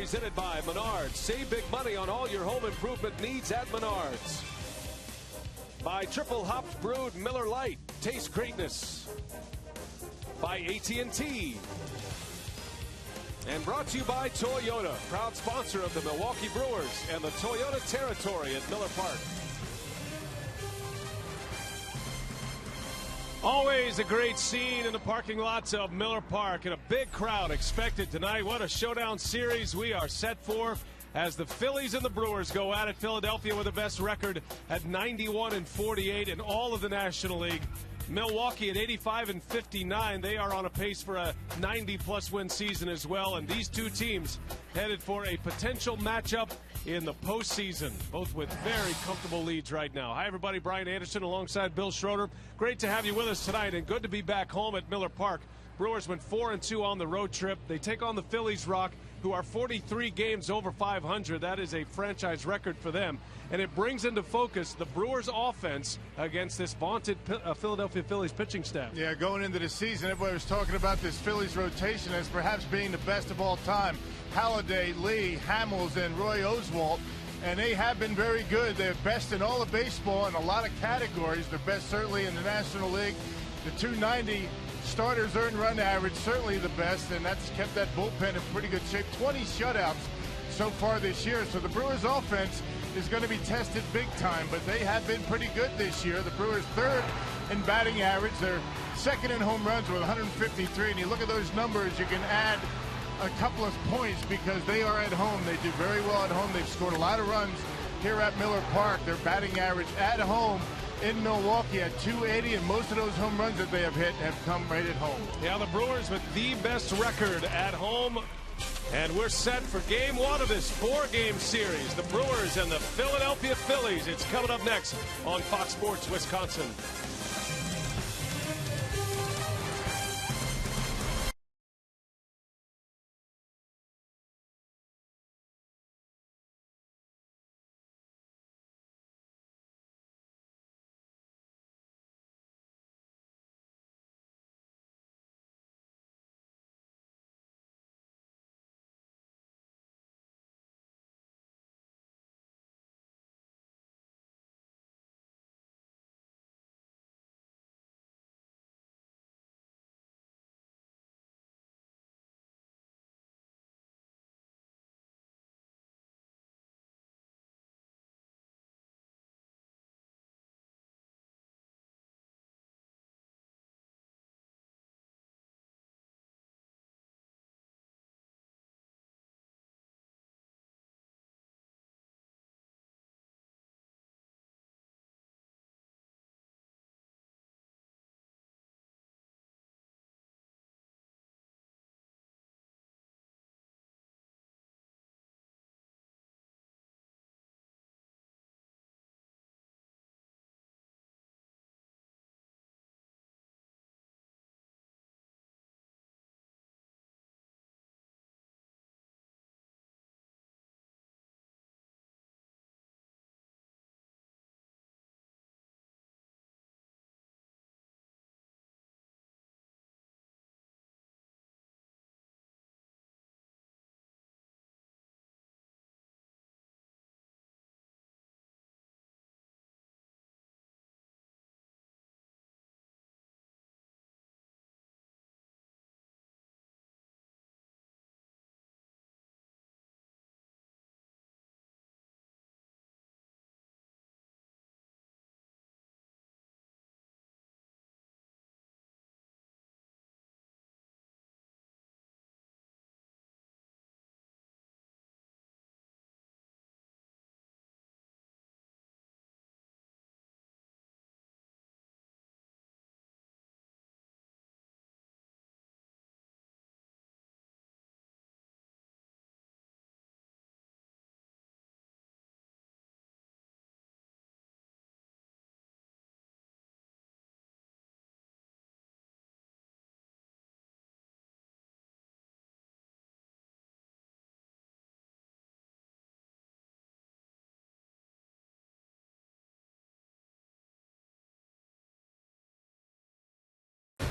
presented by Menards. Save big money on all your home improvement needs at Menards. By Triple Hops Brewed Miller Lite. Taste greatness. By AT&T. And brought to you by Toyota, proud sponsor of the Milwaukee Brewers and the Toyota territory at Miller Park. Always a great scene in the parking lots of Miller Park, and a big crowd expected tonight. What a showdown series we are set for as the Phillies and the Brewers go at it. Philadelphia with the best record at 91-48 in all of the National League. Milwaukee at 85-59. They are on a pace for a 90-plus win season as well. And these two teams headed for a potential matchup in the postseason, both with very comfortable leads right now. Hi, everybody. Brian Anderson alongside Bill Schroeder. Great to have you with us tonight, and good to be back home at Miller Park. Brewers went 4-2 on the road trip. They take on the Phillies, Rock, who are 43 games over 500. That is a franchise record for them. And it brings into focus the Brewers' offense against this vaunted Philadelphia Phillies pitching staff. Yeah, going into the season, everybody was talking about this Phillies rotation as perhaps being the best of all time. Halladay, Lee, Hamels, and Roy Oswalt. And they have been very good. They're best in all of baseball in a lot of categories. They're best certainly in the National League. The 290 starters earned run average, certainly the best, and that's kept that bullpen in pretty good shape. 20 shutouts so far this year. So the Brewers' offense is going to be tested big time, but they have been pretty good this year. The Brewers third in batting average. They're second in home runs with 153. And you look at those numbers, you can add a couple of points because they are at home. They do very well at home. They've scored a lot of runs here at Miller Park. Their batting average at home in Milwaukee at 280, and most of those home runs that they have hit have come right at home. Yeah, the Brewers with the best record at home. And we're set for game one of this four-game series. The Brewers and the Philadelphia Phillies. It's coming up next on Fox Sports Wisconsin.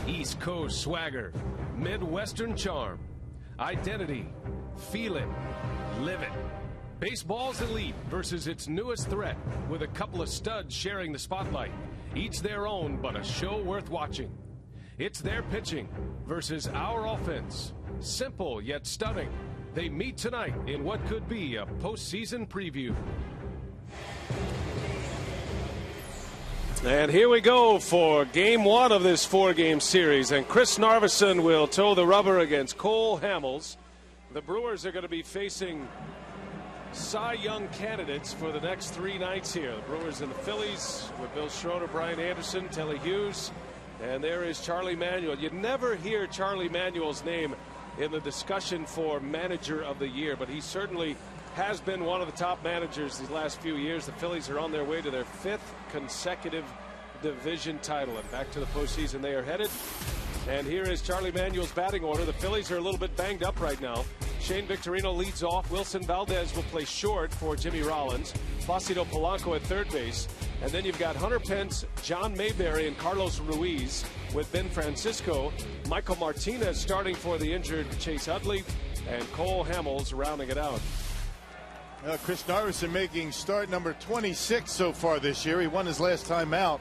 East Coast swagger, Midwestern charm, Identity. Feel it. Live it. Baseball's elite versus its newest threat, with a couple of studs sharing the spotlight. Each their own, but a show worth watching. It's their pitching versus our offense. Simple yet stunning. They meet tonight in what could be a postseason preview. And here we go for game one of this four-game series. And Chris Narveson will toe the rubber against Cole Hamels. The Brewers are going to be facing Cy Young candidates for the next three nights here. The Brewers and the Phillies with Bill Schroeder, Brian Anderson, Telly Hughes, and there is Charlie Manuel. You never hear Charlie Manuel's name in the discussion for manager of the year, but he certainly has been one of the top managers these last few years. The Phillies are on their way to their fifth consecutive division title, and back to the postseason they are headed. And here is Charlie Manuel's batting order. The Phillies are a little bit banged up right now. Shane Victorino leads off. Wilson Valdez will play short for Jimmy Rollins. Placido Polanco at third base. And then you've got Hunter Pence, John Mayberry, and Carlos Ruiz with Ben Francisco. Michael Martinez starting for the injured Chase Utley. And Cole Hamels rounding it out. Chris Narveson making start number 26 so far this year. He won his last time out.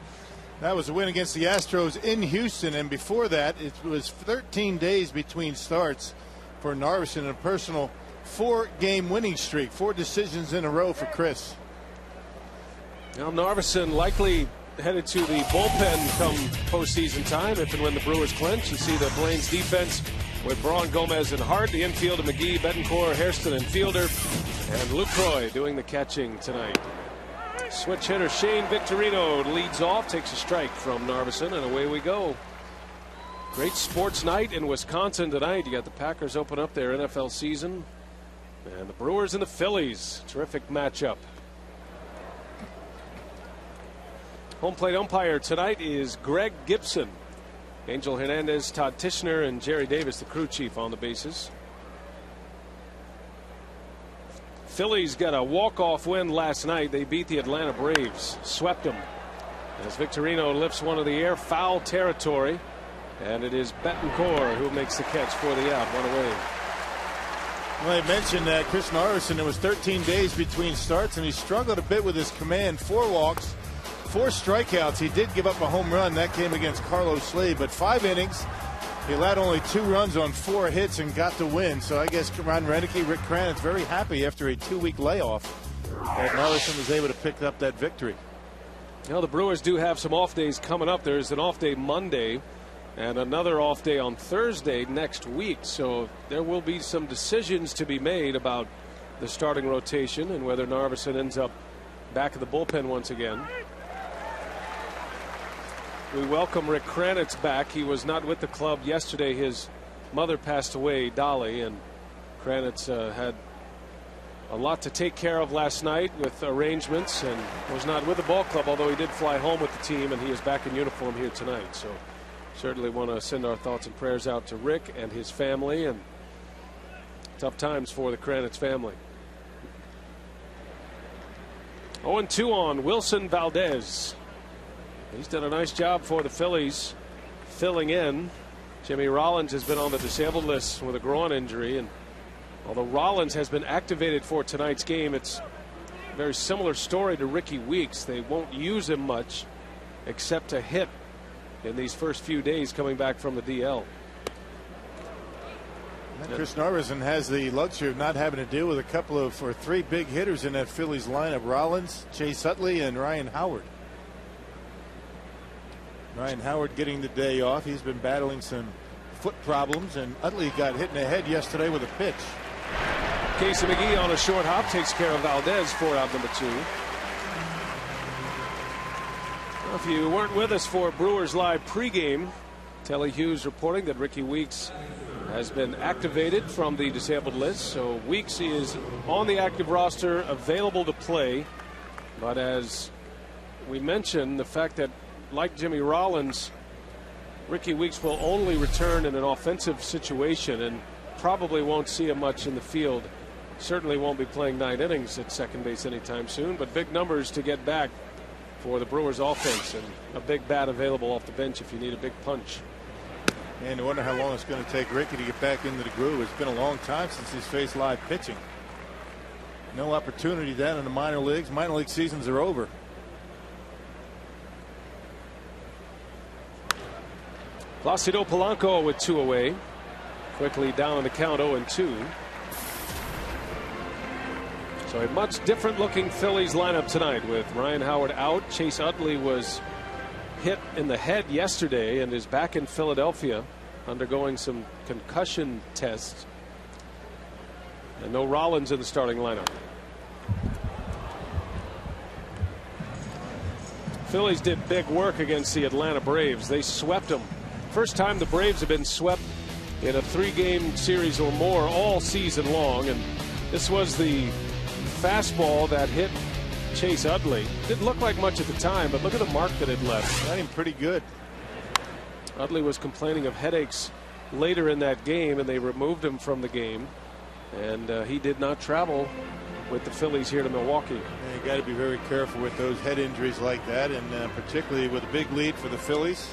That was a win against the Astros in Houston, and before that it was 13 days between starts for Narveson in a personal 4-game winning streak. 4 decisions in a row for Chris. Now Narveson likely headed to the bullpen come postseason time if and when the Brewers clinch. You see the Blaines defense with Braun, Gomez, and Hart. The infield of McGee, Betancourt, Hairston, and Fielder. And Lucroy doing the catching tonight. Switch hitter Shane Victorino leads off, takes a strike from Narveson, and away we go. Great sports night in Wisconsin tonight. You got the Packers open up their NFL season, and the Brewers and the Phillies. Terrific matchup. Home plate umpire tonight is Greg Gibson. Angel Hernandez, Todd Tishner, and Jerry Davis, the crew chief, on the bases. Phillies got a walk-off win last night. They beat the Atlanta Braves, swept them. As Victorino lifts one of the air, foul territory, and it is Betancourt who makes the catch for the out, one away. Well, I mentioned that Chris Narveson, it was 13 days between starts, and he struggled a bit with his command. 4 walks, 4 strikeouts. He did give up a home run. That came against Carlos Slade, but 5 innings. He allowed only 2 runs on 4 hits and got the win. So I guess Ron Renicky, Rick Kranitz very happy after a 2-week layoff that Narveson was able to pick up that victory. You know, the Brewers do have some off days coming up. There's an off day Monday and another off day on Thursday next week. So there will be some decisions to be made about the starting rotation and whether Narveson ends up back in the bullpen once again. We welcome Rick Kranitz back. He was not with the club yesterday. His mother passed away, Dolly, and Kranitz had a lot to take care of last night with arrangements and was not with the ball club, although he did fly home with the team, and he is back in uniform here tonight. So certainly want to send our thoughts and prayers out to Rick and his family, and tough times for the Kranitz family. 0-2 on Wilson Valdez. He's done a nice job for the Phillies filling in. Jimmy Rollins has been on the disabled list with a groin injury, and although Rollins has been activated for tonight's game, it's a very similar story to Ricky Weeks. They won't use him much except to hit in these first few days coming back from the DL. Chris Narveson has the luxury of not having to deal with a couple of or 3 big hitters in that Phillies lineup: Rollins, Chase Utley, and Ryan Howard. Ryan Howard getting the day off. He's been battling some foot problems, and Utley got hit in the head yesterday with a pitch. Casey McGee on a short hop takes care of Valdez for out number 2. Well, if you weren't with us for Brewers Live pregame, Telly Hughes reporting that Ricky Weeks has been activated from the disabled list. So Weeks is on the active roster, available to play. But as we mentioned, the fact that, like Jimmy Rollins, Ricky Weeks will only return in an offensive situation and probably won't see him much in the field. Certainly won't be playing 9 innings at second base anytime soon, but big numbers to get back for the Brewers offense, and a big bat available off the bench if you need a big punch. And I wonder how long it's going to take Ricky to get back into the groove. It's been a long time since he's faced live pitching. No opportunity down in the minor leagues. Minor league seasons are over. Placido Polanco with 2 away. Quickly down on the count, 0-2. So a much different looking Phillies lineup tonight with Ryan Howard out. Chase Utley was hit in the head yesterday and is back in Philadelphia undergoing some concussion tests. And no Rollins in the starting lineup. Phillies did big work against the Atlanta Braves. They swept them. First time the Braves have been swept in a 3-game series or more all season long. And this was the fastball that hit Chase Utley. Didn't look like much at the time, but look at the mark that it left. That ain't pretty good. Utley was complaining of headaches later in that game, and they removed him from the game. And he did not travel with the Phillies here to Milwaukee. Yeah, you got to be very careful with those head injuries like that, and particularly with a big lead for the Phillies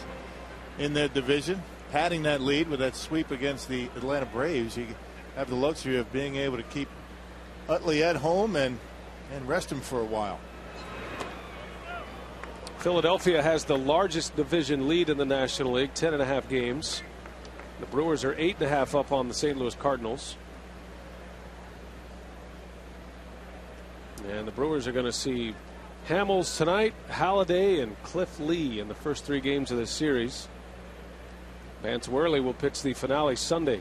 in their division. Padding that lead with that sweep against the Atlanta Braves, you have the luxury of being able to keep Utley at home and rest him for a while. Philadelphia has the largest division lead in the National League, 10.5 games. The Brewers are 8.5 up on the St. Louis Cardinals. And the Brewers are going to see Hamels tonight, Halladay, and Cliff Lee in the first 3 games of this series. Vance Worley will pitch the finale Sunday.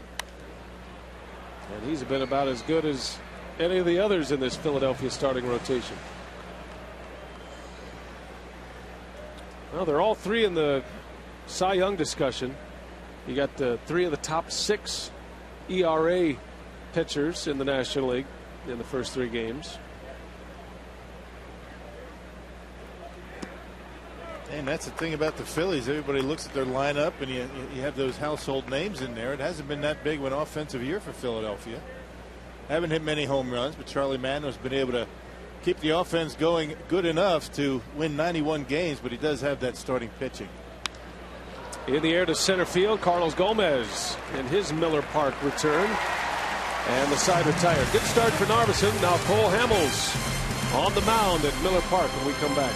And he's been about as good as any of the others in this Philadelphia starting rotation. Well, they're all 3 in the Cy Young discussion. You got the 3 of the top 6 ERA pitchers in the National League in the first 3 games. And that's the thing about the Phillies. Everybody looks at their lineup, and you have those household names in there. It hasn't been that big of an offensive year for Philadelphia. Haven't hit many home runs, but Charlie Manuel's been able to keep the offense going good enough to win 91 games, but he does have that starting pitching. In the air to center field, Carlos Gomez in his Miller Park return. And the side retired. Good start for Narveson. Now Cole Hamels on the mound at Miller Park when we come back.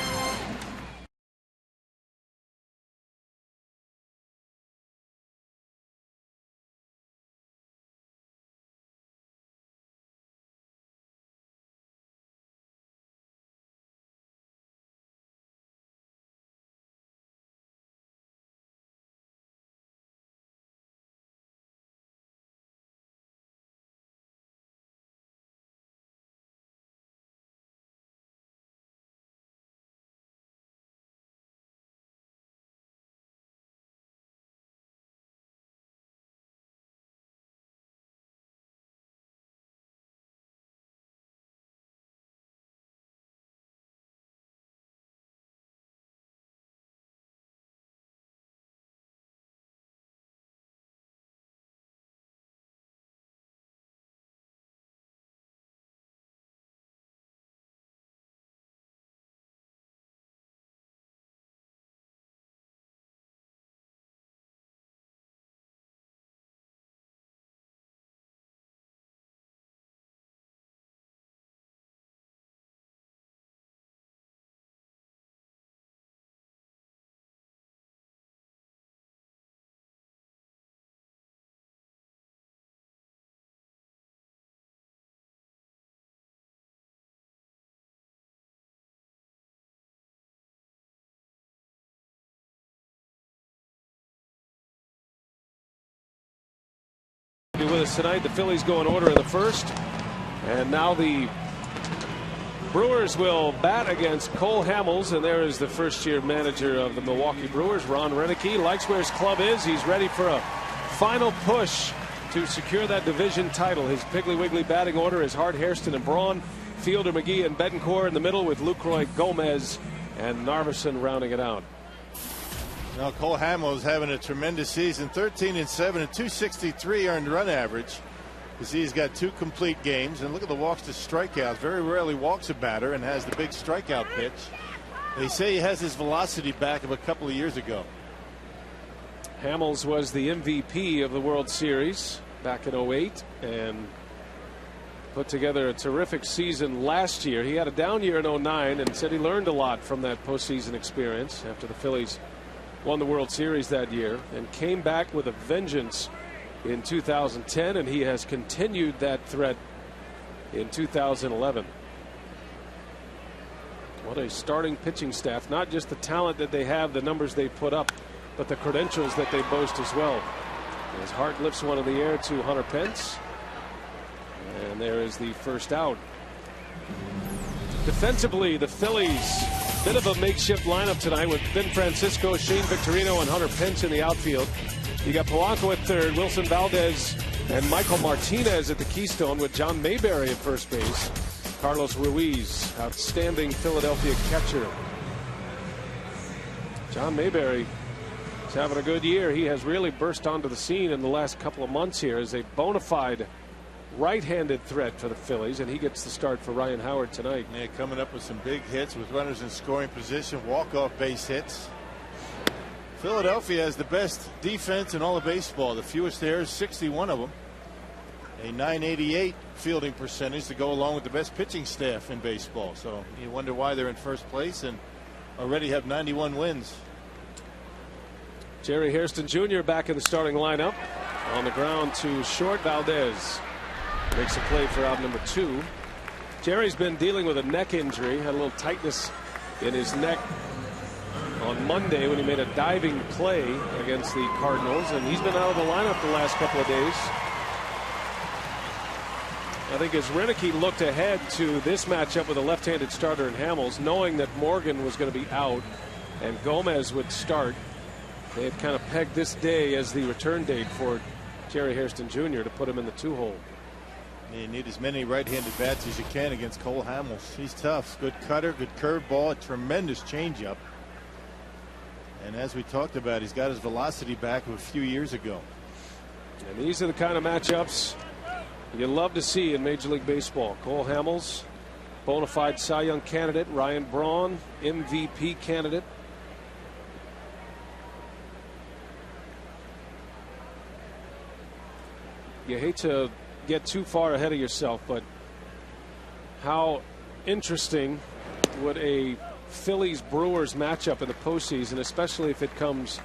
With us tonight, the Phillies go in order in the first, and now the Brewers will bat against Cole Hamels, and there is the first-year manager of the Milwaukee Brewers, Ron Renicky. Likes where his club is. He's ready for a final push to secure that division title. His Piggly Wiggly batting order is Hart, Hairston, and Braun. Fielder, McGee, and Betancourt in the middle, with Lucroy, Gomez, and Narveson rounding it out. Now Cole Hamels having a tremendous season, 13-7 and 263 earned run average. You see he's got 2 complete games, and look at the walks to strikeouts. Very rarely walks a batter and has the big strikeout pitch. They say he has his velocity back of a couple of years ago. Hamels was the MVP of the World Series back in '08 and put together a terrific season last year. He had a down year in '09 and said he learned a lot from that postseason experience after the Phillies won the World Series that year and came back with a vengeance in 2010, and he has continued that threat in 2011. What a starting pitching staff. Not just the talent that they have, the numbers they put up, but the credentials that they boast as well. As Hart lifts one in the air to Hunter Pence. And there is the first out. Defensively, the Phillies, bit of a makeshift lineup tonight with Ben Francisco, Shane Victorino, and Hunter Pence in the outfield. You got Polanco at third, Wilson Valdez, and Michael Martinez at the keystone with John Mayberry at first base. Carlos Ruiz, outstanding Philadelphia catcher. John Mayberry is having a good year. He has really burst onto the scene in the last couple of months here as a bona fide right-handed threat for the Phillies, and he gets the start for Ryan Howard tonight. Yeah, coming up with some big hits with runners in scoring position, walk-off base hits. Philadelphia has the best defense in all of baseball. The fewest errors, 61 of them. A .988 fielding percentage to go along with the best pitching staff in baseball. So you wonder why they're in first place and already have 91 wins. Jerry Hairston Jr. back in the starting lineup. On the ground to short. Valdez makes a play for out number 2. Jerry's been dealing with a neck injury. Had a little tightness in his neck on Monday when he made a diving play against the Cardinals, and he's been out of the lineup the last couple of days. I think as Renicky looked ahead to this matchup with a left-handed starter in Hamels, knowing that Morgan was going to be out and Gomez would start, they had kind of pegged this day as the return date for Jerry Hairston Jr. to put him in the 2-hole. You need as many right-handed bats as you can against Cole Hamels. He's tough. Good cutter, good curveball, a tremendous changeup. And as we talked about, he's got his velocity back of a few years ago. And these are the kind of matchups you love to see in Major League Baseball. Cole Hamels, bona fide Cy Young candidate. Ryan Braun, MVP candidate. You hate to get too far ahead of yourself, but how interesting would a Phillies Brewers matchup in the postseason, especially if it comes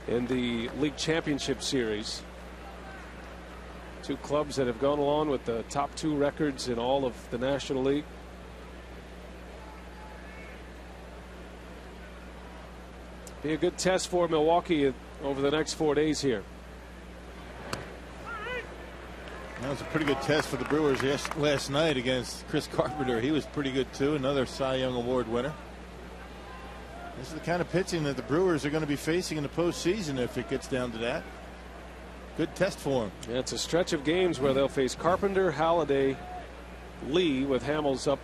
in the League Championship Series. Two clubs that have gone along with the top 2 records in all of the National League. Be a good test for Milwaukee over the next 4 days here. That was a pretty good test for the Brewers last night against Chris Carpenter. He was pretty good too, another Cy Young Award winner. This is the kind of pitching that the Brewers are going to be facing in the postseason if it gets down to that. Good test for him. Yeah, it's a stretch of games where they'll face Carpenter, Halladay, Lee, with Hamels up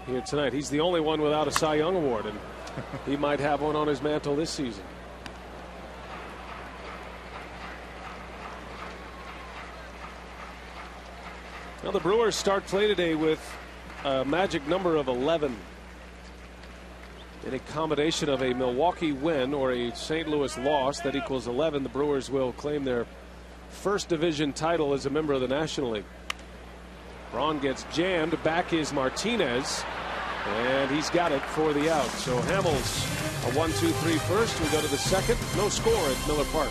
here tonight. He's the only one without a Cy Young Award, and he might have one on his mantle this season. Now the Brewers start play today with a magic number of 11. In a combination of a Milwaukee win or a St. Louis loss that equals 11, the Brewers will claim their first division title as a member of the National League. Braun gets jammed. Back is Martinez, and he's got it for the out. So Hamels a 1-2-3 first. We go to the second. No score at Miller Park.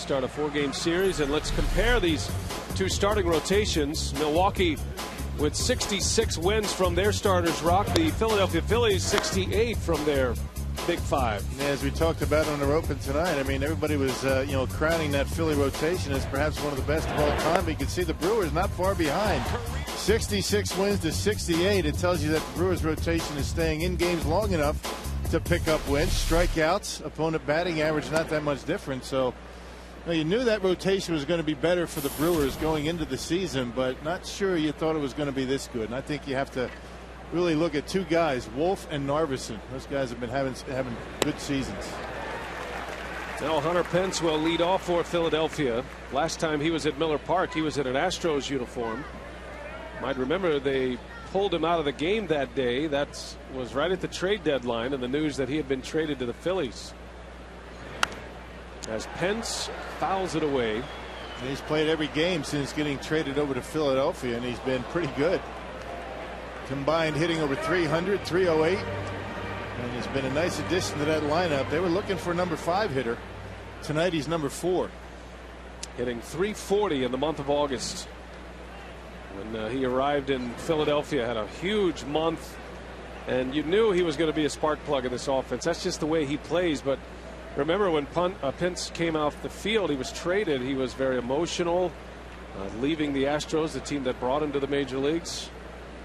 start a 4-game series, and let's compare these two starting rotations. Milwaukee with 66 wins from their starters, Rock. The Philadelphia Phillies 68 from their Big Five. As we talked about on our open tonight, I mean, everybody was crowning that Philly rotation as perhaps one of the best of all time. But you can see the Brewers not far behind. 66 wins to 68. It tells you that the Brewers rotation is staying in games long enough to pick up wins. Strikeouts, opponent batting average not that much different. So you knew that rotation was going to be better for the Brewers going into the season, but not sure you thought it was going to be this good. And I think you have to really look at two guys, Wolf and Narveson. Those guys have been having good seasons. Now Hunter Pence will lead off for Philadelphia. Last time he was at Miller Park, he was in an Astros uniform. Might remember they pulled him out of the game that day. That was right at the trade deadline, and the news that he had been traded to the Phillies. As Pence fouls it away. And he's played every game since getting traded over to Philadelphia, and he's been pretty good. Combined hitting over 300, 308. And he's been a nice addition to that lineup. They were looking for a number 5 hitter. Tonight he's number 4. Hitting 340 in the month of August. When he arrived in Philadelphia, had a huge month, and you knew he was going to be a spark plug in this offense. That's just the way he plays. But remember, when Pence came off the field, he was traded. He was very emotional, leaving the Astros, the team that brought him to the major leagues.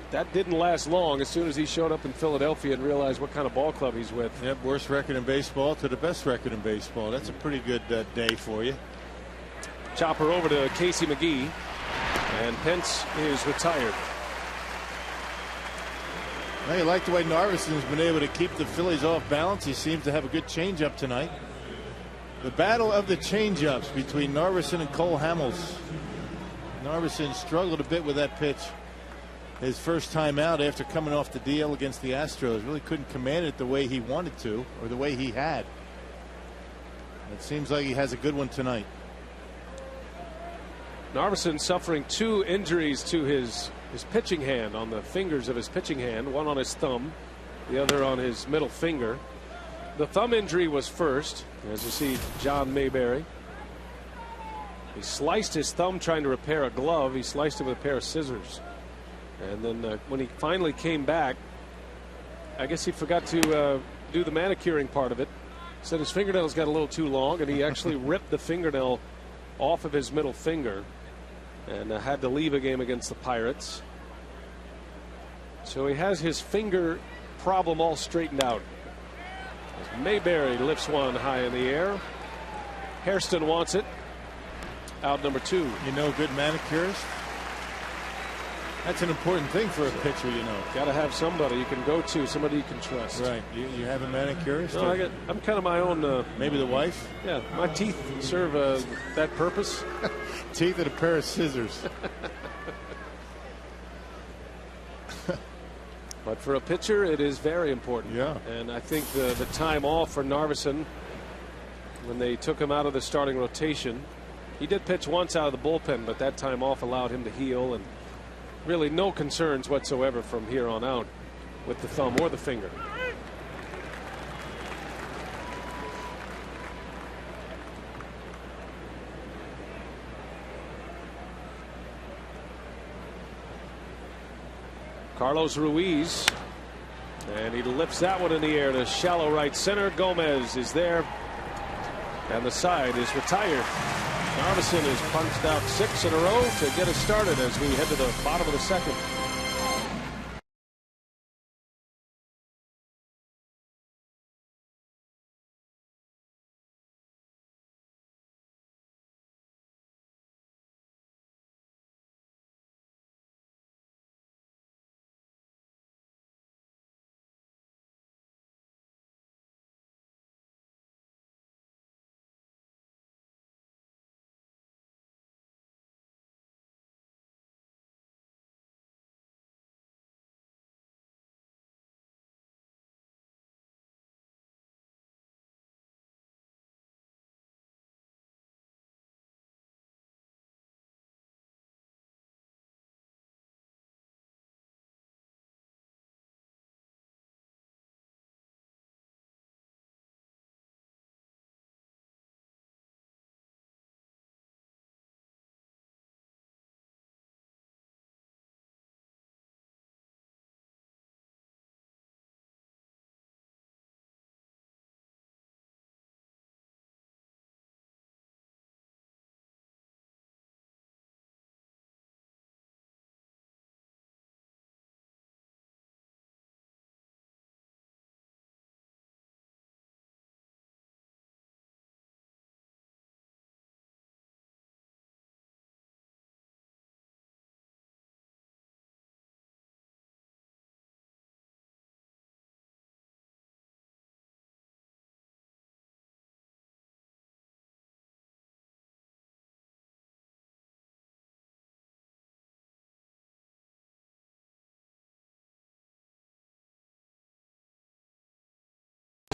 That didn't last long. As soon as he showed up in Philadelphia and realized what kind of ball club he's with. Yep, worst record in baseball to the best record in baseball. That's a pretty good day for you. Chopper over to Casey McGee. And Pence is retired. Now you like the way Narveson's been able to keep the Phillies off balance. He seems to have a good changeup tonight. The battle of the changeups between Narveson and Cole Hamels. Narveson struggled a bit with that pitch his first time out after coming off the DL against the Astros. Really couldn't command it the way he wanted to, or the way he had. It seems like he has a good one tonight. Narveson suffering 2 injuries to his pitching hand, on the fingers of his pitching hand, one on his thumb, the other on his middle finger. The thumb injury was first, as you see John Mayberry. He sliced his thumb trying to repair a glove. He sliced it with a pair of scissors. And then when he finally came back, I guess he forgot to do the manicuring part of it. Said his fingernails got a little too long, and he actually ripped the fingernail off of his middle finger. And had to leave a game against the Pirates. So he has his finger problem all straightened out. As Mayberry lifts one high in the air. Hairston wants it. Out number 2. You know, good manicurist. That's an important thing for a pitcher, you know. Got to have somebody you can go to, somebody you can trust. Right. You have a manicurist? No, I'm kind of my own. Maybe the wife? Yeah, my teeth serve that purpose. Teeth and a pair of scissors. But for a pitcher, it is very important. Yeah. And I think the time off for Narveson, when they took him out of the starting rotation, he did pitch once out of the bullpen, but that time off allowed him to heal, and really no concerns whatsoever from here on out with the thumb or the finger. Carlos Ruiz, and he lifts that one in the air to shallow right center. Gomez is there, and the side is retired. Narveson has punched out 6 in a row to get us started as we head to the bottom of the second.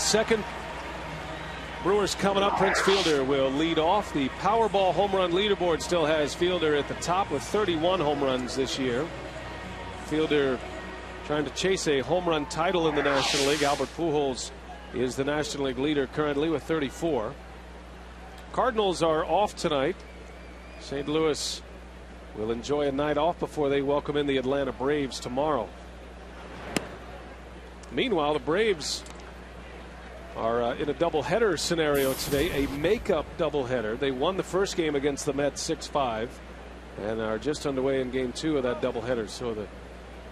second. Brewers coming up. Prince Fielder will lead off. The Powerball home run leaderboard still has Fielder at the top with 31 home runs this year. Fielder trying to chase a home run title in the National League. Albert Pujols is the National League leader currently with 34. Cardinals are off tonight. St. Louis will enjoy a night off before they welcome in the Atlanta Braves tomorrow. Meanwhile, the Braves are in a doubleheader scenario today, a makeup doubleheader. They won the first game against the Mets 6-5 and are just underway in game 2 of that doubleheader. So the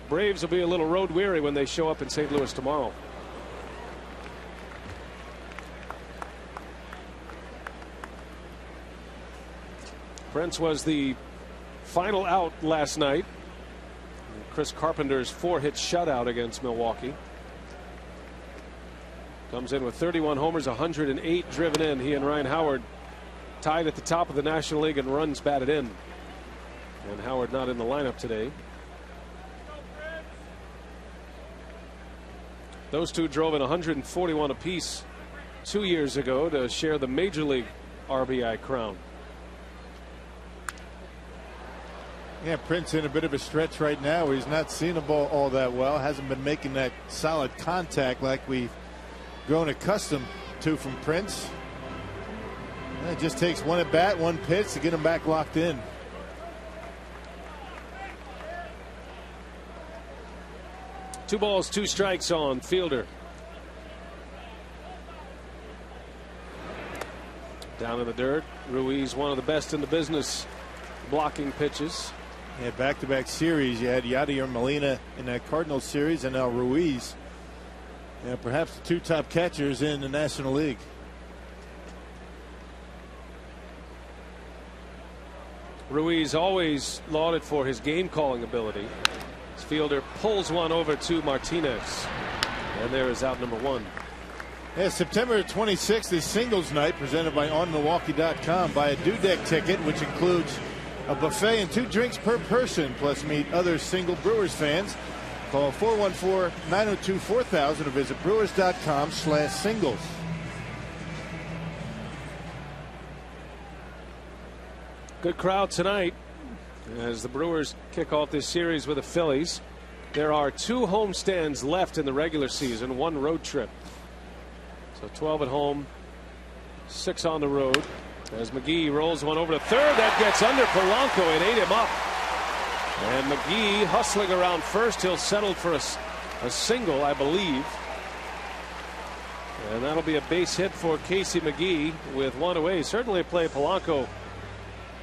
Braves will be a little road weary when they show up in St. Louis tomorrow. Prince was the final out last night. Chris Carpenter's 4-hit shutout against Milwaukee. Comes in with 31 homers, 108 driven in. He and Ryan Howard tied at the top of the National League in runs batted in. And Howard not in the lineup today. Those two drove in 141 apiece 2 years ago to share the Major League RBI crown. Yeah, Prince in a bit of a stretch right now. He's not seeing the ball all that well. Hasn't been making that solid contact like we've grown accustomed to from Prince. And it just takes one at bat, one pitch to get him back locked in. Two balls, two strikes on Fielder. Down in the dirt. Ruiz, one of the best in the business, blocking pitches. Yeah, back-to-back series. You had Yadier Molina in that Cardinals series, and now Ruiz. Yeah, perhaps the two top catchers in the National League. Ruiz always lauded for his game-calling ability. His Fielder pulls one over to Martinez, and there is out number one. Yeah, September 26th is singles night presented by OnMilwaukee.com. Buy a due-deck ticket, which includes a buffet and 2 drinks per person, plus meet other single Brewers fans. Call 414-902-4000 or visit brewers.com/singles. Good crowd tonight as the Brewers kick off this series with the Phillies. There are 2 homestands left in the regular season, 1 road trip. So 12 at home, 6 on the road. As McGee rolls one over to third, that gets under Polanco and ate him up. And McGee hustling around first. He'll settle for a single, I believe. And that'll be a base hit for Casey McGee with 1 away. Certainly a play Polanco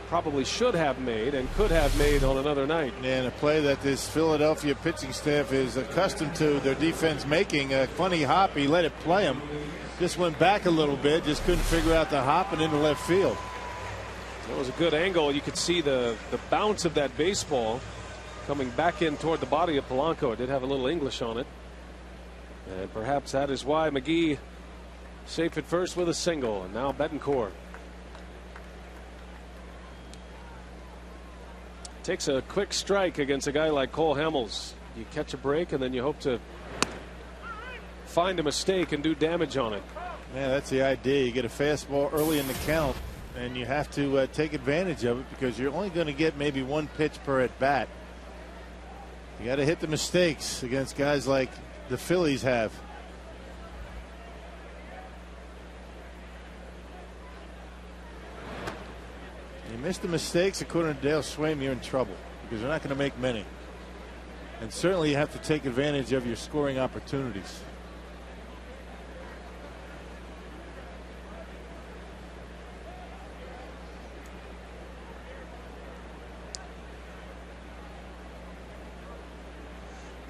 probably should have made and could have made on another night. And a play that this Philadelphia pitching staff is accustomed to their defense making. A funny hop. He let it play him. Just went back a little bit. Just couldn't figure out the hop and into left field. That was a good angle. You could see the bounce of that baseball coming back in toward the body of Polanco. It did have a little English on it. And perhaps that is why McGee safe at first with a single. And now Betancourt takes a quick strike against a guy like Cole Hamels. You catch a break and then you hope to find a mistake and do damage on it. Yeah, that's the idea. You get a fastball early in the count and you have to take advantage of it because you're only going to get maybe 1 pitch per at bat. You got to hit the mistakes against guys like the Phillies have. You miss the mistakes, according to Dale Swaim, you're in trouble because they're not going to make many. And certainly you have to take advantage of your scoring opportunities.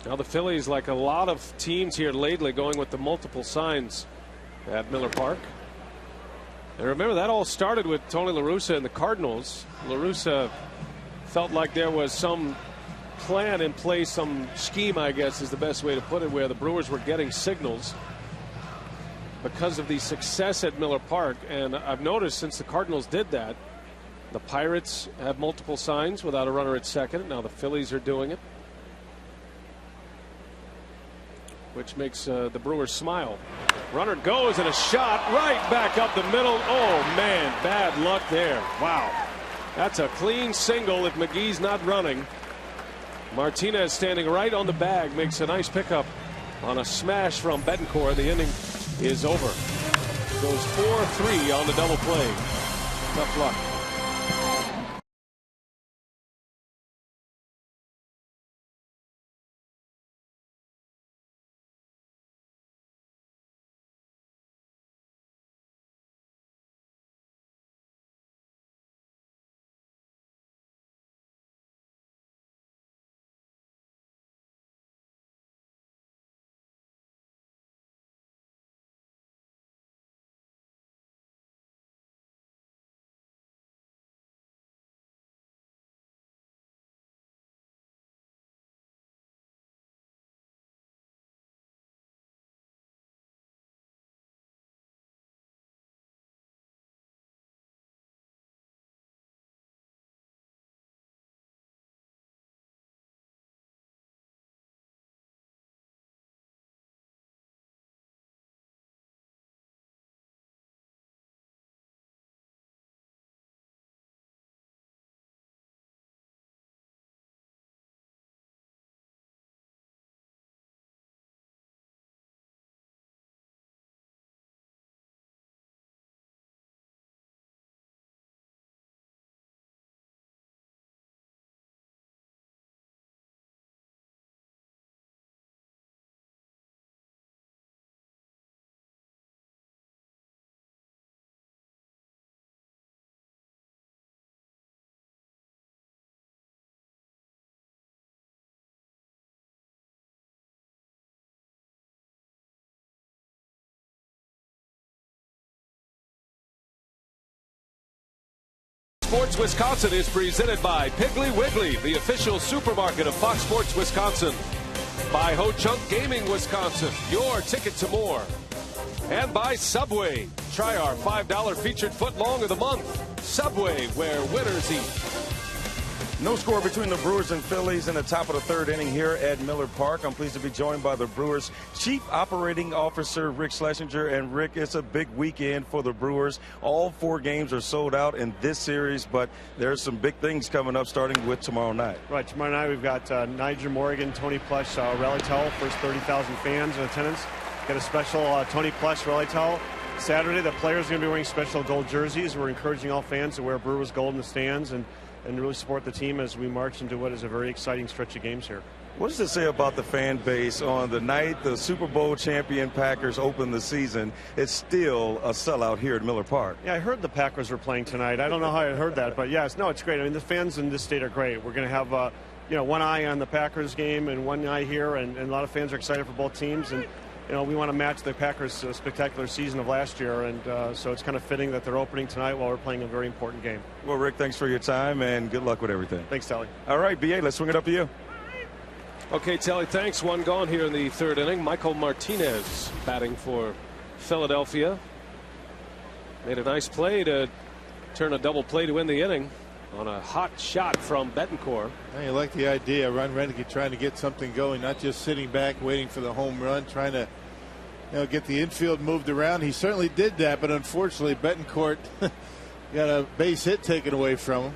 Now the Phillies, like a lot of teams here lately, going with the multiple signs at Miller Park. And remember, that all started with Tony La Russa and the Cardinals. La Russa felt like there was some plan in place, some scheme, I guess is the best way to put it, where the Brewers were getting signals because of the success at Miller Park. And I've noticed since the Cardinals did that, the Pirates have multiple signs without a runner at second. Now the Phillies are doing it, which makes the Brewers smile. Runner goes and a shot right back up the middle. Oh man, bad luck there. Wow. That's a clean single if McGee's not running. Martinez standing right on the bag makes a nice pickup on a smash from Betancourt. The inning is over. Goes 4-3 on the double play. Tough luck. Sports Wisconsin is presented by Piggly Wiggly, the official supermarket of Fox Sports Wisconsin. By Ho Chunk Gaming Wisconsin, your ticket to more. And by Subway. Try our $5 featured footlong of the month. Subway, where winners eat. No score between the Brewers and Phillies in the top of the third inning here at Miller Park. I'm pleased to be joined by the Brewers Chief Operating Officer, Rick Schlesinger. And Rick, it's a big weekend for the Brewers. All 4 games are sold out in this series, but there's some big things coming up starting with tomorrow night. Right, tomorrow night we've got Nigel Morgan, Tony Plush, rally towel, first 30,000 fans in attendance. Got a special Tony Plush rally towel. Saturday, the players are going to be wearing special gold jerseys. We're encouraging all fans to wear Brewers gold in the stands and really support the team as we march into what is a very exciting stretch of games here. What does it say about the fan base on the night the Super Bowl champion Packers open the season? It's still a sellout here at Miller Park. Yeah, I heard the Packers were playing tonight. I don't know how I heard that, but yes, no, it's great. I mean, the fans in this state are great. We're going to have one eye on the Packers game and one eye here, and a lot of fans are excited for both teams. And we want to match the Packers' spectacular season of last year, and so it's kind of fitting that they're opening tonight while we're playing a very important game. Well, Rick, thanks for your time, and good luck with everything. Thanks, Telly. All right, B.A., let's swing it up to you. Okay, Telly, thanks. One gone here in the third inning. Michael Martinez batting for Philadelphia. Made a nice play to turn a double play to win the inning on a hot shot from Betancourt. I like the idea. Ron Renneke trying to get something going, not just sitting back waiting for the home run, trying to get the infield moved around. He certainly did that, but unfortunately Betancourt got a base hit taken away from him.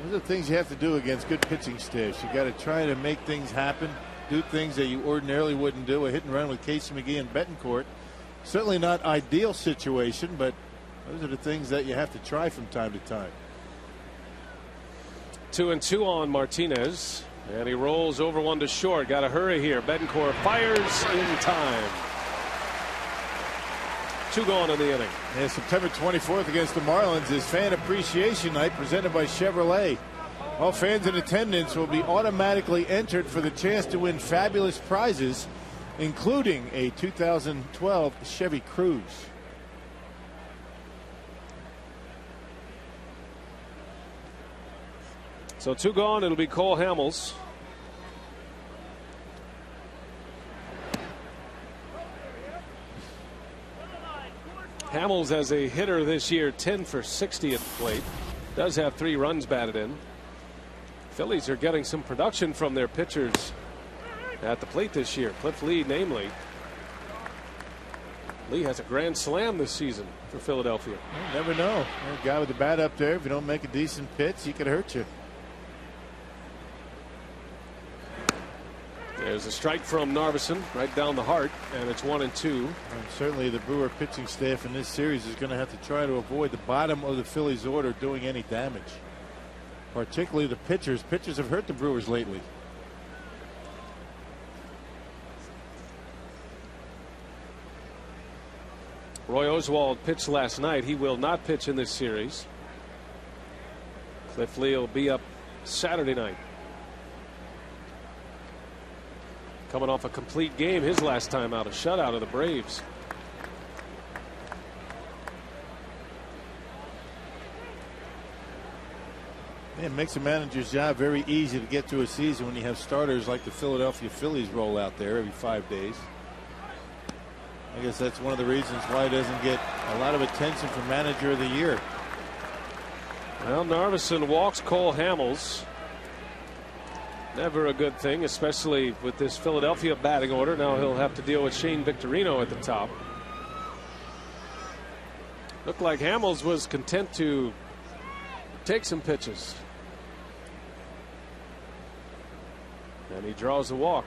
Those are the things you have to do against good pitching staffs. You got to try to make things happen, do things that you ordinarily wouldn't do. A hit and run with Casey McGee and Betancourt, certainly not ideal situation, but those are the things that you have to try from time to time. 2-2 on Martinez, and he rolls over one to short. Got to hurry here. Betancourt fires in time. 2 gone in the inning. And September 24th against the Marlins is Fan Appreciation Night presented by Chevrolet. All fans in attendance will be automatically entered for the chance to win fabulous prizes, including a 2012 Chevy Cruze. So 2 gone. It'll be Cole Hamels. Hamels as a hitter this year, 10 for 60 at the plate. Does have 3 runs batted in. Phillies are getting some production from their pitchers at the plate this year. Cliff Lee, namely. Lee has a grand slam this season for Philadelphia. You never know. A guy with the bat up there, if you don't make a decent pitch, he could hurt you. There's a strike from Narveson right down the heart, and it's 1-2. And certainly the Brewer pitching staff in this series is going to have to try to avoid the bottom of the Phillies order doing any damage. Particularly the pitchers. Pitchers have hurt the Brewers lately. Roy Oswalt pitched last night. He will not pitch in this series. Cliff Lee will be up Saturday night. Coming off a complete game his last time out, a shutout of the Braves. It makes a manager's job very easy to get through a season when you have starters like the Philadelphia Phillies roll out there every 5 days. I guess that's one of the reasons why it doesn't get a lot of attention for Manager of the Year. Well, Narveson walks Cole Hamels. Never a good thing, especially with this Philadelphia batting order. Now he'll have to deal with Shane Victorino at the top. Looked like Hamels was content to take some pitches. And he draws a walk.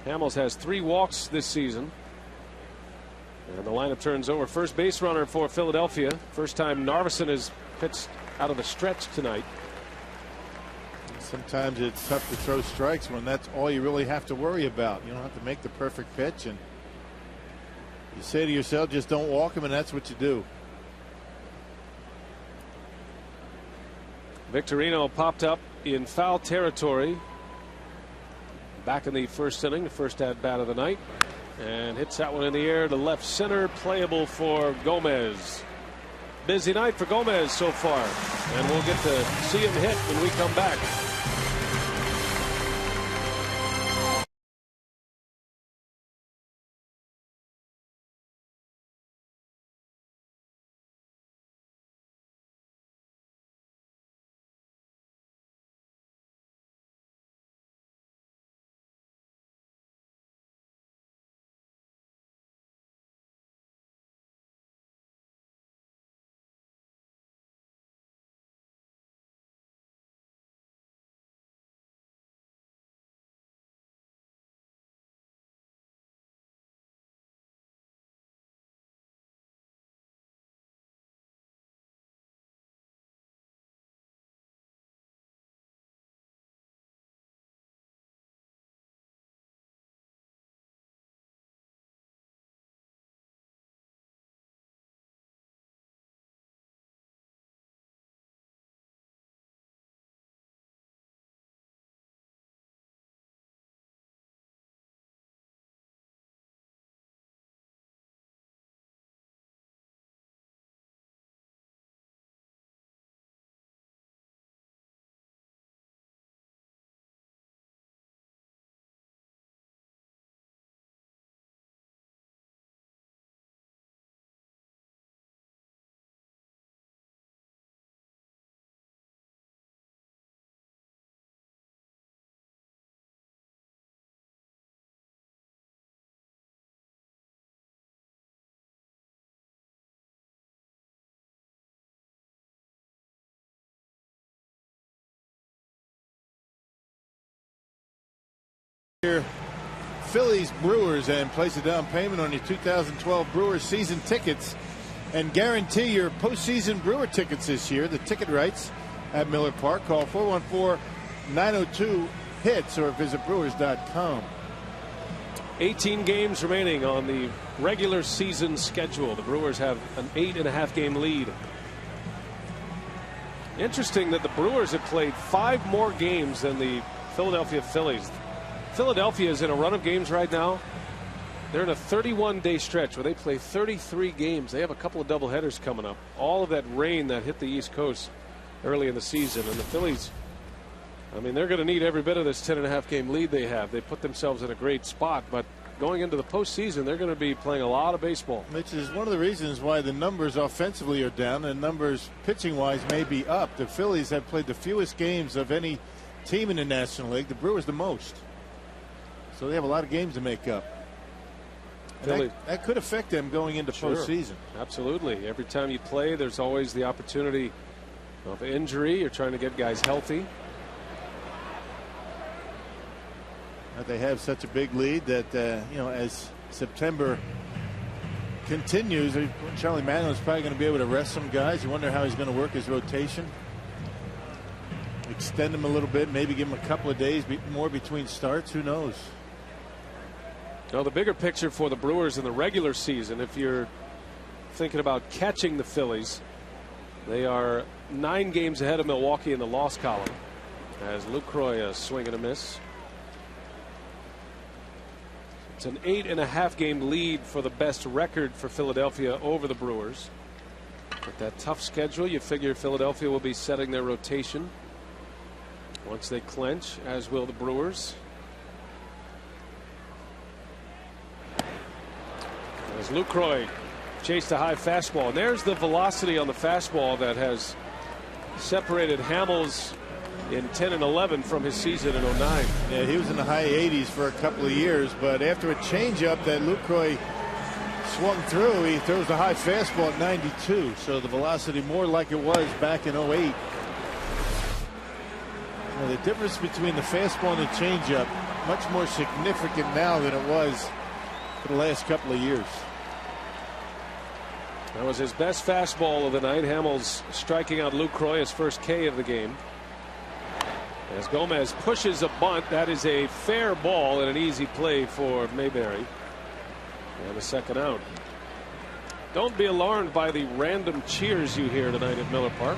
Hamels has 3 walks this season. And the lineup turns over. First base runner for Philadelphia. First time Narveson has pitched out of the stretch tonight. Sometimes it's tough to throw strikes when that's all you really have to worry about. You don't have to make the perfect pitch, and you say to yourself, just don't walk him, and that's what you do. Victorino popped up in foul territory back in the first inning, the first at bat of the night, and hits that one in the air to left center, playable for Gomez. Busy night for Gomez so far, and we'll get to see him hit when we come back. Phillies Brewers, and place a down payment on your 2012 Brewers season tickets and guarantee your postseason Brewer tickets this year. The ticket rights at Miller Park. Call 414-902-HITS or visit brewers.com. 18 games remaining on the regular season schedule. The Brewers have an 8.5 game lead. Interesting that the Brewers have played 5 more games than the Philadelphia Phillies. Philadelphia is in a run of games right now. They're in a 31-day stretch where they play 33 games. They have a couple of doubleheaders coming up. All of that rain that hit the East Coast early in the season. And the Phillies, I mean, they're going to need every bit of this 10.5 game lead they have. They put themselves in a great spot. But going into the postseason, they're going to be playing a lot of baseball. Which is one of the reasons why the numbers offensively are down and numbers pitching-wise may be up. The Phillies have played the fewest games of any team in the National League. The Brewers the most. So they have a lot of games to make up. That could affect them going into postseason. Absolutely. Every time you play, there's always the opportunity of injury. You're trying to get guys healthy. But they have such a big lead that as September continues, Charlie Manuel's probably going to be able to rest some guys. You wonder how he's going to work his rotation. Extend him a little bit, maybe give him a couple of days more between starts. Who knows? Now, the bigger picture for the Brewers in the regular season, if you're thinking about catching the Phillies, they are 9 games ahead of Milwaukee in the loss column as Lucroy swing and a miss. It's an 8.5 game lead for the best record for Philadelphia over the Brewers. With that tough schedule, you figure Philadelphia will be setting their rotation once they clinch, as will the Brewers. As Lucroy chased a high fastball, and there's the velocity on the fastball that has separated Hamels in 10 and 11 from his season in 09. Yeah, he was in the high 80s for a couple of years, but after a changeup that Lucroy swung through, he throws the high fastball at 92. So the velocity more like it was back in 08. Now, the difference between the fastball and the changeup much more significant now than it was for the last couple of years. That was his best fastball of the night. Hamels striking out Lucroy, his first K of the game. As Gomez pushes a bunt, that is a fair ball and an easy play for Mayberry. And a second out. Don't be alarmed by the random cheers you hear tonight at Miller Park.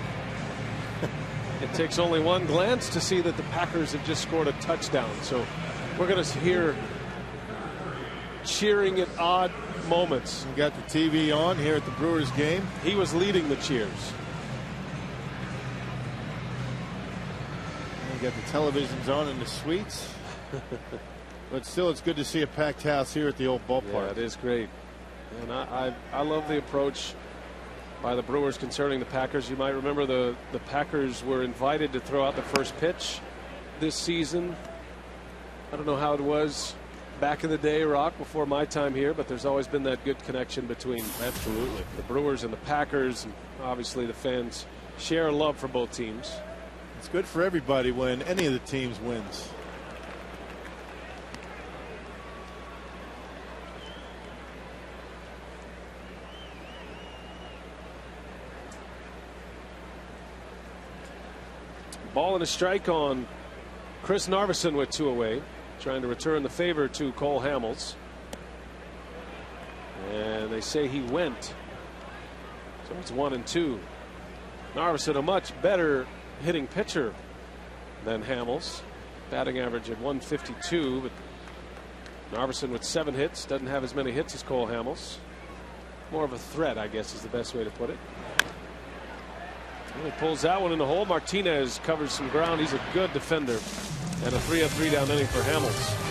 It takes only one glance to see that the Packers have just scored a touchdown. So we're going to hear cheering at odd moments. We got the TV on here at the Brewers game. He was leading the cheers. We got the televisions on in the suites. But still, it's good to see a packed house here at the old ballpark. Yeah, it is great. And I love the approach by the Brewers concerning the Packers. You might remember the Packers were invited to throw out the first pitch this season. I don't know how it was back in the day, Rock, before my time here, but there's always been that good connection between the Brewers and the Packers, and obviously the fans share a love for both teams. It's good for everybody when any of the teams wins. Ball and a strike on Chris Narveson with 2 away, trying to return the favor to Cole Hamels. And they say he went. So it's 1-2. Narveson, a much better hitting pitcher than Hamels. Batting average at 152, but Narveson with 7 hits doesn't have as many hits as Cole Hamels. More of a threat, I guess, is the best way to put it. He pulls that one in the hole. Martinez covers some ground. He's a good defender. And a 3-3 down inning for Hamels.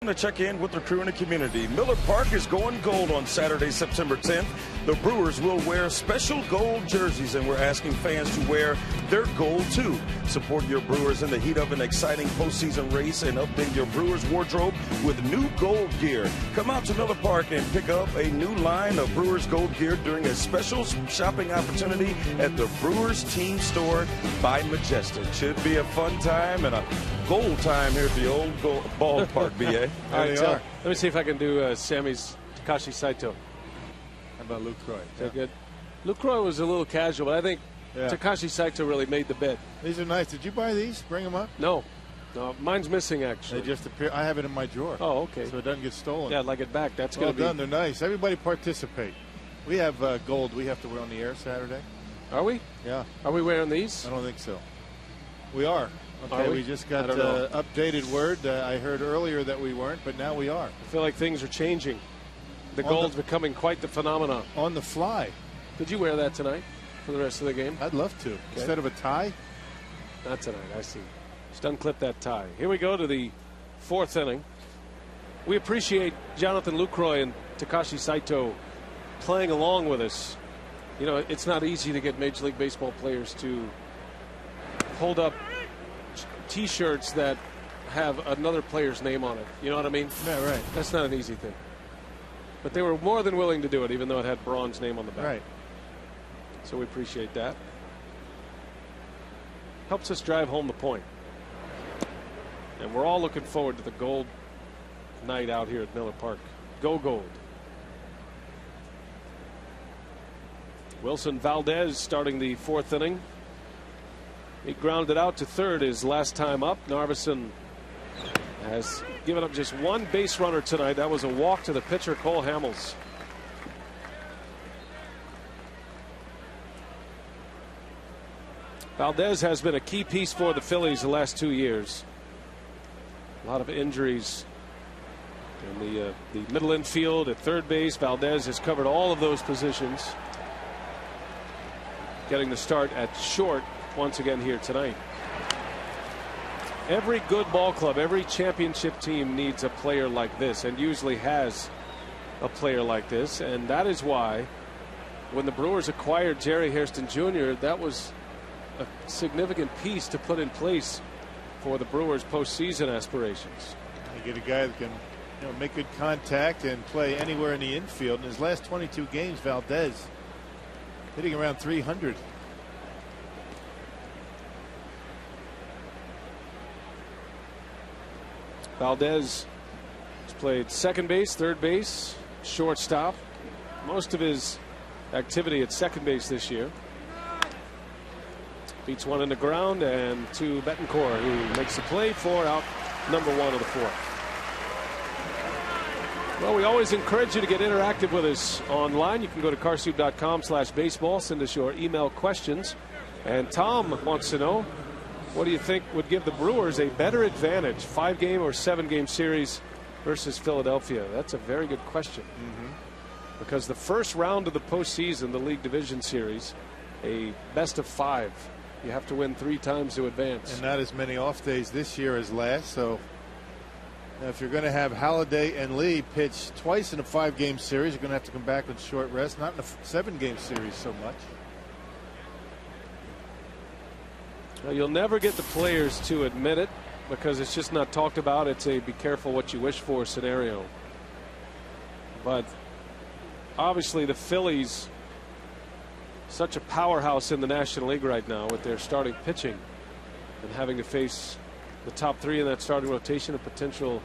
To check in with the crew in the community. Miller Park is going gold on Saturday, September 10th. The Brewers will wear special gold jerseys, and we're asking fans to wear their gold too. Support your Brewers in the heat of an exciting postseason race and update your Brewers wardrobe with new gold gear. Come out to Miller Park and pick up a new line of Brewers gold gear during a special shopping opportunity at the Brewers Team Store by Majestic. Should be a fun time and a gold time here at the old ballpark, BA. All right, so let me see if I can do Sammy's Takashi Saito. How about Luke Croy? Is that good? Luke Croy was a little casual, but I think Takashi Saito really made the bid. These are nice. Did you buy these? Bring them up? No, mine's missing actually. They just appear. I have it in my drawer. Oh, okay. So it doesn't get stolen. Yeah, I'd like it back. That's well going to be done. They're nice. Everybody participate. We have gold we have to wear on the air Saturday. Are we? Yeah. Are we wearing these? I don't think so. We are. Okay, Are we? we just got updated word. I heard earlier that we weren't, but now we are. I feel like things are changing. The gold's becoming quite the phenomenon. On the fly. Could you wear that tonight for the rest of the game? I'd love to. Okay. Instead of a tie? Not tonight, I see. Just unclip that tie. Here we go to the fourth inning. We appreciate Jonathan Lucroy and Takashi Saito playing along with us. You know, it's not easy to get Major League Baseball players to hold up T-shirts that have another player's name on it. You know what I mean? Yeah, right. That's not an easy thing. But they were more than willing to do it, even though it had Braun's name on the back. Right. So we appreciate that. Helps us drive home the point. And we're all looking forward to the gold night out here at Miller Park. Go gold. Wilson Valdez starting the fourth inning. He grounded out to third his last time up. Narveson has given up just one base runner tonight. That was a walk to the pitcher, Cole Hamels. Valdez has been a key piece for the Phillies the last 2 years. A lot of injuries in the middle infield at third base. Valdez has covered all of those positions. Getting the start at short once again here tonight. Every good ball club, every championship team needs a player like this, and usually has a player like this. And that is why when the Brewers acquired Jerry Hairston Jr., that was a significant piece to put in place for the Brewers postseason aspirations. You get a guy that can make good contact and play anywhere in the infield. In his last 22 games, Valdez hitting around 300. Valdez has played second base, third base, shortstop. Most of his activity at second base this year. Beats one in the ground, and to Betancourt, who makes the play for out number one of the fourth. Well, we always encourage you to get interactive with us online. You can go to carsoup.com/baseball. Send us your email questions. And Tom wants to know, what do you think would give the Brewers a better advantage, 5-game or 7-game series versus Philadelphia? That's a very good question. Because the first round of the postseason, the League Division Series, a best of 5. You have to win 3 times to advance. And not as many off days this year as last. So if you're going to have Halladay and Lee pitch twice in a 5-game series, you're going to have to come back with short rest. Not in a 7-game series so much. Well, you'll never get the players to admit it because it's just not talked about. It's a be careful what you wish for scenario. But obviously the Phillies, such a powerhouse in the National League right now with their starting pitching, and having to face the top 3 in that starting rotation, a potential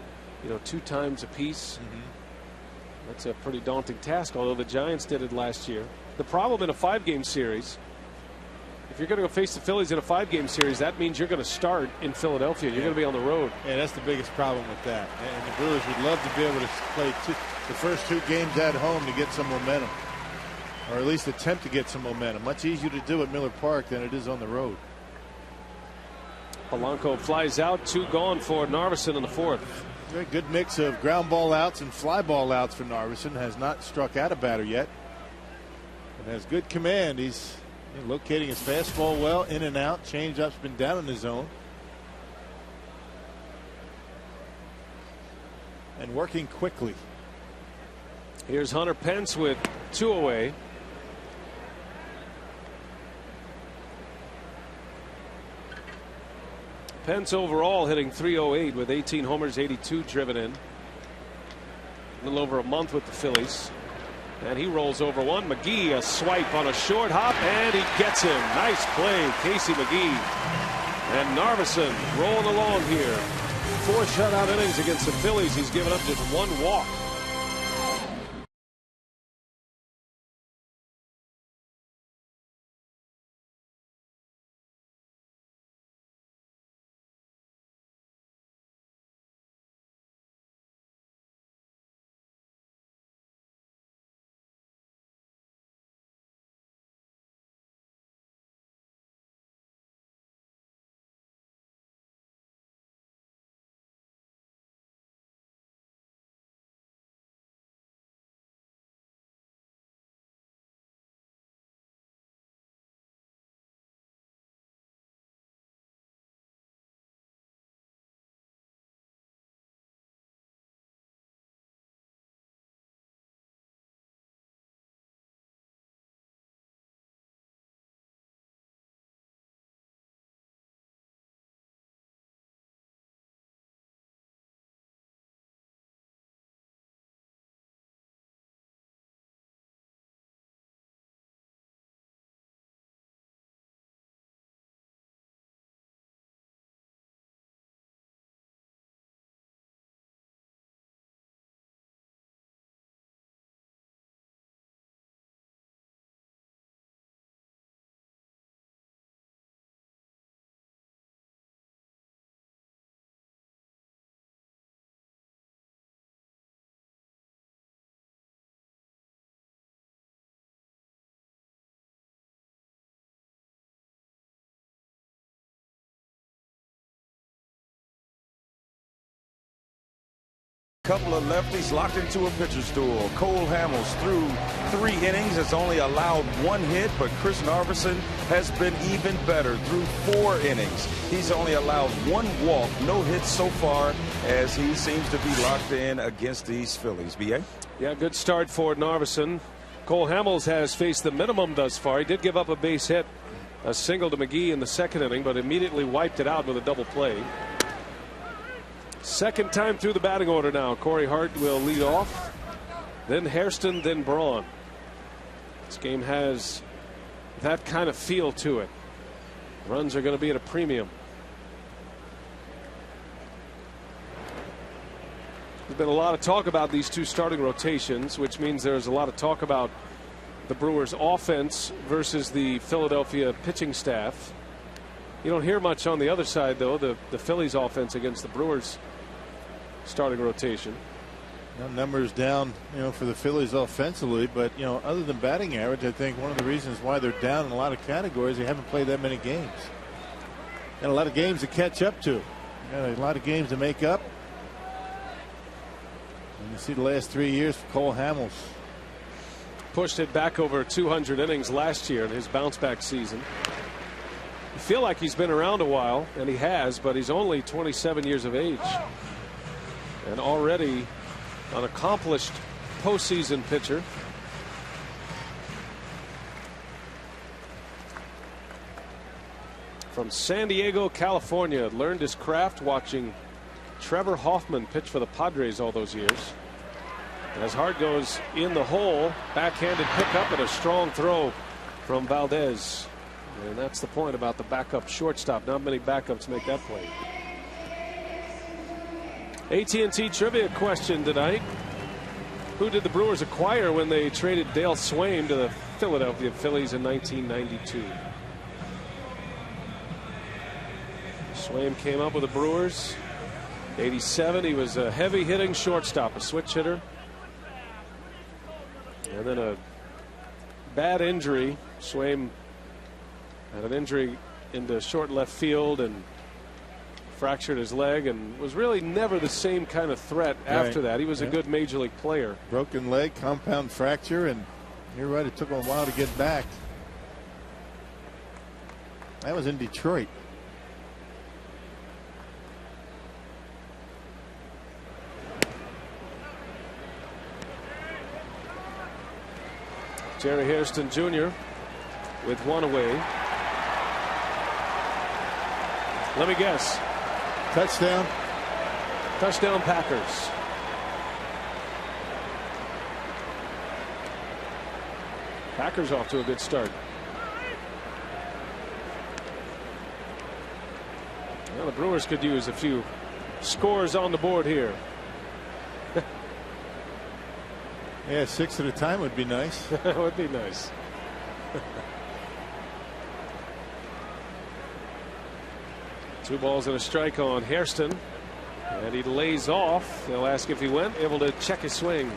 2 times apiece. That's a pretty daunting task, although the Giants did it last year. The problem in a 5-game series, if you're going to go face the Phillies in a 5-game series, that means you're going to start in Philadelphia. You're going to be on the road. Yeah, that's the biggest problem with that. And the Brewers would love to be able to play the first 2 games at home to get some momentum, or at least attempt to get some momentum. Much easier to do at Miller Park than it is on the road. Polanco flies out, 2 gone for Narveson in the fourth. Very good mix of ground ball outs and fly ball outs for Narveson. Has not struck out a batter yet, and has good command. He's locating his fastball well, in and out. Change-up's been down in the zone. and working quickly. Here's Hunter Pence with 2 away. Pence overall hitting .308 with 18 homers, 82 driven in. A little over a month with the Phillies. And he rolls over one. McGee, a swipe on a short hop, and he gets him. Nice play, Casey McGee. And Narveson rolling along here. 4 shutout innings against the Phillies. He's given up just 1 walk. Couple of lefties locked into a pitcher's duel. Cole Hamels threw 3 innings, has only allowed 1 hit, but Chris Narveson has been even better through 4 innings. He's only allowed 1 walk, no hits so far, as he seems to be locked in against these Phillies. B.A.? Yeah, good start for Narveson. Cole Hamels has faced the minimum thus far. He did give up a base hit, a single to McGee in the 2nd inning, but immediately wiped it out with a double play. Second time through the batting order now. Corey Hart will lead off, then Hairston, then Braun. This game has that kind of feel to it. Runs are going to be at a premium. There's been a lot of talk about these 2 starting rotations, which means there's a lot of talk about the Brewers' offense versus the Philadelphia pitching staff. You don't hear much on the other side, though, the Phillies' offense against the Brewers' starting rotation. Numbers down, for the Phillies offensively, but other than batting average, I think one of the reasons why they're down in a lot of categories, they haven't played that many games. Got a lot of games to catch up to. Got a lot of games to make up. And you see the last 3 years for Cole Hamels. Pushed it back over 200 innings last year in his bounce back season. You feel like he's been around a while, and he has, but he's only 27 years of age. And already an accomplished postseason pitcher. From San Diego, California, learned his craft watching Trevor Hoffman pitch for the Padres all those years. As Hart goes in the hole, backhanded pickup and a strong throw from Valdez. And that's the point about the backup shortstop. Not many backups make that play. AT&T trivia question tonight. Who did the Brewers acquire when they traded Dale Swaim to the Philadelphia Phillies in 1992? Swaim came up with the Brewers. 87. He was a heavy hitting shortstop, a switch hitter. And then a bad injury. Swaim had an injury into short left field and fractured his leg and was really never the same kind of threat after that. He was a good major league player. Broken leg, compound fracture, and you're right, it took him a while to get back. That was in Detroit. Jerry Hairston Jr. with one away. Let me guess. Touchdown. Touchdown Packers. Packers off to a good start. Well, the Brewers could use a few scores on the board here. Yeah, 6 at a time would be nice. That would be nice. Two balls and a strike on Hairston. And he lays off. They'll ask if he went, able to check his swing.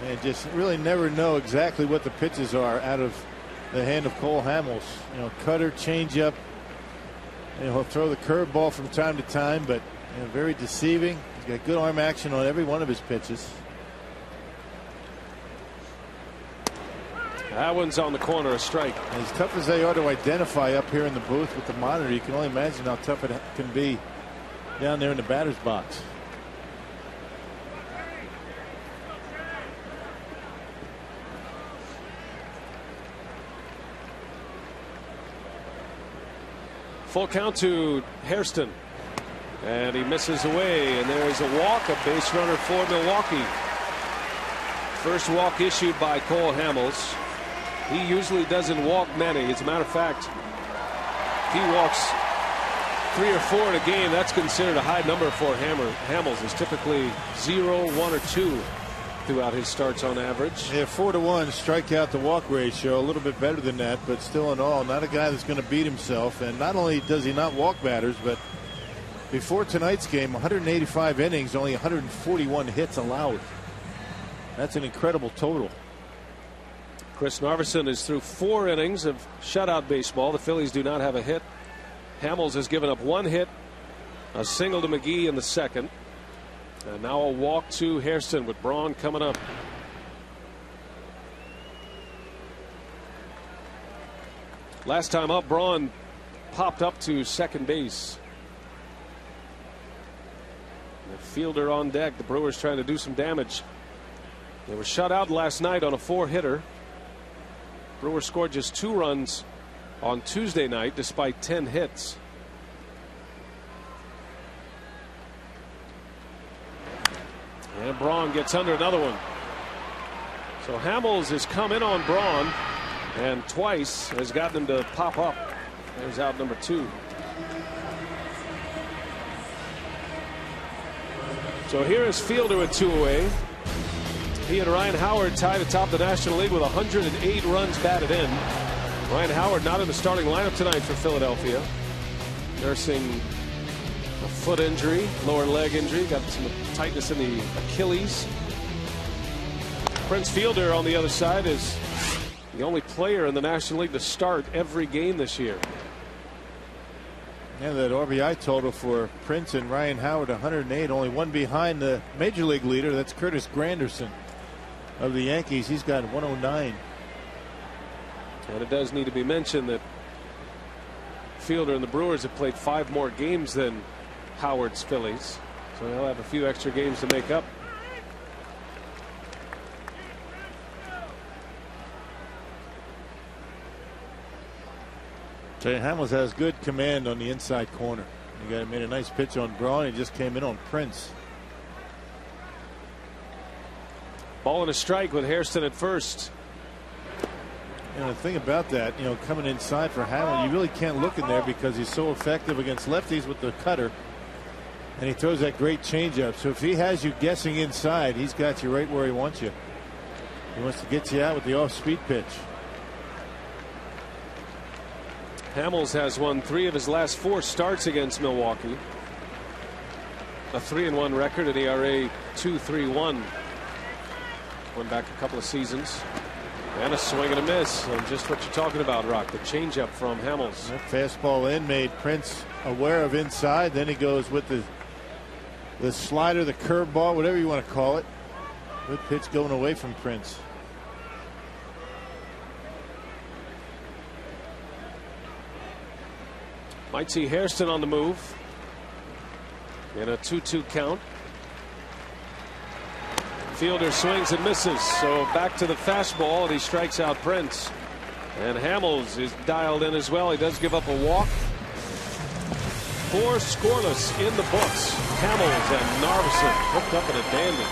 And just really never know exactly what the pitches are out of the hand of Cole Hamels. You know, cutter, changeup. He'll throw the curveball from time to time, but very deceiving. He's got good arm action on every one of his pitches. That one's on the corner, a strike. As tough as they are to identify up here in the booth with the monitor, you can only imagine how tough it can be down there in the batter's box. Full count to Hairston. And he misses away. And there's a walk, a base runner for Milwaukee. First walk issued by Cole Hamels. He usually doesn't walk many. As a matter of fact, if he walks 3 or 4 in a game, that's considered a high number for Hamels. Is typically 0, 1, or 2 throughout his starts on average. Yeah, 4-to-1 strikeout to walk ratio, a little bit better than that, but still in all, not a guy that's going to beat himself. And not only does he not walk batters, but before tonight's game, 185 innings, only 141 hits allowed. That's an incredible total. Chris Narveson is through 4 innings of shutout baseball. The Phillies do not have a hit. Hamels has given up 1 hit, a single to McGee in the second. And now a walk to Hairston with Braun coming up. Last time up, Braun popped up to second base. The fielder on deck. The Brewers trying to do some damage. They were shut out last night on a 4-hitter. Brewers scored just 2 runs on Tuesday night despite 10 hits. And Braun gets under another one. So Hamels has come in on Braun and twice has gotten him to pop up. There's out number 2. So here is Fielder with 2 away. He and Ryan Howard tied atop the National League with 108 runs batted in. Ryan Howard not in the starting lineup tonight for Philadelphia. Nursing a foot injury, lower leg injury, got some tightness in the Achilles. Prince Fielder on the other side is the only player in the National League to start every game this year. Yeah, that RBI total for Prince and Ryan Howard, 108, only one behind the major league leader. That's Curtis Granderson of the Yankees. He's got 109. And it does need to be mentioned that Fielder and the Brewers have played 5 more games than Howard's Phillies, so they'll have a few extra games to make up. Jay Hamels has good command on the inside corner. He made a nice pitch on Braun. He just came in on Prince. Ball and a strike with Hairston at first. The thing about that, coming inside for Hamels, you really can't look in there because he's so effective against lefties with the cutter, and he throws that great changeup. So if he has you guessing inside, he's got you right where he wants you. He wants to get you out with the off-speed pitch. Hamels has won 3 of his last 4 starts against Milwaukee. A 3-1 record, an ERA 2.31. Went back a couple of seasons. And a swing and a miss. And just what you're talking about, Rock. The changeup from Hamels. That fastball in made Prince aware of inside. Then he goes with the slider, the curveball, whatever you want to call it. Good pitch going away from Prince. Might see Hairston on the move in a 2-2 count. Fielder swings and misses. So back to the fastball, and he strikes out Prince. And Hamels is dialed in as well. He does give up a walk. 4 scoreless in the books. Hamels and Narveson hooked up in a dandy.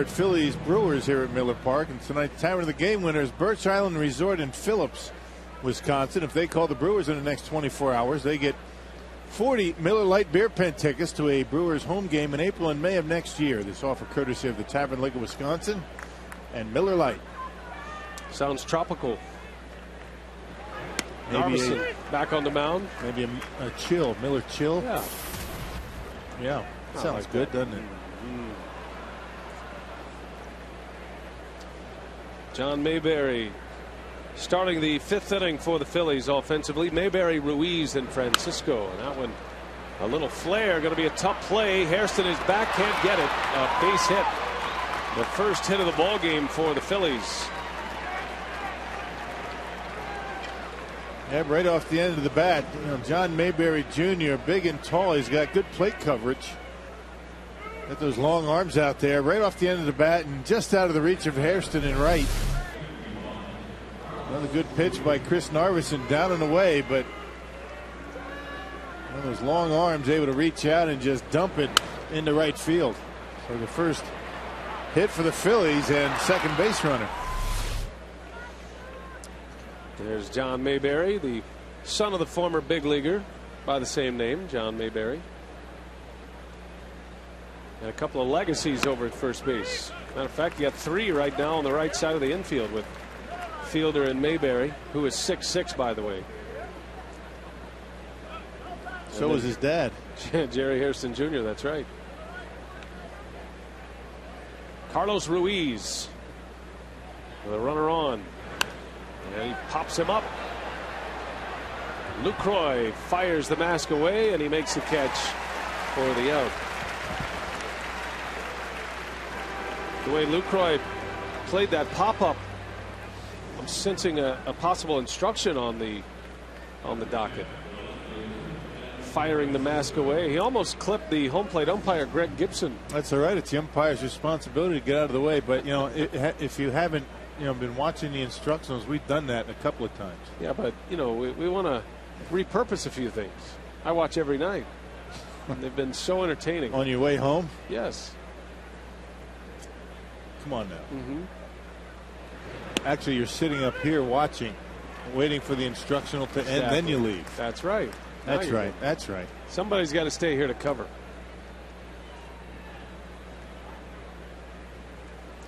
Phillies Brewers here at Miller Park, and tonight's time of the game winner is Birch Island Resort in Phillips, Wisconsin. If they call the Brewers in the next 24 hours, they get 40 Miller Lite beer pen tickets to a Brewers home game in April and May of next year. This offer courtesy of the Tavern Lake of Wisconsin and Miller Lite. Sounds tropical. Narveson back on the mound. Maybe a chill, Miller chill. Yeah, sounds like good, that. doesn't it? John Mayberry starting the 5th inning for the Phillies offensively. Mayberry, Ruiz, and Francisco. And that one, a little flare, going to be a tough play. Hairston is back, can't get it. A base hit. The first hit of the ball game for the Phillies. Yeah, right off the end of the bat. You know, John Mayberry Jr., big and tall. He's got good plate coverage. Got those long arms out there, right off the end of the bat and just out of the reach of Hairston and right. Another good pitch by Chris Narveson, down and away, but one of those long arms able to reach out and just dump it into right field. So the first hit for the Phillies and second base runner. There's John Mayberry, the son of the former big leaguer by the same name, John Mayberry. And a couple of legacies over at first base. Matter of fact, you got 3 right now on the right side of the infield with Fielder and Mayberry, who is 6'6", by the way. So was his dad. Jerry Hairston Jr., that's right. Carlos Ruiz with a runner on. And he pops him up. Lucroy fires the mask away, and he makes the catch for the out. The way Lucroy played that pop-up, I'm sensing a possible instruction on the docket. Firing the mask away. He almost clipped the home plate umpire, Greg Gibson. That's all right. It's the umpire's responsibility to get out of the way. But, you know, if you haven't, you know, been watching the instructions, we've done that a couple of times. Yeah, but, you know, we want to repurpose a few things. I watch every night. They've been so entertaining. On your way home? Yes. Come on now. Actually, you're sitting up here watching, waiting for the instructional to end, then you leave. That's right. That's right. That's right. Somebody's got to stay here to cover.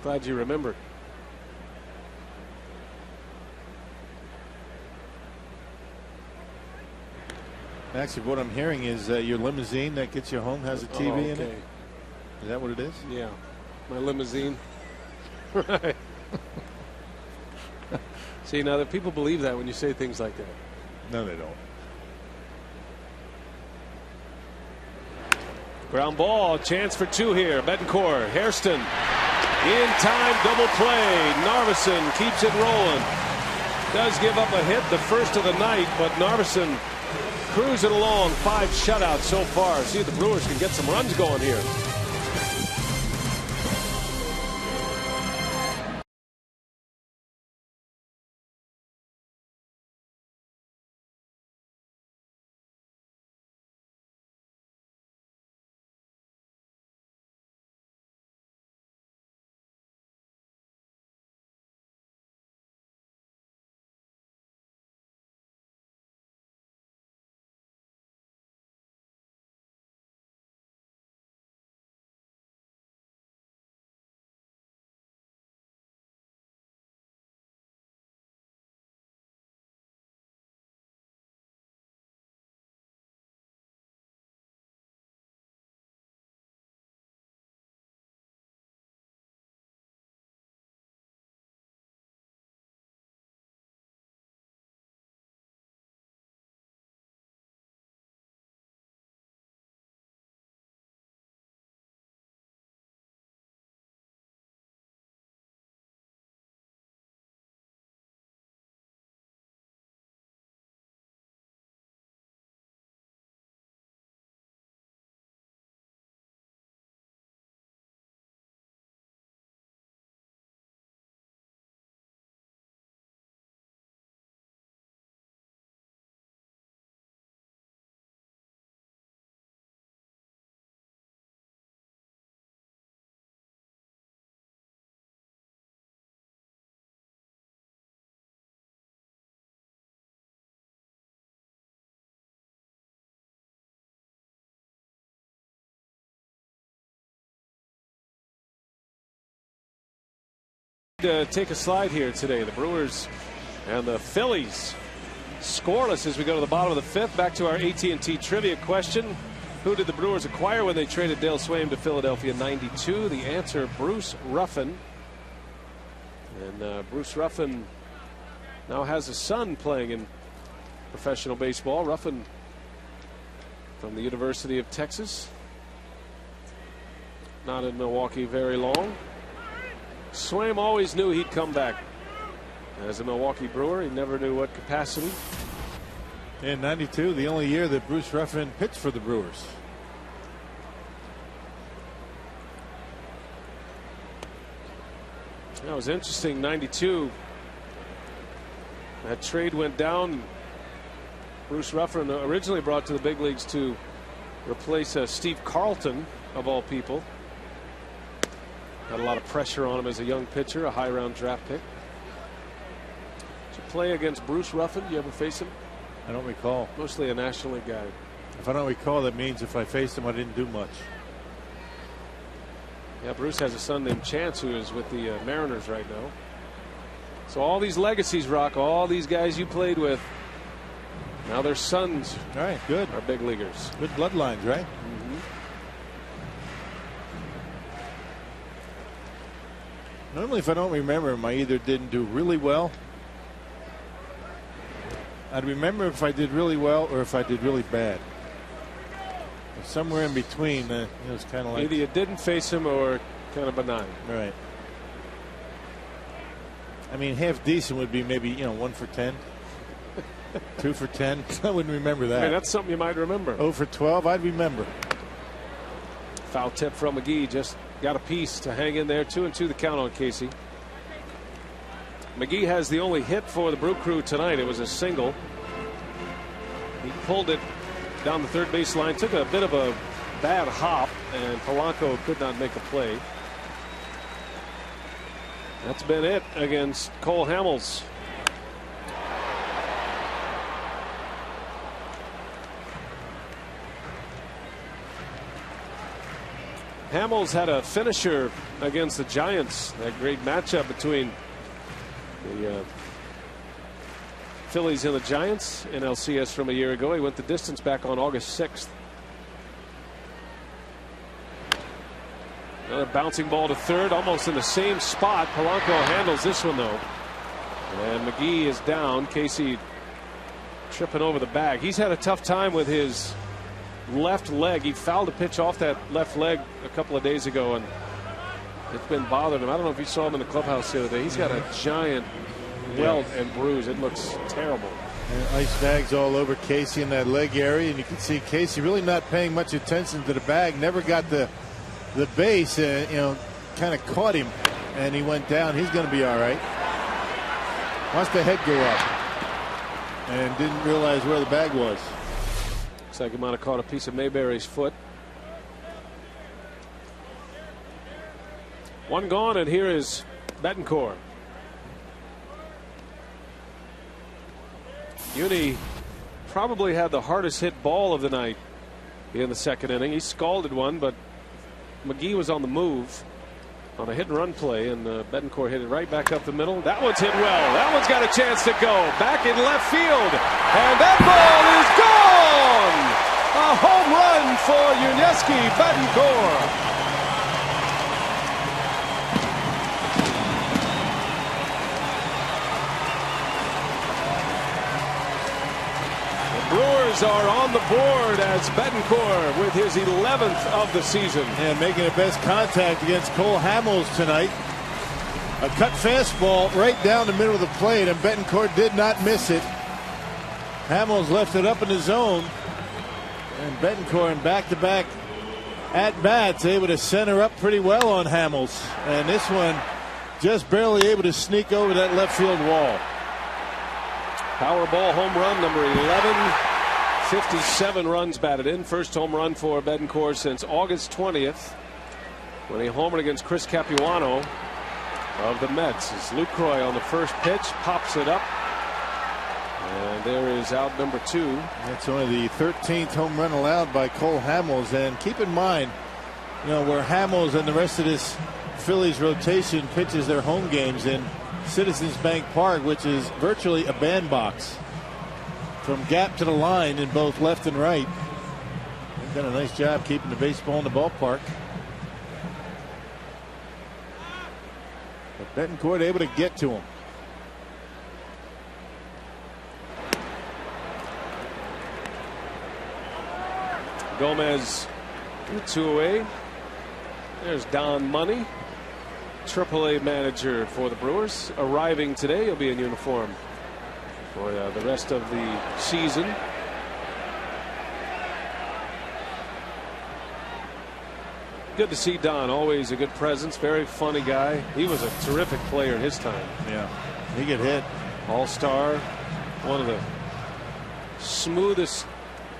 Glad you remembered. Actually, what I'm hearing is your limousine that gets you home has a TV in it. Is that what it is? Yeah. My limousine. Right. See, now that people believe that when you say things like that. No, they don't. Ground ball, chance for 2 here. Betancourt, Hairston, in time, double play. Narveson keeps it rolling. Does give up a hit, the first of the night, but Narveson cruising along. 5 shutouts so far. See if the Brewers can get some runs going here. To take a slide here today. The Brewers and the Phillies scoreless as we go to the bottom of the 5th. Back to our AT&T trivia question. Who did the Brewers acquire when they traded Dale Swaim to Philadelphia in '92? The answer, Bruce Ruffin. And Bruce Ruffin now has a son playing in professional baseball. Ruffin from the University of Texas. Not in Milwaukee very long. Swaim always knew he'd come back as a Milwaukee Brewer. He never knew what capacity. In '92, the only year that Bruce Ruffin pitched for the Brewers. That was interesting. '92. That trade went down. Bruce Ruffin originally brought to the big leagues to replace Steve Carlton, of all people. Had a lot of pressure on him as a young pitcher, a high round draft pick. Did you play against Bruce Ruffin? Did you ever face him? I don't recall. Mostly a National League guy. If I don't recall, that means if I faced him, I didn't do much. Yeah, Bruce has a son named Chance who is with the Mariners right now. So all these legacies, Rock, all these guys you played with, now their sons all right, good. Are big leaguers. Good bloodlines, right? Normally, if I don't remember him, I either didn't do really well. I'd remember if I did really well or if I did really bad. Somewhere in between, it was kind of like. Either you didn't face him or kind of benign. Right. I mean, half decent would be maybe, 1 for 10. 2 for 10. I wouldn't remember that. I mean, that's something you might remember. 0 for 12, I'd remember. Foul tip from McGee. Just got a piece to hang in there. 2-2 the count on Casey. McGee has the only hit for the Brew Crew tonight. It was a single. He pulled it down the third base line. Took a bit of a bad hop, and Polanco could not make a play. That's been it against Cole Hamels. Hamels had a finisher against the Giants. That great matchup between the Phillies and the Giants in LCS from a year ago. He went the distance back on August 6th. Another bouncing ball to third, almost in the same spot. Polanco handles this one, though. And McGee is down. Casey tripping over the bag. He's had a tough time with his left leg. He fouled a pitch off that left leg a couple of days ago, and it's been bothering him. I don't know if you saw him in the clubhouse the other day. He's got a giant welt and bruise. It looks terrible. And ice bags all over Casey in that leg area, and you can see Casey really not paying much attention to the bag. Never got the base, kind of caught him, and he went down. He's going to be all right. Watch the head go up, and didn't realize where the bag was. Looks like he might have caught a piece of Mayberry's foot. One gone, and here is Betancourt. Uni probably had the hardest hit ball of the night in the second inning. He scalded one, but McGee was on the move on a hit and run play, and Betancourt hit it right back up the middle. That one's hit well. That one's got a chance to go back in left field, and that ball is gone. A home run for Yuniesky Betancourt. Brewers are on the board as Betancourt with his 11th of the season. And making the best contact against Cole Hamels tonight. A cut fastball right down the middle of the plate, and Betancourt did not miss it. Hamels left it up in the zone, and Betancourt in back-to-back at-bats able to center up pretty well on Hamels. And this one just barely able to sneak over that left field wall. Powerball home run number 11. 57 runs batted in. First home run for Betancourt since August 20th, when he homered against Chris Capuano of the Mets. As Lucroy on the first pitch pops it up, and there is out number 2. That's only the 13th home run allowed by Cole Hamels. And keep in mind, where Hamels and the rest of this Phillies rotation pitches their home games in Citizens Bank Park, which is virtually a bandbox from gap to the line in both left and right. They've done a nice job keeping the baseball in the ballpark. But Betancourt able to get to him. Gomez 2 away. There's Don Money, AAA manager for the Brewers, arriving today. He'll be in uniform for the rest of the season. Good to see Don. Always a good presence. Very funny guy. He was a terrific player in his time. Yeah, he could hit. All-star. One of the smoothest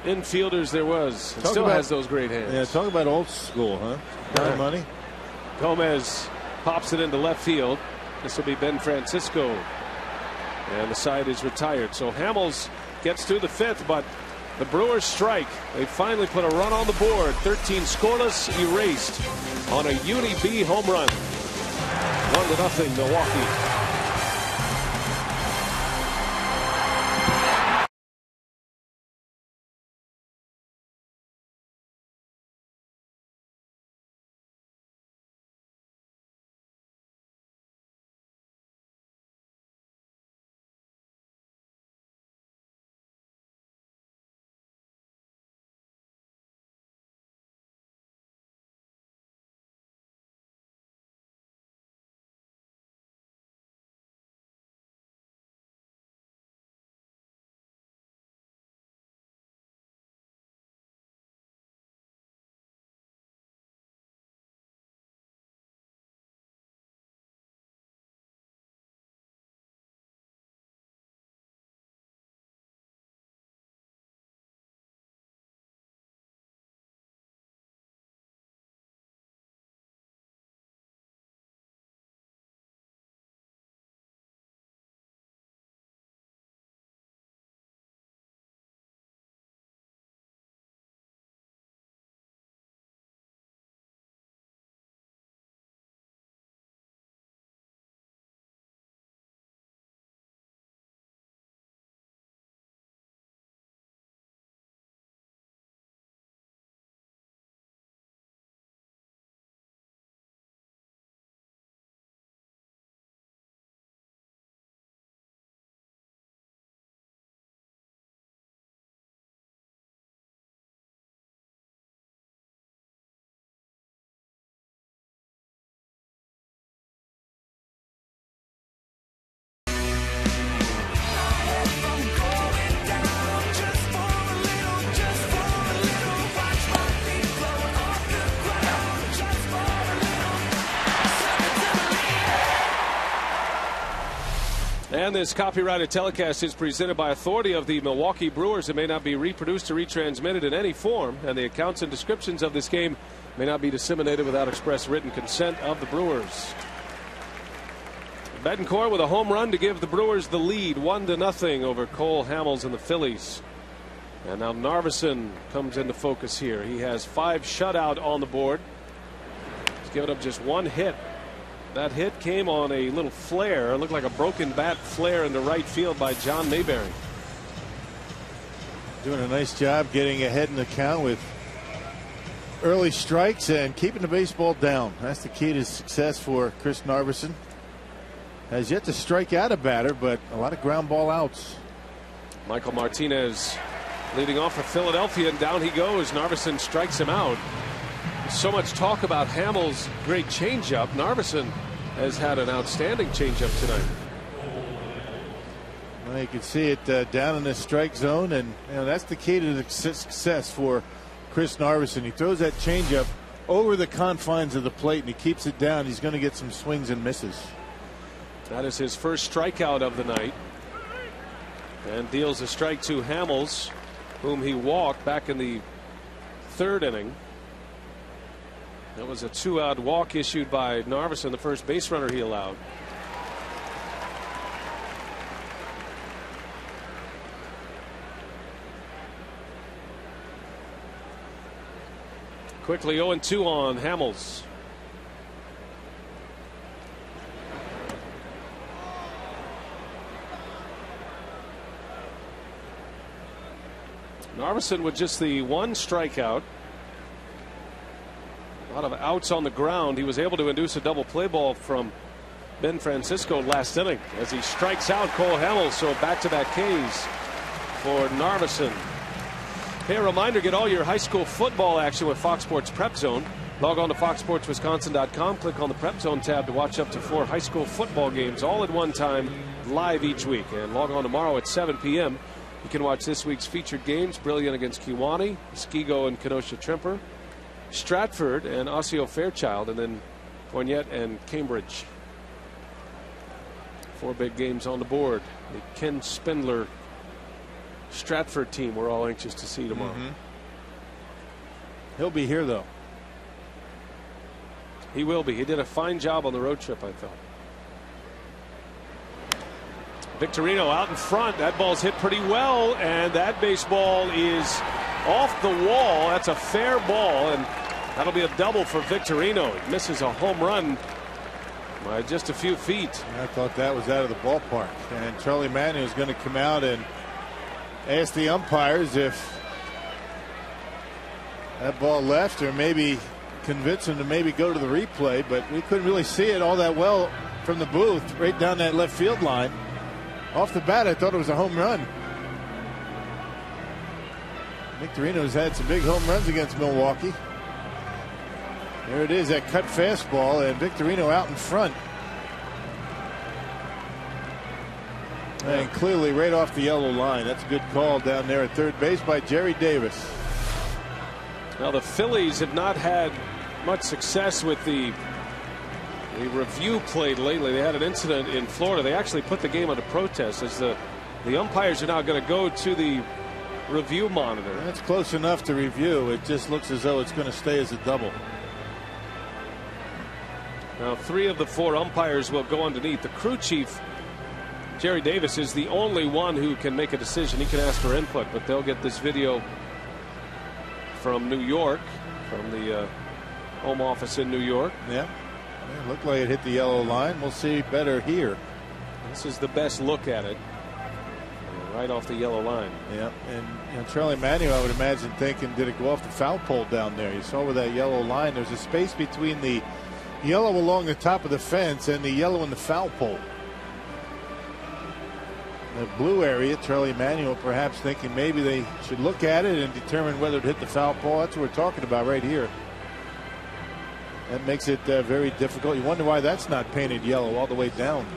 infielders there was. And still has those great hands. Yeah, talk about old school, huh? Don Money. Gomez pops it into left field. This will be Ben Francisco, and the side is retired. So Hamels gets to the 5th, but the Brewers strike. They finally put a run on the board. 13 scoreless, erased on a Uni B home run. 1-0 Milwaukee. And this copyrighted telecast is presented by authority of the Milwaukee Brewers. It may not be reproduced or retransmitted in any form, and the accounts and descriptions of this game may not be disseminated without express written consent of the Brewers. Betancourt with a home run to give the Brewers the lead 1-0 over Cole Hamels and the Phillies. And now Narveson comes into focus here. He has 5 shutout on the board. He's given up just 1 hit. That hit came on a little flare. It looked like a broken bat flare into right field by John Mayberry. Doing a nice job getting ahead in the count with early strikes and keeping the baseball down. That's the key to success for Chris Narveson. Has yet to strike out a batter, but a lot of ground ball outs. Michael Martinez leading off for Philadelphia, and down he goes. Narveson strikes him out. So much talk about Hamels' great changeup. Narveson has had an outstanding changeup tonight. Well, you can see it down in the strike zone, and that's the key to the success for Chris Narveson. He throws that changeup over the confines of the plate, and he keeps it down. He's going to get some swings and misses. That is his first strikeout of the night, and deals a strike to Hamels, whom he walked back in the 3rd inning. That was a 2-out walk issued by Narveson, the first base runner he allowed. Quickly 0-2 on Hamels. Narveson with just the 1 strikeout. A lot of outs on the ground. He was able to induce a double play ball from Ben Francisco last inning as he strikes out Cole Hamels. So back-to-back Ks for Narveson. Hey, a reminder, get all your high school football action with Fox Sports Prep Zone. Log on to foxsportswisconsin.com. Click on the Prep Zone tab to watch up to 4 high school football games all at one time, live each week. And log on tomorrow at 7 p.m. You can watch this week's featured games: Brilliant against Kewanee, Muskego and Kenosha Trimper, Stratford and Osseo Fairchild, and then Poignette and Cambridge. 4 big games on the board. The Ken Spindler Stratford team we're all anxious to see tomorrow. He'll be here, though. He will be. He did a fine job on the road trip, I thought. Victorino out in front. That ball's hit pretty well, and that baseball is off the wall. That's a fair ball, and that'll be a double for Victorino. He misses a home run by just a few feet. I thought that was out of the ballpark, and Charlie Manning is going to come out and ask the umpires if that ball left, or maybe convince him to maybe go to the replay, but we couldn't really see it all that well from the booth right down that left field line. Off the bat, I thought it was a home run. Victorino's had some big home runs against Milwaukee. There it is, that cut fastball, and Victorino out in front. And clearly right off the yellow line. That's a good call down there at third base by Jerry Davis. Now the Phillies have not had much success with the review played lately. They had an incident in Florida. They actually put the game under protest as the umpires are now going to go to the review monitor. That's close enough to review. It just looks as though it's going to stay as a double. Now 3 of the 4 umpires will go underneath. The crew chief, Jerry Davis, is the only one who can make a decision. He can ask for input, but they'll get this video from New York, from the home office in New York. Yeah. It looked like it hit the yellow line. We'll see better here. This is the best look at it. Right off the yellow line. Yeah, and Charlie Manning, I would imagine, thinking, did it go off the foul pole down there? You saw with that yellow line, there's a space between the yellow along the top of the fence and the yellow in the foul pole. The blue area, Charlie Manuel perhaps thinking maybe they should look at it and determine whether it hit the foul pole. That's what we're talking about right here. That makes it very difficult. You wonder why that's not painted yellow all the way down.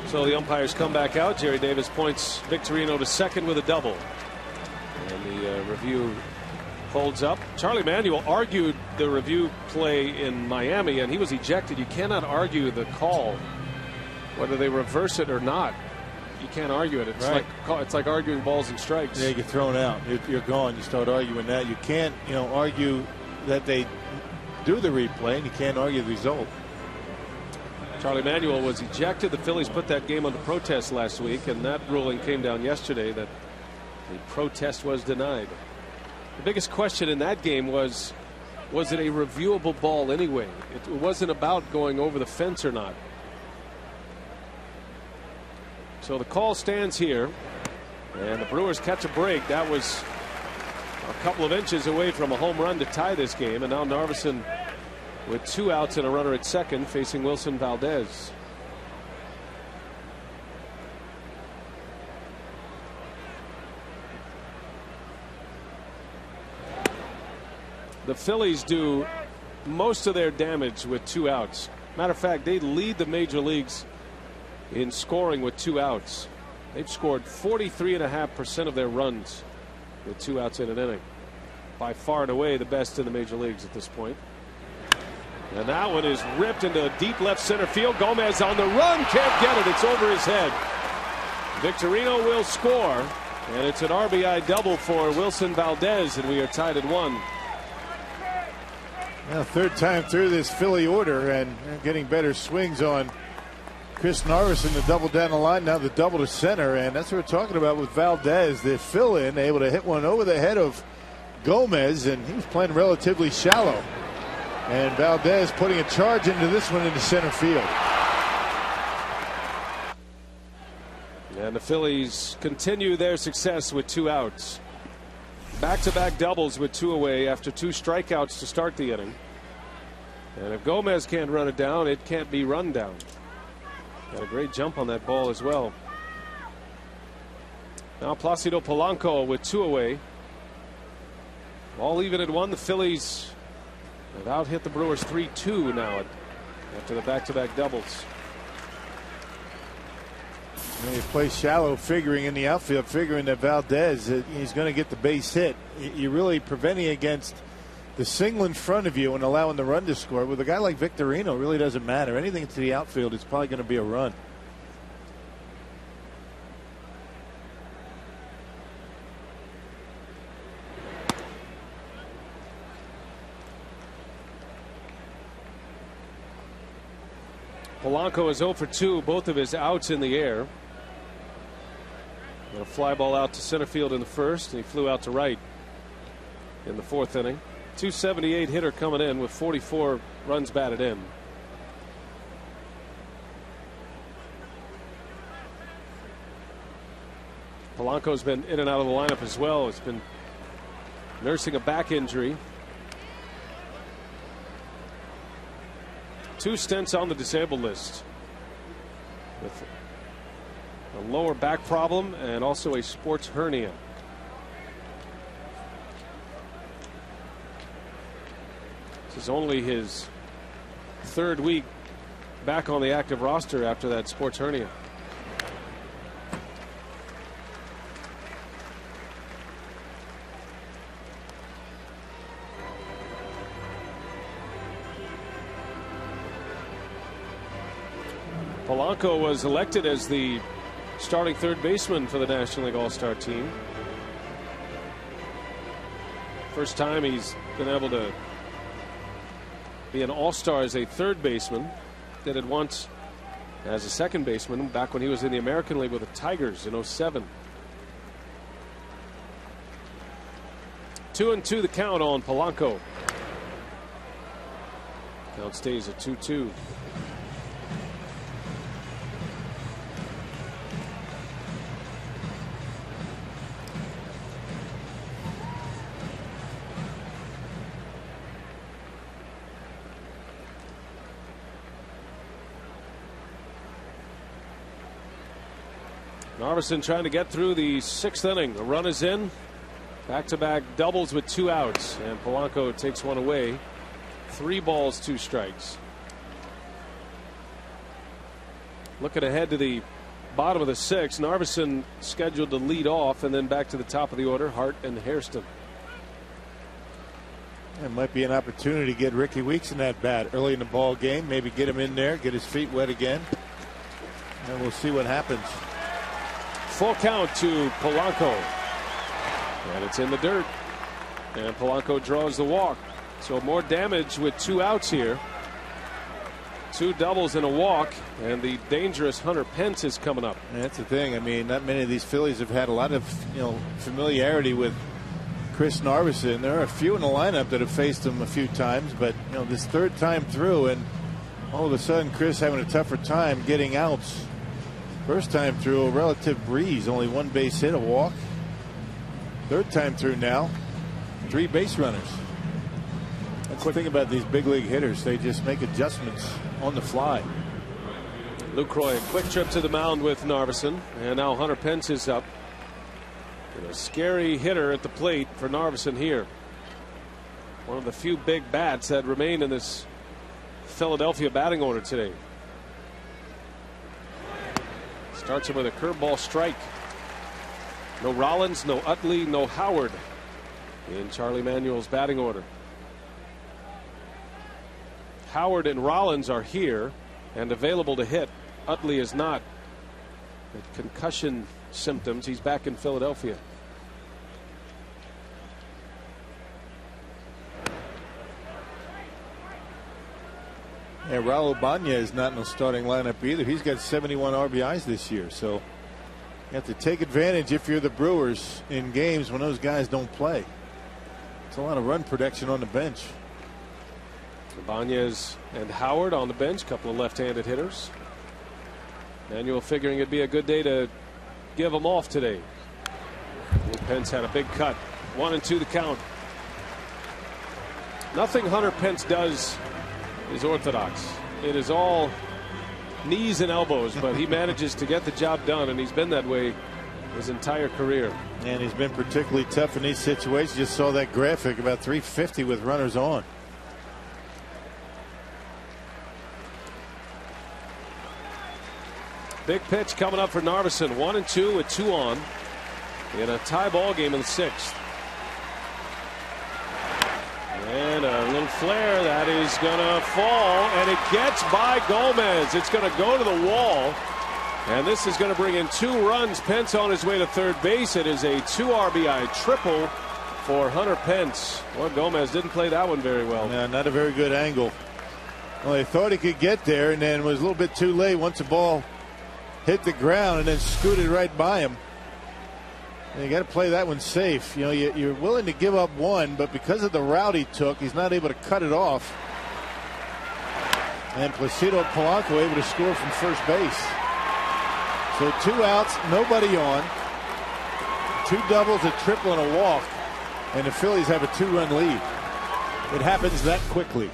So the umpires come back out. Jerry Davis points Victorino to second with a double. And the review holds up. Charlie Manuel argued the review play in Miami, and he was ejected. You cannot argue the call, whether they reverse it or not. you can't argue it. It's Right. it's like arguing balls and strikes. Yeah, you're thrown out. You're gone. You start arguing that. You can't, argue that they do the replay, and you can't argue the result. Charlie Manuel was ejected. The Phillies put that game under protest last week, and that ruling came down yesterday that the protest was denied. The biggest question in that game was it a reviewable ball anyway? It wasn't about going over the fence or not. So the call stands here, and the Brewers catch a break. That was a couple of inches away from a home run to tie this game, and now Narveson with 2 outs and a runner at second facing Wilson Valdez. The Phillies do most of their damage with 2 outs. Matter of fact, they lead the major leagues in scoring with 2 outs. They've scored 43.5% of their runs with 2 outs in an inning. By far and away the best in the major leagues at this point. And that one is ripped into deep left center field. Gomez on the run, can't get it. It's over his head. Victorino will score, and it's an RBI double for Wilson Valdez, and we are tied at 1. Now, third time through this Philly order, and getting better swings on Chris Narveson, the double down the line, now the double to center, and that's what we're talking about with Valdez. The fill-in, able to hit one over the head of Gomez, and he was playing relatively shallow. And Valdez putting a charge into this one into center field. And the Phillies continue their success with 2 outs. Back-to-back doubles with 2 away after 2 strikeouts to start the inning. And if Gomez can't run it down, it can't be run down. Got a great jump on that ball as well. Now Placido Polanco with 2 away. All even at 1. The Phillies have out hit the Brewers 3-2 now after the back-to-back doubles. He plays shallow, figuring in the outfield, figuring that Valdez he's going to get the base hit. You're really preventing against the single in front of you and allowing the run to score. With a guy like Victorino, it really doesn't matter. Anything to the outfield, it's probably going to be a run. Polanco is 0 for 2, both of his outs in the air. And a fly ball out to center field in the first, and he flew out to right in the 4th inning. 278 hitter coming in with 44 runs batted in. Polanco's been in and out of the lineup as well. He's been nursing a back injury. 2 stints on the disabled list with a lower back problem and also a sports hernia. This is only his 3rd week back on the active roster after that sports hernia. Polanco was elected as the starting 3rd baseman for the National League All-Star team. First time he's been able to be an All-Star as a 3rd baseman. Did it once as a 2nd baseman back when he was in the American League with the Tigers in 07. 2-2 the count on Polanco. Count stays at 2-2. Narveson trying to get through the 6th inning. The run is in. Back-to-back doubles with 2 outs, and Polanco takes one away. 3 balls, 2 strikes. Looking ahead to the bottom of the 6th, Narveson scheduled to lead off, and then back to the top of the order, Hart and Hairston. It might be an opportunity to get Ricky Weeks in that bat early in the ball game. Maybe get him in there, get his feet wet again, and we'll see what happens. Full count to Polanco. And it's in the dirt. And Polanco draws the walk. So more damage with 2 outs here. 2 doubles and a walk, and the dangerous Hunter Pence is coming up. And that's the thing. I mean, not many of these Phillies have had a lot of familiarity with Chris Narveson. There are a few in the lineup that have faced him a few times, but this 3rd time through, and all of a sudden Chris having a tougher time getting outs. 1st time through, a relative breeze, only 1 base hit, a walk. 3rd time through now, 3 base runners. That's the thing about these big league hitters. They just make adjustments on the fly. Lucroy, a quick trip to the mound with Narveson, and now Hunter Pence is up. And a scary hitter at the plate for Narveson here. One of the few big bats that remain in this Philadelphia batting order today. Starts him with a curveball strike. No Rollins, no Utley, no Howard in Charlie Manuel's batting order. Howard and Rollins are here and available to hit. Utley is not. With concussion symptoms, he's back in Philadelphia. Yeah, Raul Banya is not in the starting lineup either. He's got 71 RBIs this year, so you have to take advantage if you're the Brewers in games when those guys don't play. It's a lot of run production on the bench. Ibanez and Howard on the bench, a couple of left-handed hitters. Manuel figuring it'd be a good day to give them off today. Pence had a big cut. 1-2 the count. Nothing Hunter Pence does is orthodox. It is all knees and elbows, but he manages to get the job done, and he's been that way his entire career. And he's been particularly tough in these situations. Just saw that graphic, about 350 with runners on. Big pitch coming up for Narveson. 1-2 with 2 on in a tie ball game in the 6th. And a little flare that is going to fall, and it gets by Gomez. It's going to go to the wall, and this is going to bring in 2 runs. Pence on his way to 3rd base. It is a 2 RBI triple for Hunter Pence. Well, Gomez didn't play that one very well. No, not a very good angle. Well, they thought he could get there, and then was a little bit too late once the ball hit the ground and then scooted right by him. And you got to play that one safe. You're willing to give up 1, but because of the route he took, he's not able to cut it off. And Placido Polanco able to score from 1st base. So 2 outs, nobody on. 2 doubles, a triple, and a walk. And the Phillies have a 2-run lead. It happens that quickly.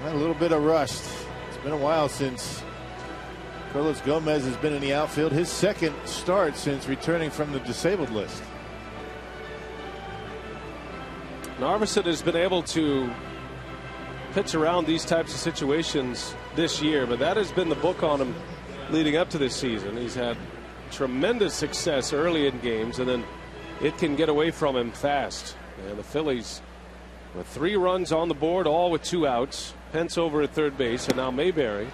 A little bit of rust. It's been a while since Carlos Gomez has been in the outfield. His 2nd start since returning from the disabled list. Narveson has been able to pitch around these types of situations this year, but that has been the book on him leading up to this season. He's had tremendous success early in games, and then it can get away from him fast. And the Phillies with 3 runs on the board, all with 2 outs. Pence over at 3rd base, and now Mayberry.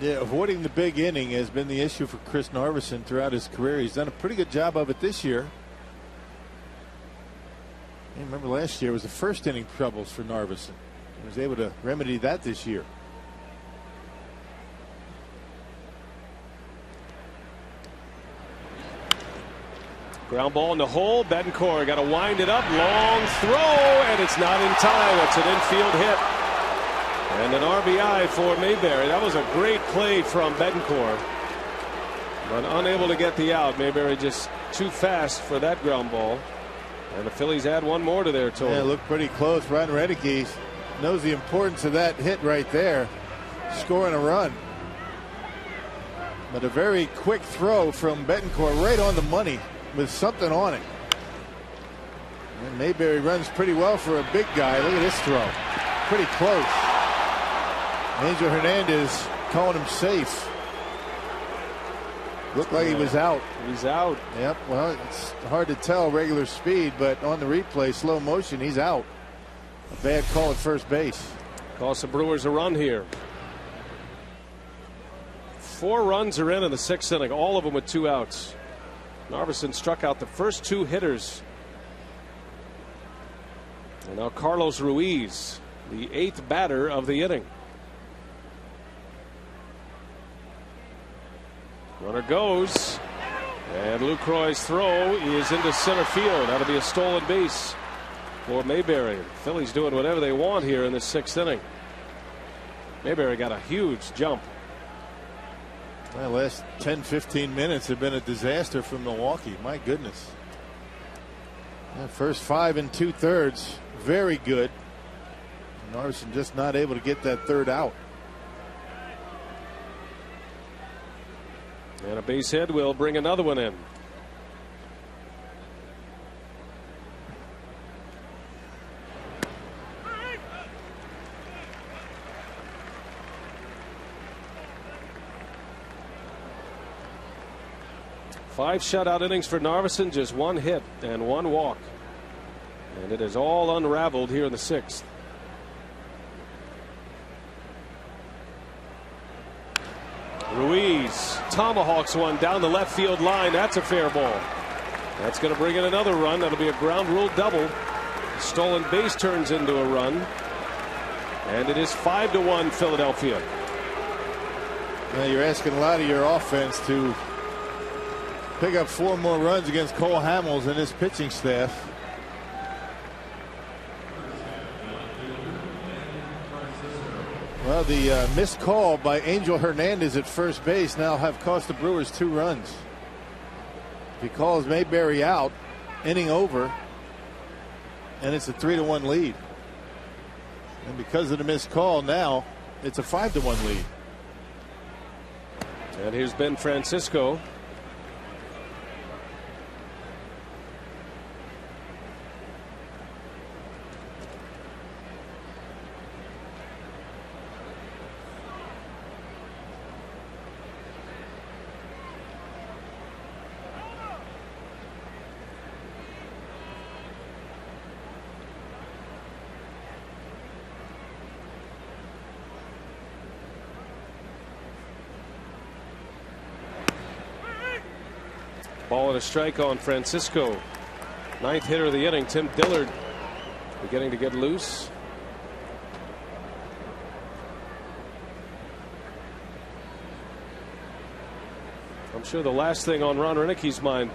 Yeah, avoiding the big inning has been the issue for Chris Narveson throughout his career. He's done a pretty good job of it this year. I remember last year was the 1st inning troubles for Narveson. He was able to remedy that this year. Ground ball in the hole. Betancourt got to wind it up. Long throw, and it's not in time. It's an infield hit. And an RBI for Mayberry. That was a great play from Betancourt, but unable to get the out. Mayberry just too fast for that ground ball. And the Phillies add 1 more to their total. Yeah, looked pretty close. Ron Reddick knows the importance of that hit right there, scoring a run. But a very quick throw from Betancourt right on the money with something on it. And Mayberry runs pretty well for a big guy. Look at this throw. Pretty close. Angel Hernandez calling him safe. Looked like he was out. He's out. Yep. Well, it's hard to tell regular speed, but on the replay, slow motion, he's out. A bad call at 1st base. Cost the Brewers a run here. 4 runs are in the 6th inning, all of them with 2 outs. Narveson struck out the first 2 hitters. And now Carlos Ruiz, the 8th batter of the inning. Runner goes, and Lucroy's throw is into center field. That'll be a stolen base for Mayberry. Phillies doing whatever they want here in the 6th inning. Mayberry got a huge jump. The last 10-15 minutes have been a disaster for Milwaukee. My goodness. First 5 2/3, very good. Narveson just not able to get that 3rd out. And a base hit will bring another one in. Five shutout innings for Narveson, just 1 hit and 1 walk. And it is all unraveled here in the 6th. Ruiz tomahawks one down the left field line. That's a fair ball. That's going to bring in another run. That'll be a ground rule double. The stolen base turns into a run. And it is 5-1 Philadelphia. Now you're asking a lot of your offense to pick up 4 more runs against Cole Hamels and his pitching staff. Well, the missed call by Angel Hernandez at first base now have cost the Brewers 2 runs. If he calls Mayberry out, inning over, and it's a 3-1 lead. And because of the missed call, now it's a 5-1 lead. And here's Ben Francisco. Ball and a strike on Francisco. 9th hitter of the inning. Tim Dillard beginning to get loose. I'm sure the last thing on Ron Renick's mind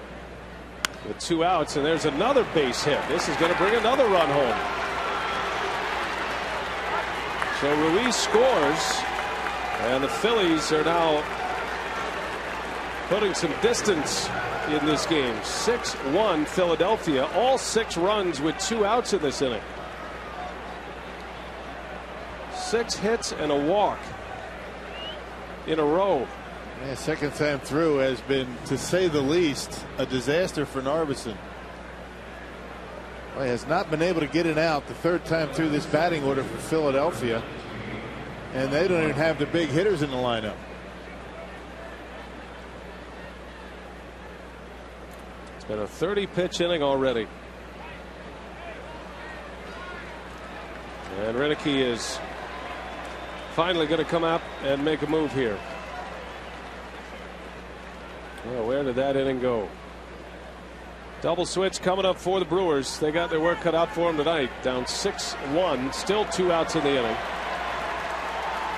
with 2 outs, and there's another base hit. This is going to bring another run home. So Ruiz scores, and the Phillies are now putting some distance in this game. 6-1 Philadelphia. All 6 runs with 2 outs in this inning. 6 hits and a walk in a row. Yeah, second time through has been, to say the least, a disaster for Narveson. Well, he has not been able to get it out the 3rd time through this batting order for Philadelphia. And they don't even have the big hitters in the lineup. It's been a 30-pitch inning already. And Renick is finally going to come out and make a move here. Well, where did that inning go? Double switch coming up for the Brewers. They got their work cut out for them tonight. Down 6-1. Still 2 outs in the inning.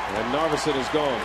And Narveson is gone.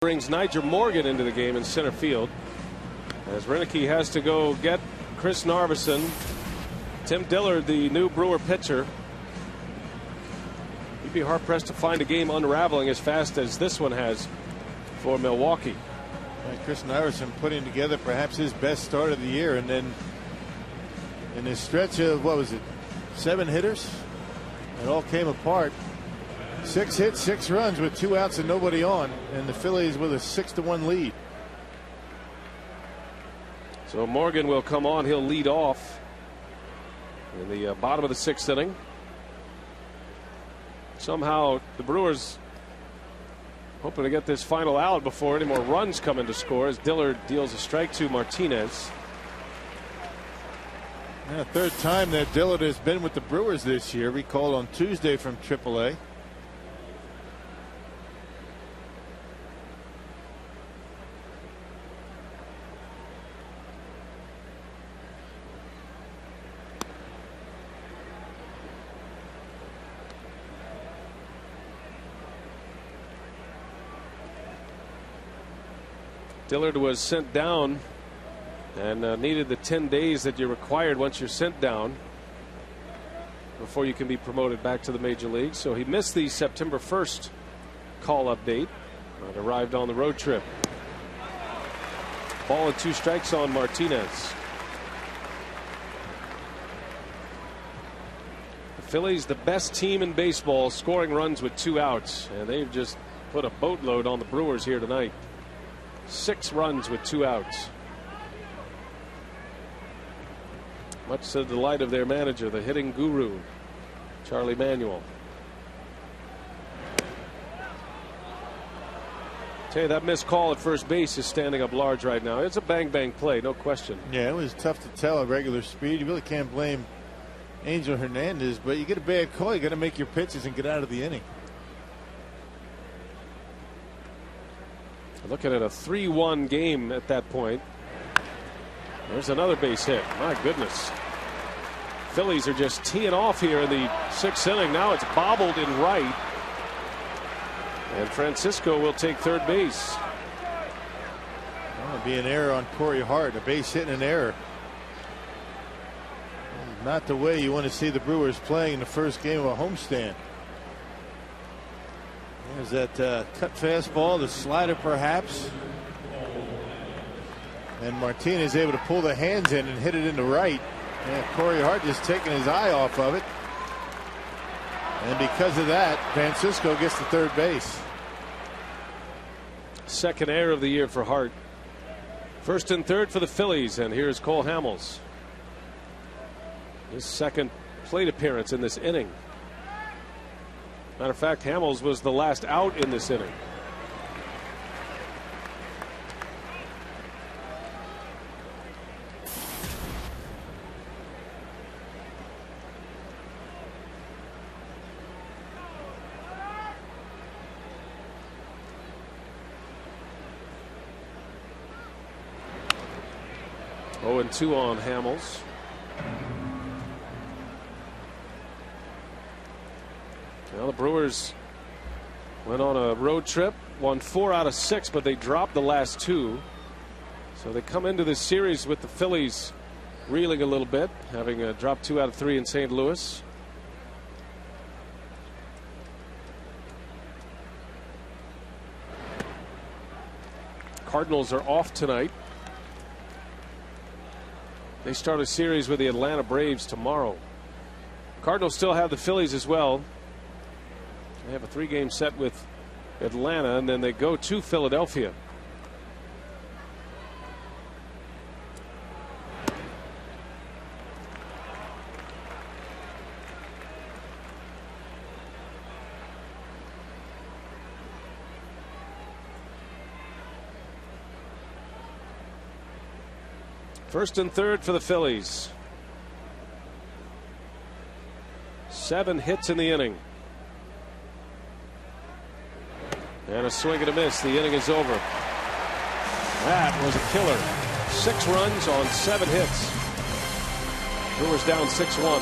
Brings Niger Morgan into the game in center field as Renicky has to go get Chris Narveson. Tim Dillard, the new Brewer pitcher. You'd be hard pressed to find a game unraveling as fast as this one has for Milwaukee. Chris Narveson putting together perhaps his best start of the year, and then in this stretch of, what was it, 7 hitters, it all came apart. 6 hits, 6 runs with 2 outs and nobody on, and the Phillies with a 6-1 lead. So Morgan will come on. He'll lead off in the bottom of the 6th inning. Somehow the Brewers hoping to get this final out before any more runs come in to score, as Dillard deals a strike to Martinez. Yeah, 3rd time that Dillard has been with the Brewers this year. Recalled on Tuesday from AAA. Dillard was sent down and needed the 10 days that you're required once you're sent down before you can be promoted back to the major leagues. So he missed the September 1st call up date. Arrived on the road trip. Ball and 2 strikes on Martinez. The Phillies, the best team in baseball, scoring runs with 2 outs, and they've just put a boatload on the Brewers here tonight. 6 runs with 2 outs. Much to the delight of their manager, the hitting guru, Charlie Manuel. Tell you, that missed call at first base is standing up large right now. It's a bang-bang play, no question. Yeah, it was tough to tell at regular speed. You really can't blame Angel Hernandez, but you get a bad call, you got to make your pitches and get out of the inning. Looking at a 3-1 game at that point. There's another base hit. My goodness. Phillies are just teeing off here in the 6th inning. Now it's bobbled in right. And Francisco will take 3rd base. That'll be an error on Corey Hart. A base hit and an error. Not the way you want to see the Brewers playing in the first game of a homestand. There's that cut fastball, the slider perhaps. And Martinez able to pull the hands in and hit it into right. And Corey Hart just taking his eye off of it. And because of that, Francisco gets to 3rd base. 2nd error of the year for Hart. 1st and 3rd for the Phillies, and here's Cole Hamels. His 2nd plate appearance in this inning. Matter of fact, Hamels was the last out in this inning. Oh, and 2 on Hamels. Well, the Brewers went on a road trip, won 4 out of 6, but they dropped the last 2. So they come into this series with the Phillies reeling a little bit, having dropped 2 out of 3 in St. Louis. Cardinals are off tonight. They start a series with the Atlanta Braves tomorrow. Cardinals still have the Phillies as well. They have a 3-game set with Atlanta, and then they go to Philadelphia. First and 3rd for the Phillies. 7 hits in the inning. And a swing and a miss. The inning is over. That was a killer. 6 runs on 7 hits. Brewers down 6-1.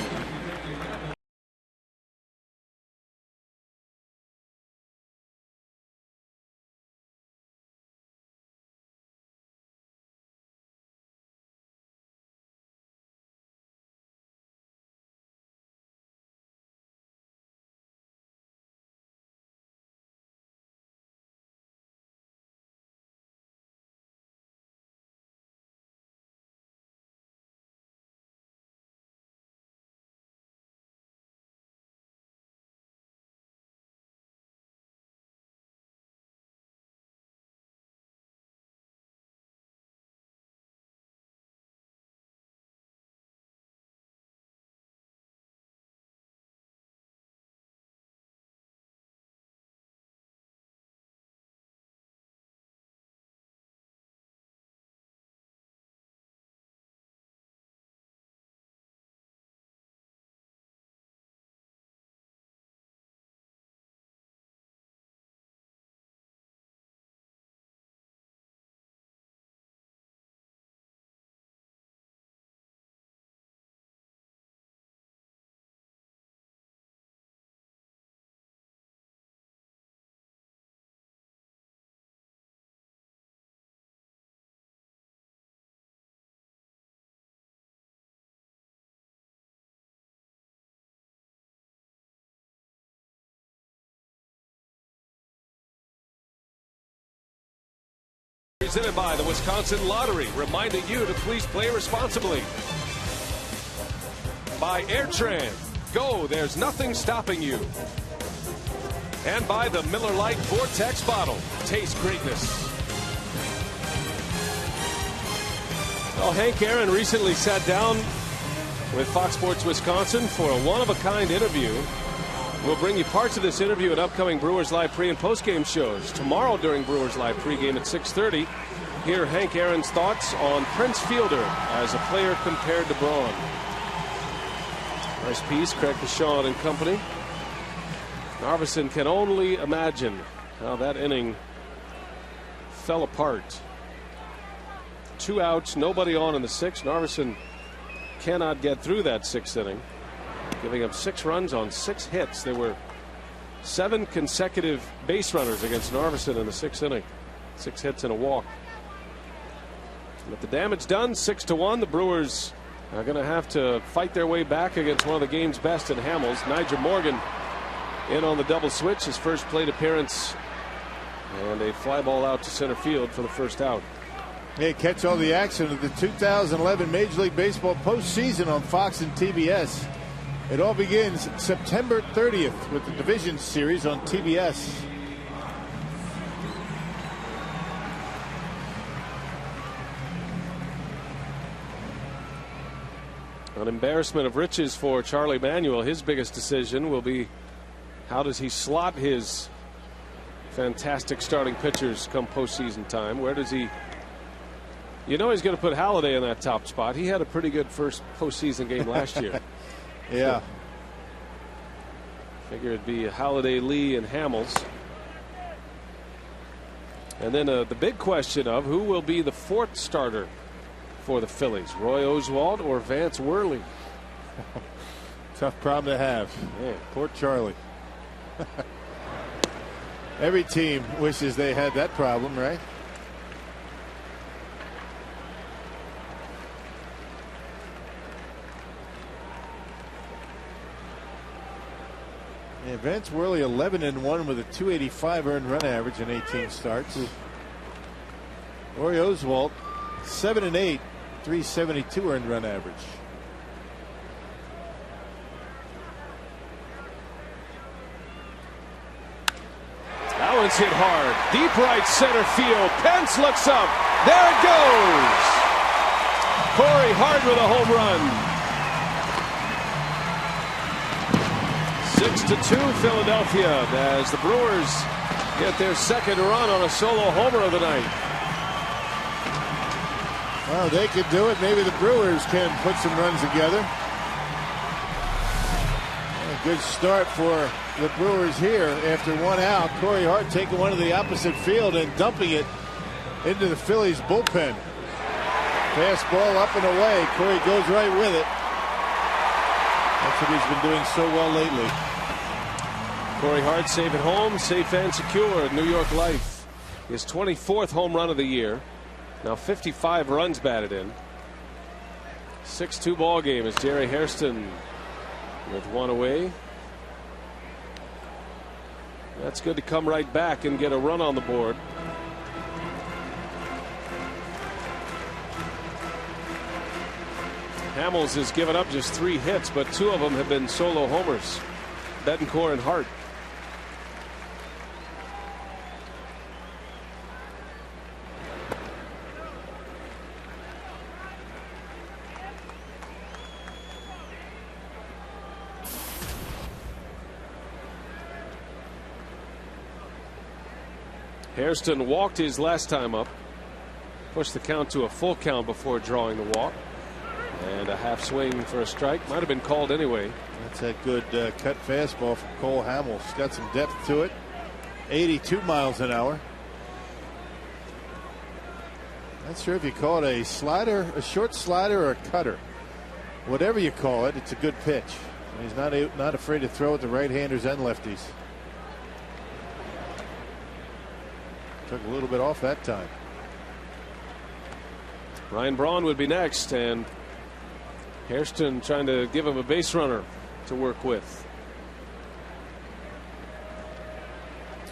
presented by the Wisconsin Lottery, reminding you to please play responsibly. By Airtran, go, there's nothing stopping you. And by the Miller Lite Vortex bottle, taste greatness. Well, Hank Aaron recently sat down with Fox Sports Wisconsin for a one-of-a-kind interview. We'll bring you parts of this interview at upcoming Brewers Live pre- and post-game shows. Tomorrow during Brewers Live pregame at 6:30, hear Hank Aaron's thoughts on Prince Fielder as a player compared to Braun. Nice piece, Craig Deshawn and company. Narveson can only imagine how that inning fell apart. 2 outs, nobody on in the 6th. Narveson cannot get through that 6th inning, giving up 6 runs on 6 hits. There were 7 consecutive base runners against Narveson in the 6th inning. 6 hits and a walk. With the damage done, 6-1, the Brewers are going to have to fight their way back against one of the game's best in Hamels. Nigel Morgan in on the double switch, his first plate appearance, and a fly ball out to center field for the first out. Hey, catch all the action of the 2011 Major League Baseball postseason on Fox and TBS. It all begins September 30th with the Division Series on TBS. An embarrassment of riches for Charlie Manuel. His biggest decision will be how does he slot his fantastic starting pitchers come postseason time. Where does he, you know, he's going to put Halladay in that top spot. He had a pretty good first postseason game last year. Yeah. Figure it'd be Halladay, Lee, and Hamels. And then the big question of who will be the 4th starter for the Phillies, Roy Oswalt or Vance Worley. Tough problem to have. Man. Poor Charlie. Every team wishes they had that problem, right? Yeah, Vance Worley 11-1 with a .285 earned run average in 18 starts. Roy Oswalt 7-8, .372 earned run average. That one's hit hard. Deep right center field. Pence looks up. There it goes. Corey Hart with a home run. 6-2 Philadelphia as the Brewers get their 2nd run on a solo homer of the night. Well, they could do it. Maybe the Brewers can put some runs together. A good start for the Brewers here after 1 out. Corey Hart taking one to the opposite field and dumping it into the Phillies bullpen. Fastball up and away. Corey goes right with it. That's what he's been doing so well lately. Corey Hart safe at home, safe and secure at New York Life. His 24th home run of the year. Now 55 runs batted in. 6-2 ball game as Jerry Hairston with 1 away. That's good to come right back and get a run on the board. Hamels has given up just 3 hits, but 2 of them have been solo homers. Betancourt and Hart. Hairston walked his last time up, pushed the count to a full count before drawing the walk, and a half swing for a strike. Might have been called anyway. That's a good cut fastball from Cole Hamels. Got some depth to it. 82 miles an hour. Not sure if you call it a slider, a short slider, or a cutter. Whatever you call it, it's a good pitch. He's not afraid to throw it to right-handers and lefties. Took a little bit off that time. Ryan Braun would be next, and Hairston trying to give him a base runner to work with.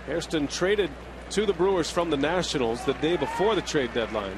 Hairston traded to the Brewers from the Nationals the day before the trade deadline.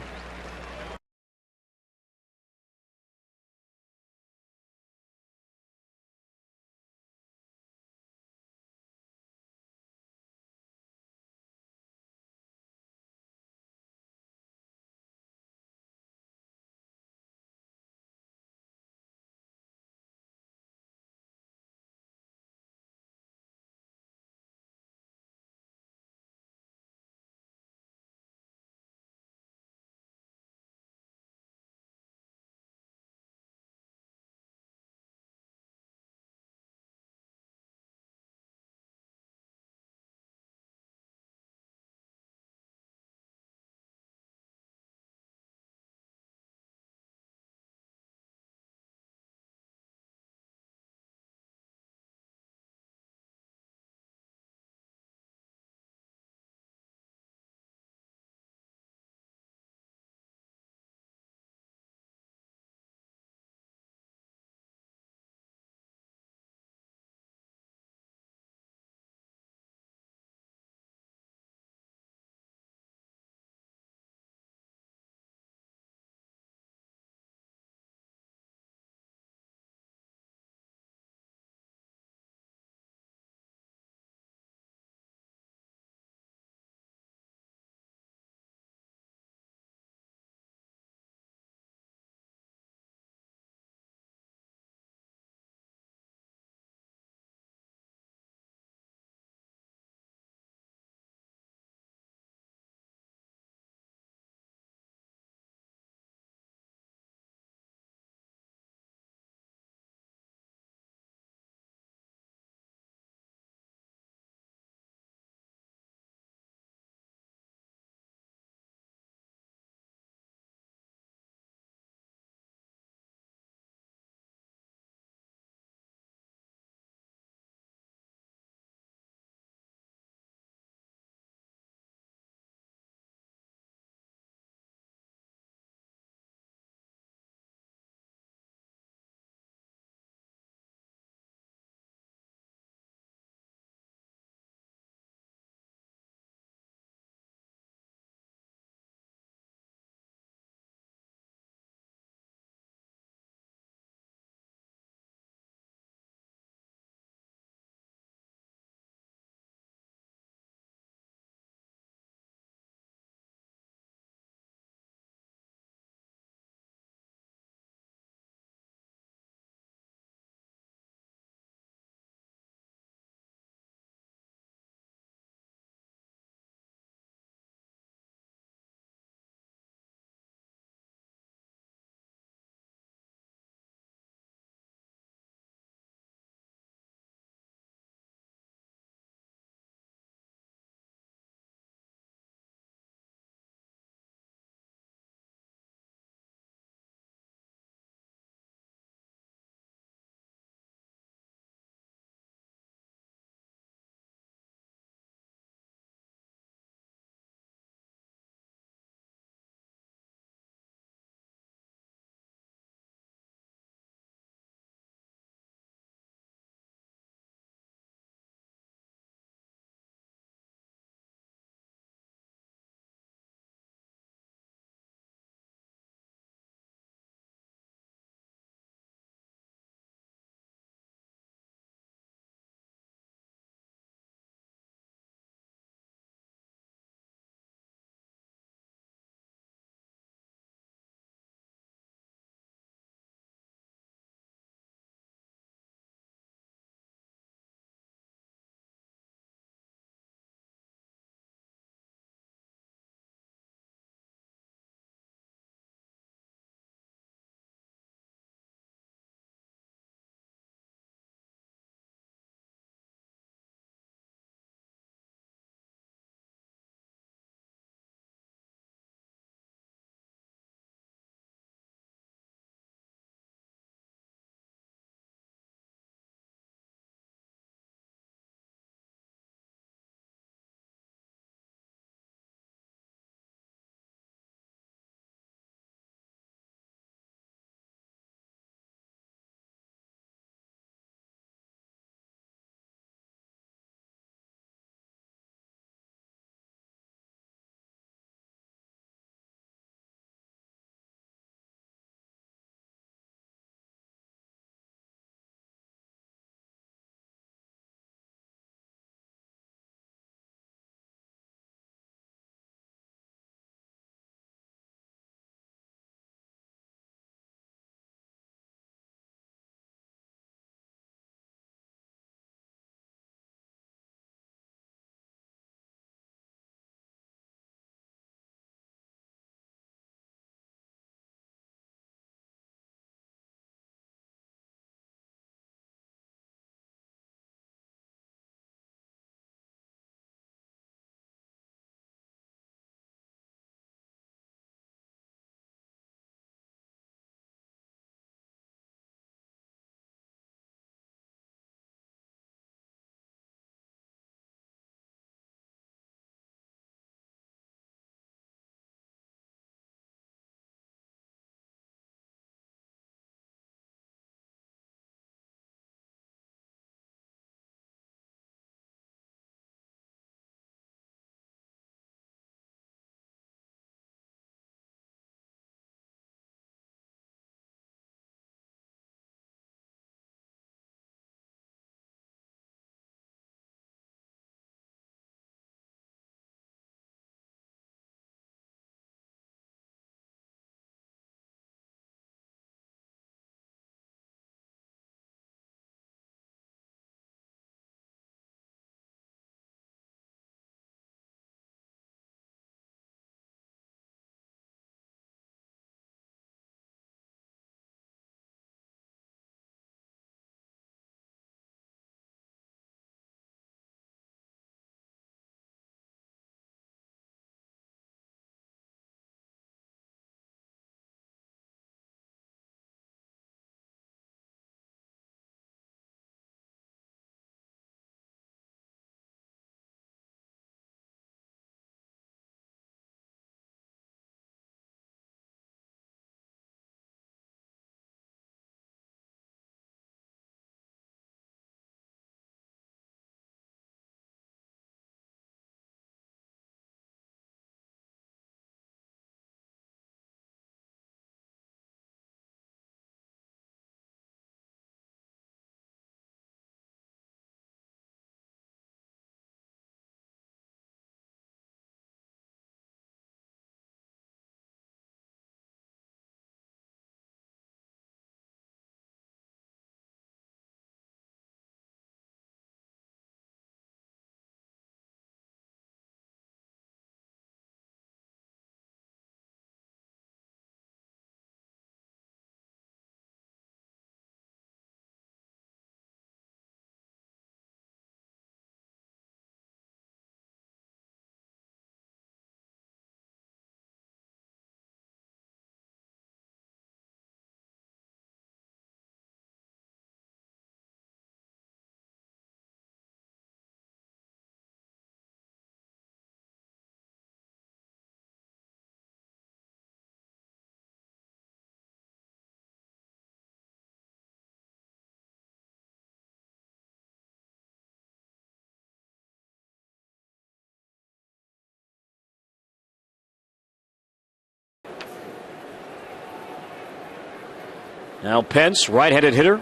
Now Pence, right-handed hitter.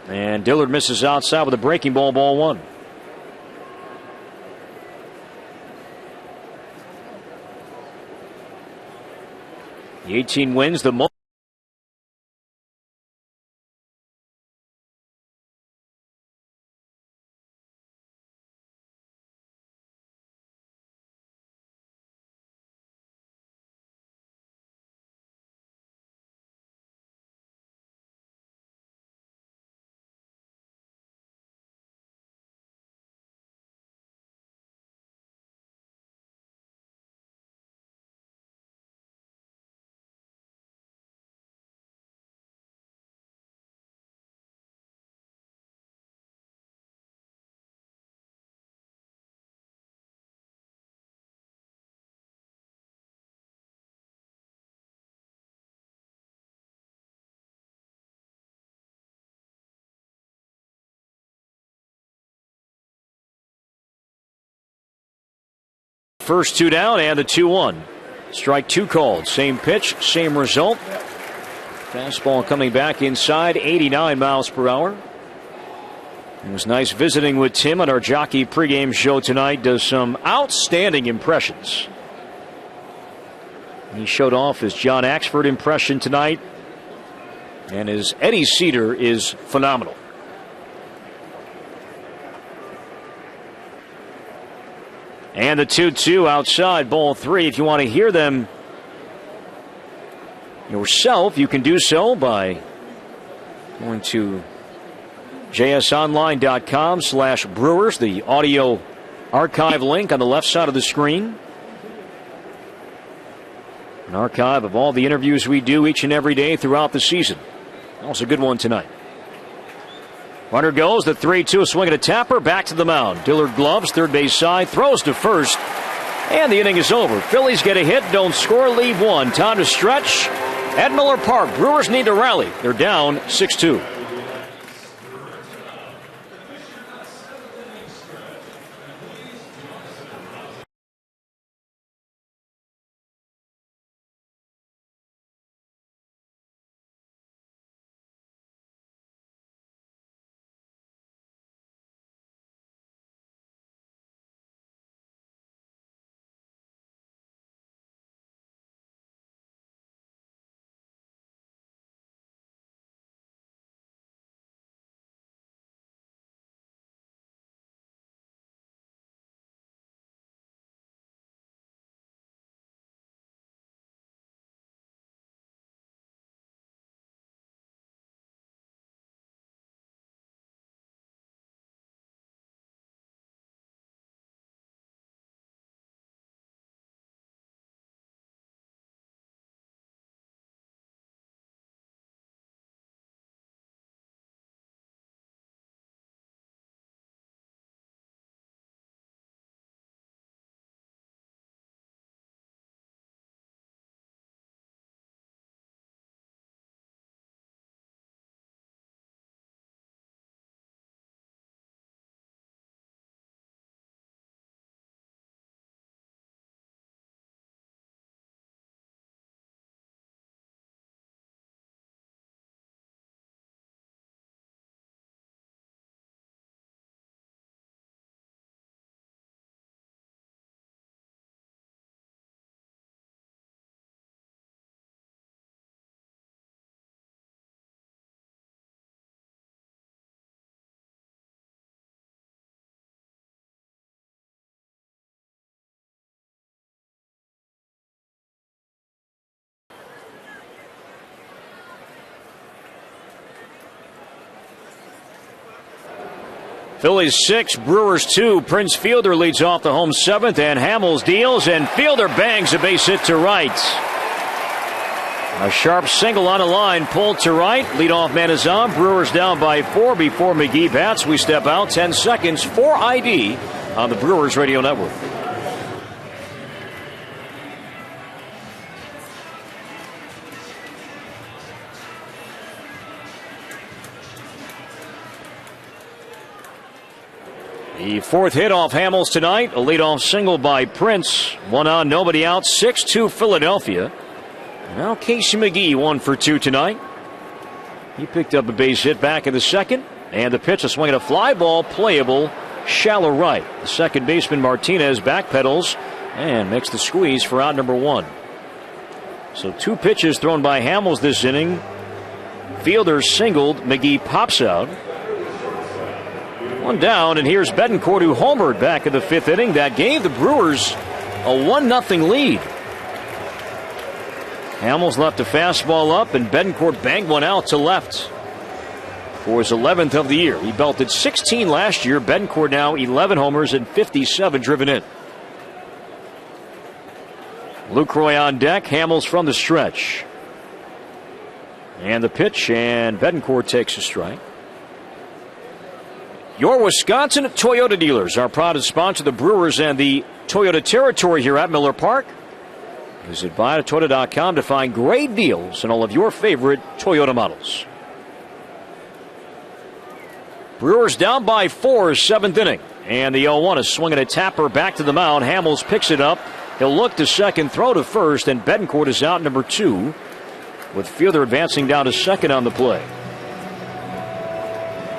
And Dillard misses outside with a breaking ball, ball one. The 18 wins the most. First two down and the 2-1. Strike two called. Same pitch, same result. Fastball coming back inside, 89 miles per hour. It was nice visiting with Tim on our Jockey pregame show tonight. Does some outstanding impressions. He showed off his John Axford impression tonight. And his Eddie Cedar is phenomenal. And the 2-2 outside, ball three. If you want to hear them yourself, you can do so by going to jsonline.com/Brewers, the audio archive link on the left side of the screen. An archive of all the interviews we do each and every day throughout the season. Also a good one tonight. Runner goes, the 3-2, swing and a tapper, back to the mound. Dillard gloves, third base side, throws to first, and the inning is over. Phillies get a hit, don't score, leave one. Time to stretch at Miller Park. Brewers need to rally. They're down 6-2. Phillies 6, Brewers 2. Prince Fielder leads off the home seventh, and Hamels deals, and Fielder bangs a base hit to right. A sharp single on a line, pulled to right. Leadoff man is on. Brewers down by 4 before McGee bats. We step out 10 seconds for ID on the Brewers Radio Network. The fourth hit off Hamels tonight. A leadoff single by Prince. One on, nobody out. 6-2 Philadelphia. Now Casey McGee 1 for 2 tonight. He picked up a base hit back in the second. And the pitch, a swing and a fly ball, playable, shallow right. The second baseman Martinez backpedals and makes the squeeze for out number 1. So 2 pitches thrown by Hamels this inning. Fielder singled. McGee pops out. 1 down, and here's Betancourt, who homered back in the 5th inning. That gave the Brewers a 1-0 lead. Hamels left a fastball up, and Betancourt banged one out to left for his 11th of the year. He belted 16 last year. Betancourt now 11 homers and 57 driven in. Lucroy on deck. Hamels from the stretch. And the pitch, and Betancourt takes a strike. Your Wisconsin Toyota dealers are proud to sponsor the Brewers and the Toyota territory here at Miller Park. Visit buyatoyota.com to find great deals on all of your favorite Toyota models. Brewers down by 4, 7th inning. And the 0-1 is swinging a tapper back to the mound. Hamels picks it up. He'll look to second, throw to first, and Betancourt is out number 2, with Fielder advancing down to second on the play.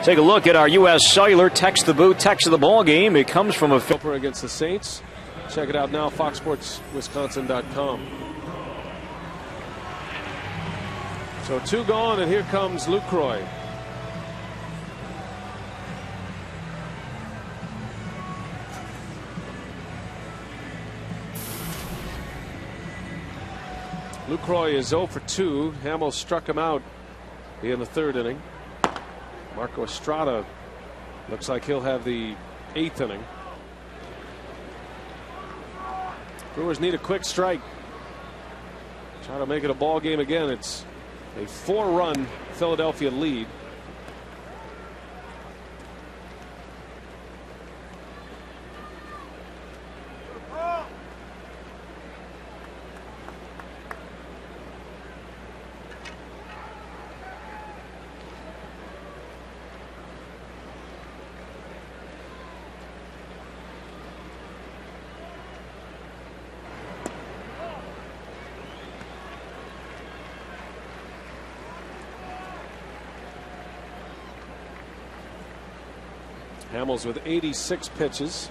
Take a look at our U.S. Cellular text the booth, text of the ball game. It comes from a Filper against the Saints. Check it out now, foxsportswisconsin.com. So 2 gone, and here comes Lucroy. Lucroy is 0 for 2. Hamels struck him out in the 3rd inning. Marco Estrada looks like he'll have the 8th inning. Brewers need a quick strike. Try to make it a ball game again. It's a 4-run Philadelphia lead. Hamels with 86 pitches.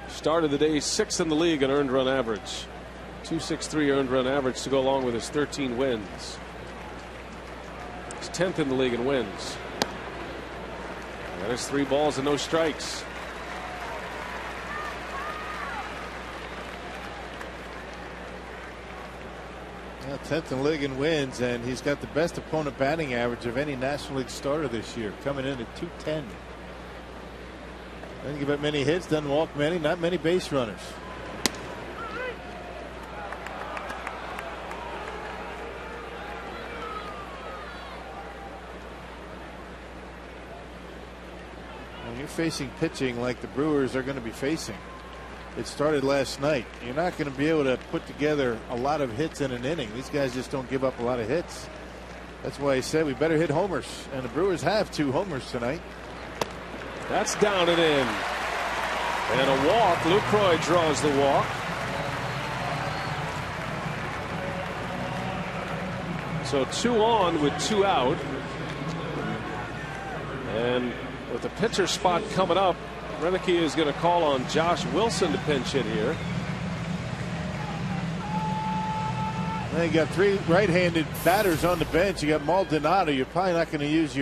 Started the day 6th in the league in earned run average. 2.63 earned run average to go along with his 13 wins. He's 10th in the league in wins. That is 3 balls and no strikes. Yeah, 10th in the league in wins, and he's got the best opponent batting average of any National League starter this year, coming in at .210. Doesn't give up many hits, doesn't walk many, not many base runners. When you're facing pitching like the Brewers are going to be facing, it started last night. You're not going to be able to put together a lot of hits in an inning. These guys just don't give up a lot of hits. That's why he said we better hit homers. And the Brewers have 2 homers tonight. That's down and in. And a walk. Lucroy draws the walk. So 2 on with 2 out. And with the pitcher spot coming up, Renick is going to call on Josh Wilson to pinch hit here. Now you got 3 right-handed batters on the bench. You got Maldonado. You're probably not going to use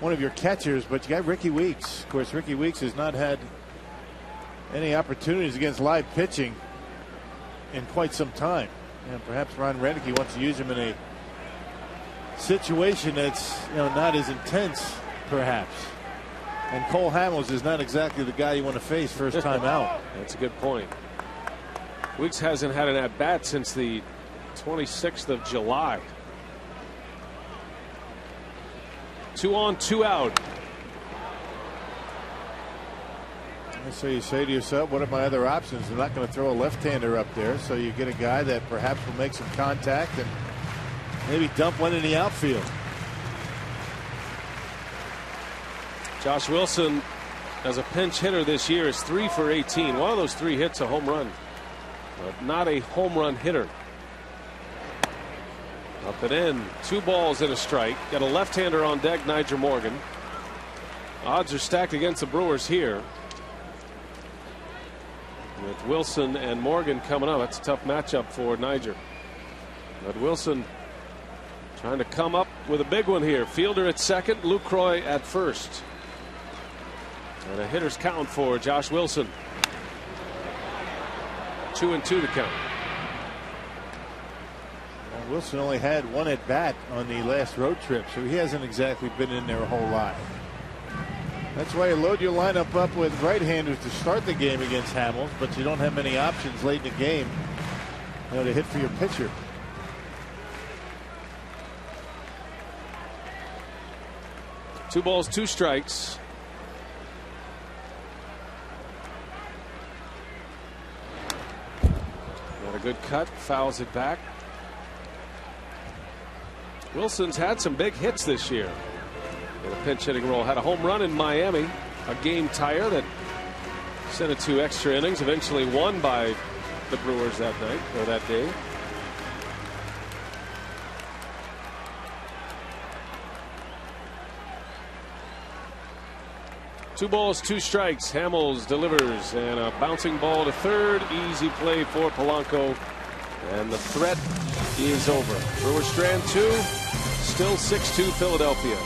one of your catchers, but you got Ricky Weeks. Of course, Ricky Weeks has not had any opportunities against live pitching in quite some time. And perhaps Ron Renick wants to use him in a situation that's not as intense, perhaps. And Cole Hamels is not exactly the guy you want to face first time out. That's a good point. Weeks hasn't had an at-bat since the 26th of July. 2 on, 2 out. So you say to yourself, what are my other options? I'm not going to throw a left-hander up there. So you get a guy that perhaps will make some contact and maybe dump one in the outfield. Josh Wilson, as a pinch hitter this year, is 3 for 18. One of those 3 hits a home run, but not a home run hitter. Up and in. 2 balls and a strike. Got a left-hander on deck, Nyjer Morgan. Odds are stacked against the Brewers here. With Wilson and Morgan coming up, that's a tough matchup for Nyjer. But Wilson trying to come up with a big one here. Fielder at second, Lucroy at first. And a hitter's count for Josh Wilson. 2-2 to count. Wilson only had 1 at bat on the last road trip, so he hasn't exactly been in there a whole lot. That's why you load your lineup up with right-handers to start the game against Hamels, but you don't have many options late in the game, to hit for your pitcher. Two balls, 2 strikes. Got a good cut, fouls it back. Wilson's had some big hits this year in a pinch hitting role. Had a home run in Miami, a game tire that sent it to extra innings, eventually won by the Brewers that night or that day. Two balls, 2 strikes. Hamels delivers, and a bouncing ball to third. Easy play for Polanco, and the threat is over. Brewers strand 2, still 6-2 Philadelphia.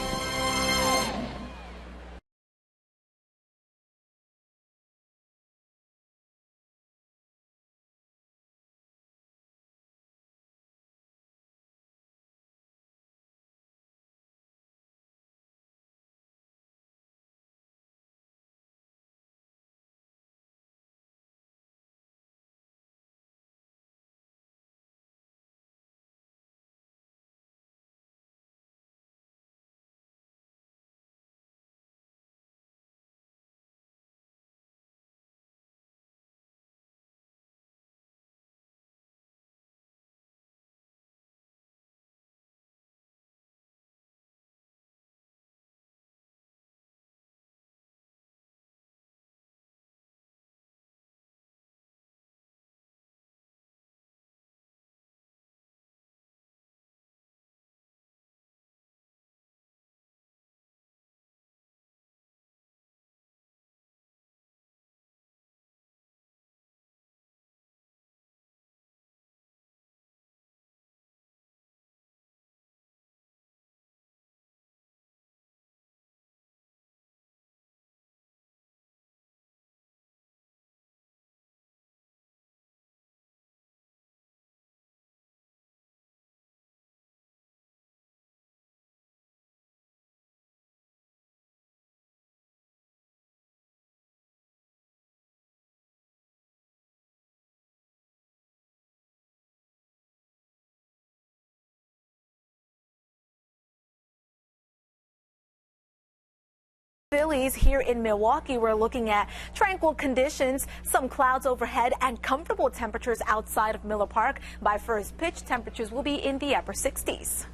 Phillies here in Milwaukee. We're looking at tranquil conditions, some clouds overhead, and comfortable temperatures outside of Miller Park. By first pitch, temperatures will be in the upper 60s.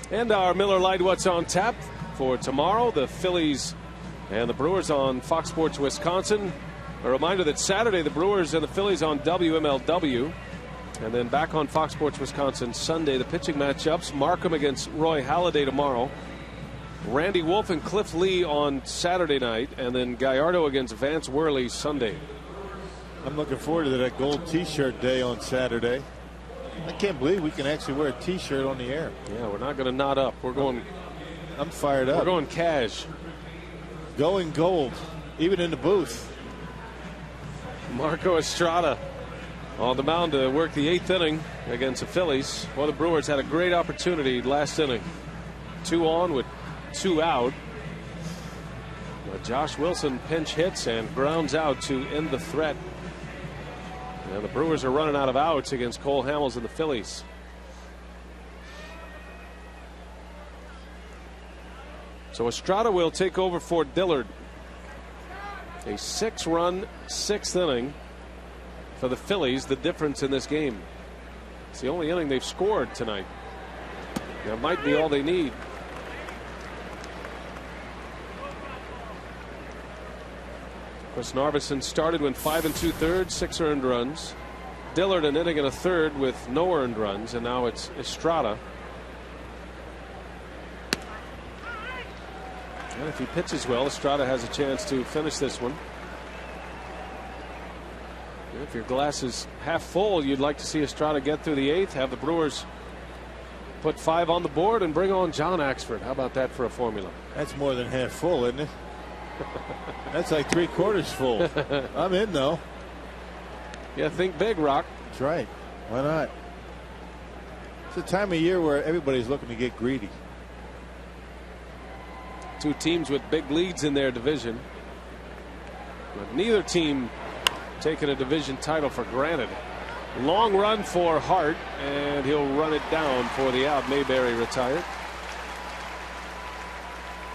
And our Miller Lite What's on Tap for tomorrow. The Phillies and the Brewers on Fox Sports Wisconsin. A reminder that Saturday the Brewers and the Phillies on WMLW. And then back on Fox Sports Wisconsin Sunday, the pitching matchups. Markham against Roy Halladay tomorrow. Randy Wolf and Cliff Lee on Saturday night, and then Gallardo against Vance Worley Sunday. I'm looking forward to that gold T-shirt day on Saturday. I can't believe we can actually wear a T-shirt on the air. Yeah, we're not going to knot up. We're going. I'm fired up. We're going cash. Going gold, even in the booth. Marco Estrada on the mound to work the 8th inning against the Phillies. Well, the Brewers had a great opportunity last inning. 2 on with 2 out. Josh Wilson pinch hits and grounds out to end the threat. And the Brewers are running out of outs against Cole Hamels and the Phillies. So Estrada will take over for Dillard. A 6-run 6th inning for the Phillies, the difference in this game. It's the only inning they've scored tonight. That might be all they need. Chris Narveson started, went 5 2/3, 6 earned runs. Dillard an inning and a third with no earned runs, and now it's Estrada. And if he pitches well, Estrada has a chance to finish this one. If your glass is half full, you'd like to see Estrada get through the 8th, have the Brewers put 5 on the board, and bring on John Axford. How about that for a formula? That's more than half full, isn't it? That's like 3/4 full. I'm in, though. Yeah, think big, Rock. That's right. Why not? It's a time of year where everybody's looking to get greedy. 2 teams with big leads in their division, but neither team taking a division title for granted. Long run for Hart, and he'll run it down for the out. Mayberry retired.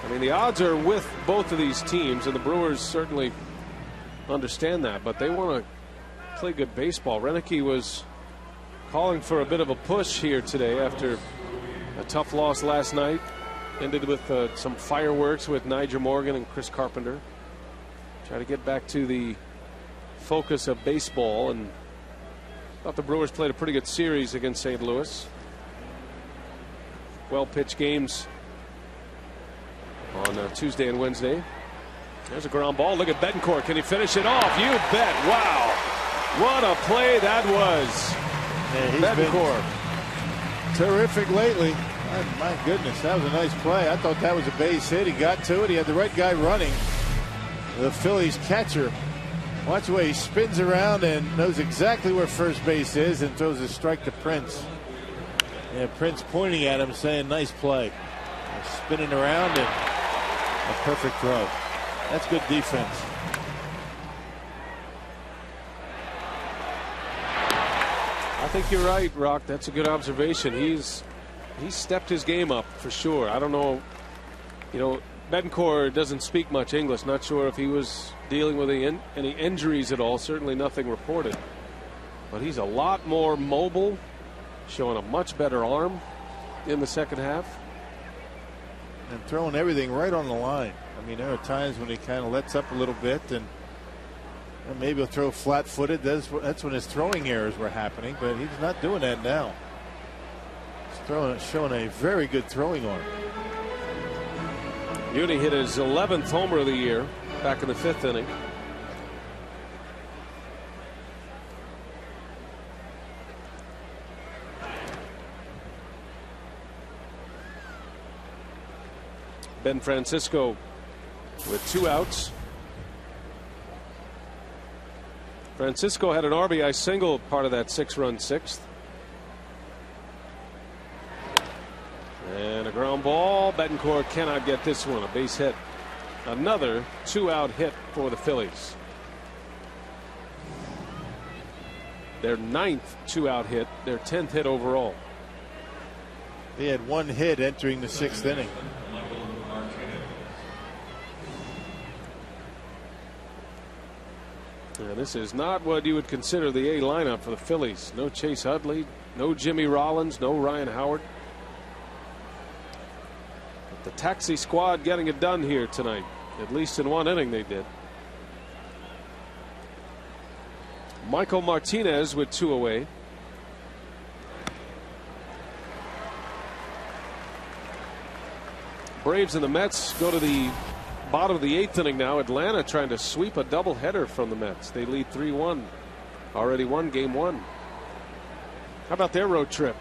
I mean, the odds are with both of these teams, and the Brewers certainly understand that, but they want to play good baseball. Renicky was calling for a bit of a push here today after a tough loss last night. Ended with some fireworks with Nigel Morgan and Chris Carpenter. Try to get back to the focus of baseball, and thought the Brewers played a pretty good series against St. Louis. Well pitched games on Tuesday and Wednesday. There's a ground ball. Look at Betancourt. Can he finish it off? You bet. Wow. What a play that was. Yeah, he's been terrific lately. My goodness, that was a nice play. I thought that was a base hit. He got to it. He had the right guy running. The Phillies catcher. Watch the way he spins around and knows exactly where first base is and throws a strike to Prince. Yeah, Prince pointing at him saying, nice play. Spinning around and a perfect throw. That's good defense. I think you're right, Rock. That's a good observation. He's stepped his game up for sure. I don't know, Betancourt doesn't speak much English. Not sure if he was dealing with any injuries at all. Certainly nothing reported. But he's a lot more mobile, showing a much better arm in the second half. And throwing everything right on the line. I mean, there are times when he kind of lets up a little bit and maybe he'll throw flat-footed. That's when his throwing errors were happening, but he's not doing that now. Showing a very good throwing arm. Uni hit his 11th homer of the year back in the 5th inning. Ben Francisco with 2 outs. Francisco had an RBI single part of that 6-run 6th. And a ground ball. Betancourt cannot get this one. A base hit. Another 2-out hit for the Phillies. Their 9th 2-out hit. Their 10th hit overall. They had 1 hit entering the 6th inning. And this is not what you would consider the A lineup for the Phillies. No Chase Utley, no Jimmy Rollins, no Ryan Howard. But the taxi squad getting it done here tonight. At least in 1 inning they did. Michael Martinez with 2 away. Braves and the Mets go to the bottom of the 8th inning now. Atlanta trying to sweep a doubleheader from the Mets. They lead 3-1. Already won game 1. How about their road trip?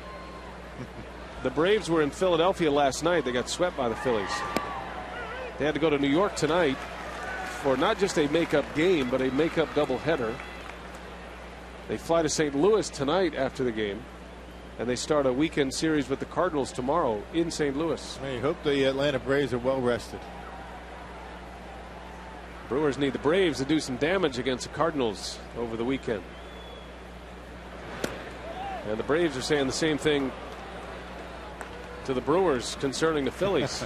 The Braves were in Philadelphia last night. They got swept by the Phillies. They had to go to New York tonight for not just a makeup game, but a makeup doubleheader. They fly to St. Louis tonight after the game, and they start a weekend series with the Cardinals tomorrow in St. Louis. I hope the Atlanta Braves are well rested. Brewers need the Braves to do some damage against the Cardinals over the weekend. And the Braves are saying the same thing to the Brewers concerning the Phillies.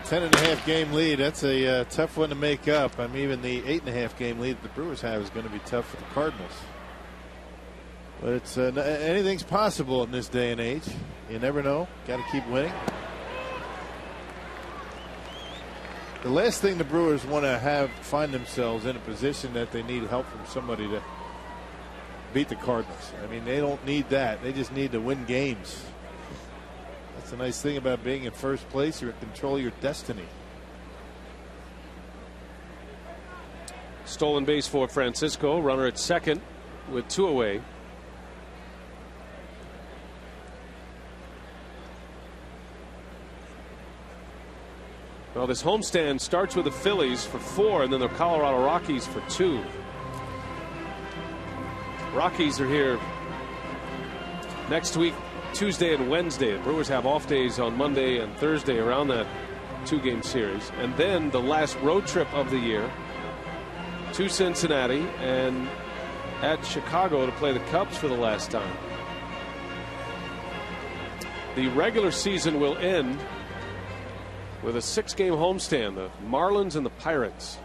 10.5 game lead. That's a tough one to make up. I mean, even the 8.5 game lead that the Brewers have is going to be tough for the Cardinals. But it's anything's possible in this day and age. You never know. Got to keep winning. The last thing the Brewers want to find themselves in a position that they need help from somebody to beat the Cardinals. I mean, they don't need that. They just need to win games. That's the nice thing about being in first place. You're in control of your destiny. Stolen base for Francisco. Runner at second with 2 away. Well, this homestand starts with the Phillies for 4 and then the Colorado Rockies for 2. Rockies are here next week, Tuesday and Wednesday. The Brewers have off days on Monday and Thursday around that 2-game series. And then the last road trip of the year to Cincinnati and at Chicago to play the Cubs for the last time. The regular season will end with a 6-game homestand, the Marlins and the Pirates.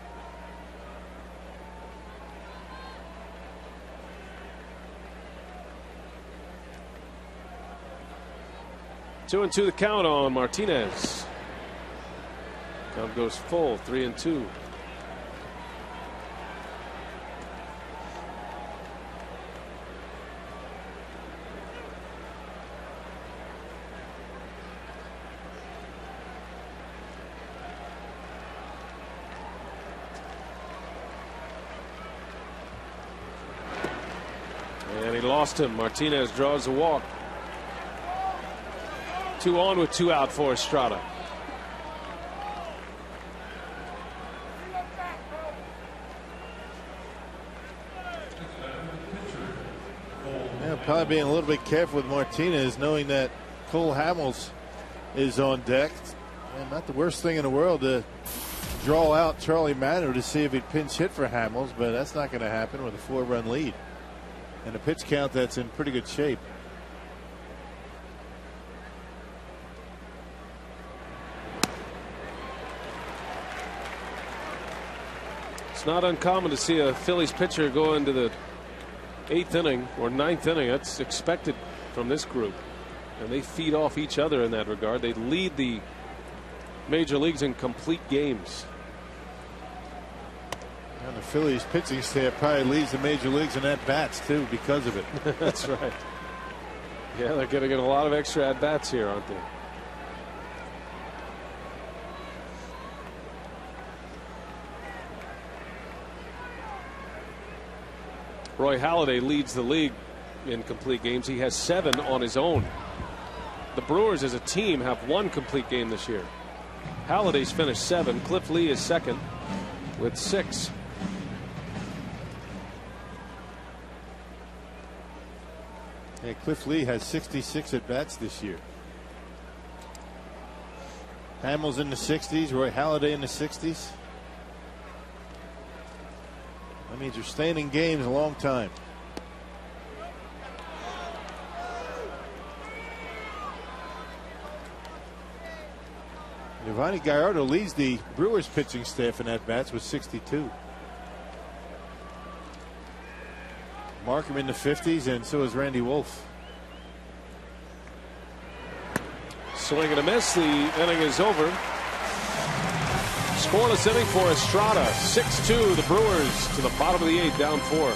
Two and 2 the count on Martinez. Count goes full, 3-2. And he lost him. Martinez draws a walk. 2 on with 2 out for Estrada. Yeah, probably being a little bit careful with Martinez, knowing that Cole Hamels is on deck. And not the worst thing in the world to draw out Charlie Manu to see if he'd pinch hit for Hamels, but that's not going to happen with a 4-run lead. And a pitch count that's in pretty good shape. It's not uncommon to see a Phillies pitcher go into the 8th inning or 9th inning. That's expected from this group. And they feed off each other in that regard. They lead the major leagues in complete games. And the Phillies pitching staff probably leads the major leagues in at-bats too because of it. That's right. Yeah, they're going to get a lot of extra at-bats here, aren't they? Roy Halladay leads the league in complete games. He has 7 on his own. The Brewers as a team have 1 complete game this year. Halladay's finished 7. Cliff Lee is second with 6. Hey, Cliff Lee has 66 at bats this year. Hamels in the 60s, Roy Halladay in the 60s. That means you're staying in games a long time. Giovanni Gallardo leads the Brewers pitching staff in at bats with 62. Markham in the 50s, and so is Randy Wolf. Swing and a miss. The inning is over. Scoreless inning for Estrada. 6-2. The Brewers to the bottom of the 8th, down 4.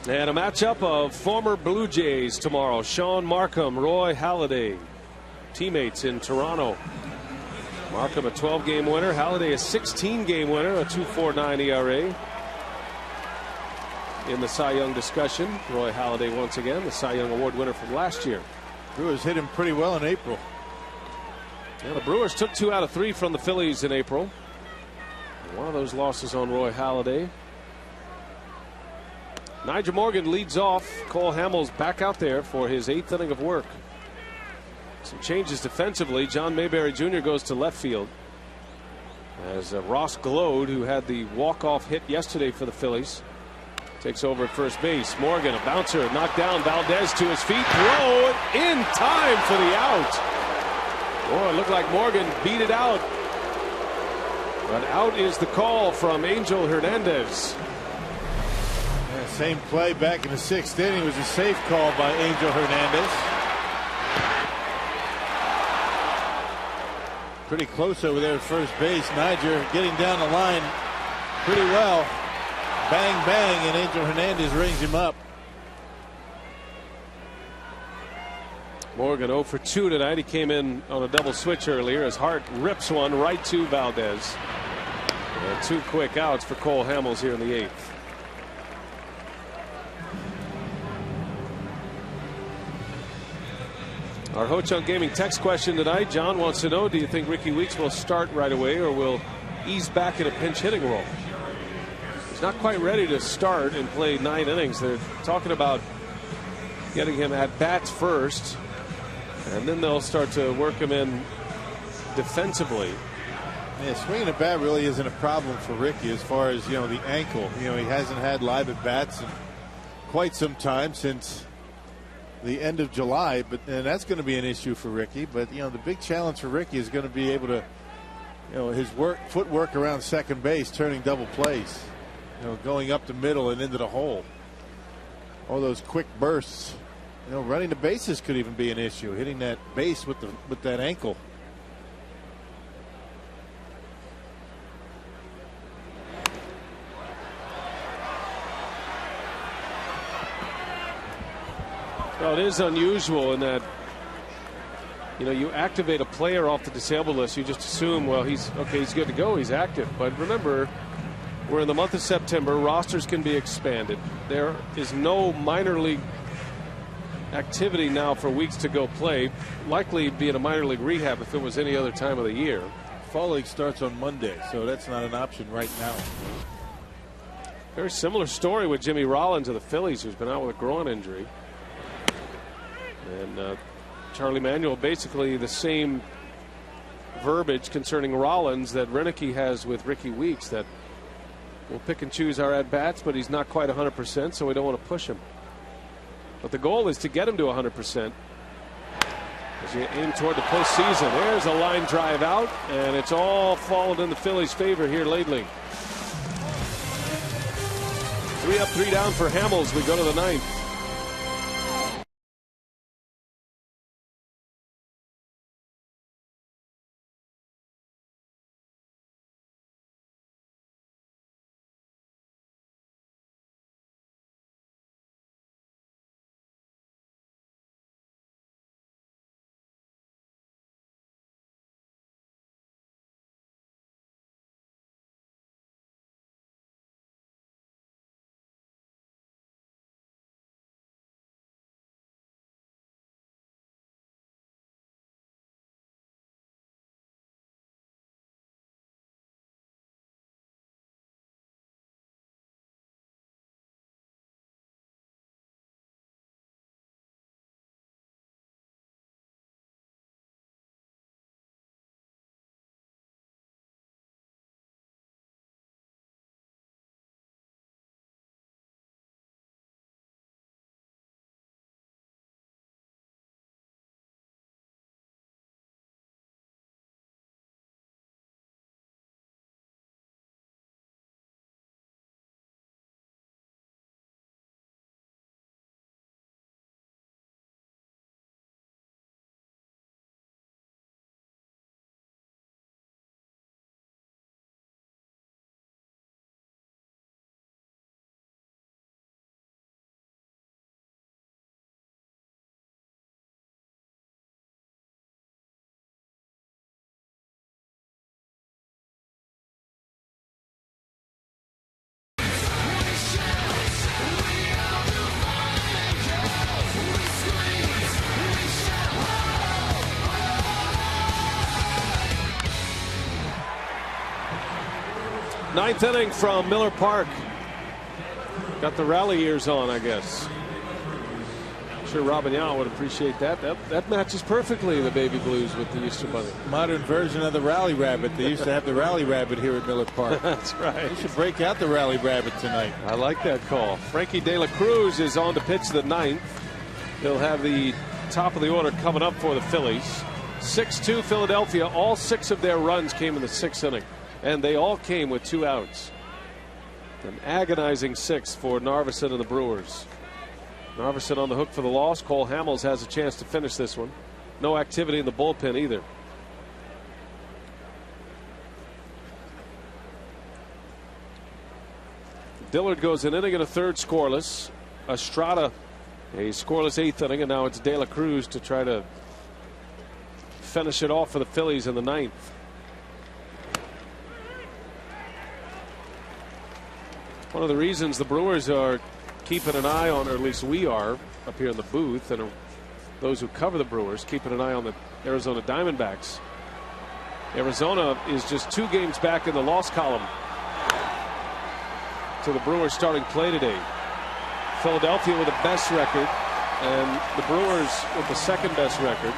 And a matchup of former Blue Jays tomorrow. Sean Markham, Roy Halladay, teammates in Toronto. Markham a 12-game winner, Halladay a 16-game winner, a 2.49 ERA. In the Cy Young discussion, Roy Halladay once again, the Cy Young Award winner from last year. Brewers hit him pretty well in April. Yeah, the Brewers took 2 out of 3 from the Phillies in April. One of those losses on Roy Halladay. Nigel Morgan leads off. Cole Hamels back out there for his 8th inning of work. Some changes defensively. John Mayberry Jr. goes to left field as Ross Glode, who had the walk-off hit yesterday for the Phillies, takes over at first base. Morgan, a bouncer, knocked down. Valdez to his feet. Throw in time for the out. Oh, it looked like Morgan beat it out. But out is the call from Angel Hernandez. Yeah, same play back in the 6th inning was a safe call by Angel Hernandez. Pretty close over there at first base. Niger getting down the line pretty well. Bang, bang, and Angel Hernandez rings him up. Morgan 0 for 2 tonight. He came in on a double switch earlier as Hart rips one right to Valdez. And 2 quick outs for Cole Hamels here in the 8th. Our Ho-Chunk Gaming text question tonight. John wants to know, do you think Ricky Weeks will start right away or will ease back in a pinch hitting role? He's not quite ready to start and play 9 innings. They're talking about getting him at bats first, and then they'll start to work him in defensively. Yeah, swinging a bat really isn't a problem for Ricky as far as, the ankle. He hasn't had live at bats in quite some time, since the end of July, and that's going to be an issue for Ricky. But the big challenge for Ricky is going to be able to, his footwork around second base, turning double plays, going up the middle and into the hole. All those quick bursts, running the bases could even be an issue. Hitting that base with that ankle. Well, it is unusual in that, you activate a player off the disabled list. You just assume, well, he's good to go. He's active. But remember, we're in the month of September. Rosters can be expanded. There is no minor league activity now for weeks to go play. Likely be in a minor league rehab if it was any other time of the year. Fall league starts on Monday, so that's not an option right now. Very similar story with Jimmy Rollins of the Phillies, who's been out with a groin injury. And Charlie Manuel, basically the same verbiage concerning Rollins that Renicky has with Ricky Weeks, that we'll pick and choose our at-bats, but he's not quite 100%, so we don't want to push him. But the goal is to get him to 100% as you aim toward the postseason. There's a line drive out, and it's all fallen in the Phillies' favor here lately. 3 up, 3 down for Hamels. We go to the 9th. Ninth inning from Miller Park. Got the rally ears on, I guess. I'm sure Robin Yount would appreciate that. That matches perfectly the baby blues with the Easter Bunny. Modern version of the Rally Rabbit. They used to have the Rally Rabbit here at Miller Park. That's right. They should break out the Rally Rabbit tonight. I like that call. Frankie De La Cruz is on to pitch the ninth. He'll have the top of the order coming up for the Phillies. 6-2 Philadelphia. All 6 of their runs came in the 6th inning, and they all came with 2 outs. An agonizing 6 for Narveson and the Brewers. Narveson on the hook for the loss. Cole Hamels has a chance to finish this one. No activity in the bullpen either. Dillard goes an inning and a third scoreless. Estrada a scoreless 8th inning, and now it's De La Cruz to try to finish it off for the Phillies in the 9th. One of the reasons the Brewers are keeping an eye on, or at least we are up here in the booth, and those who cover the Brewers keeping an eye on the Arizona Diamondbacks. Arizona is just 2 games back in the loss column to the Brewers starting play today. Philadelphia with the best record, and the Brewers with the second best record.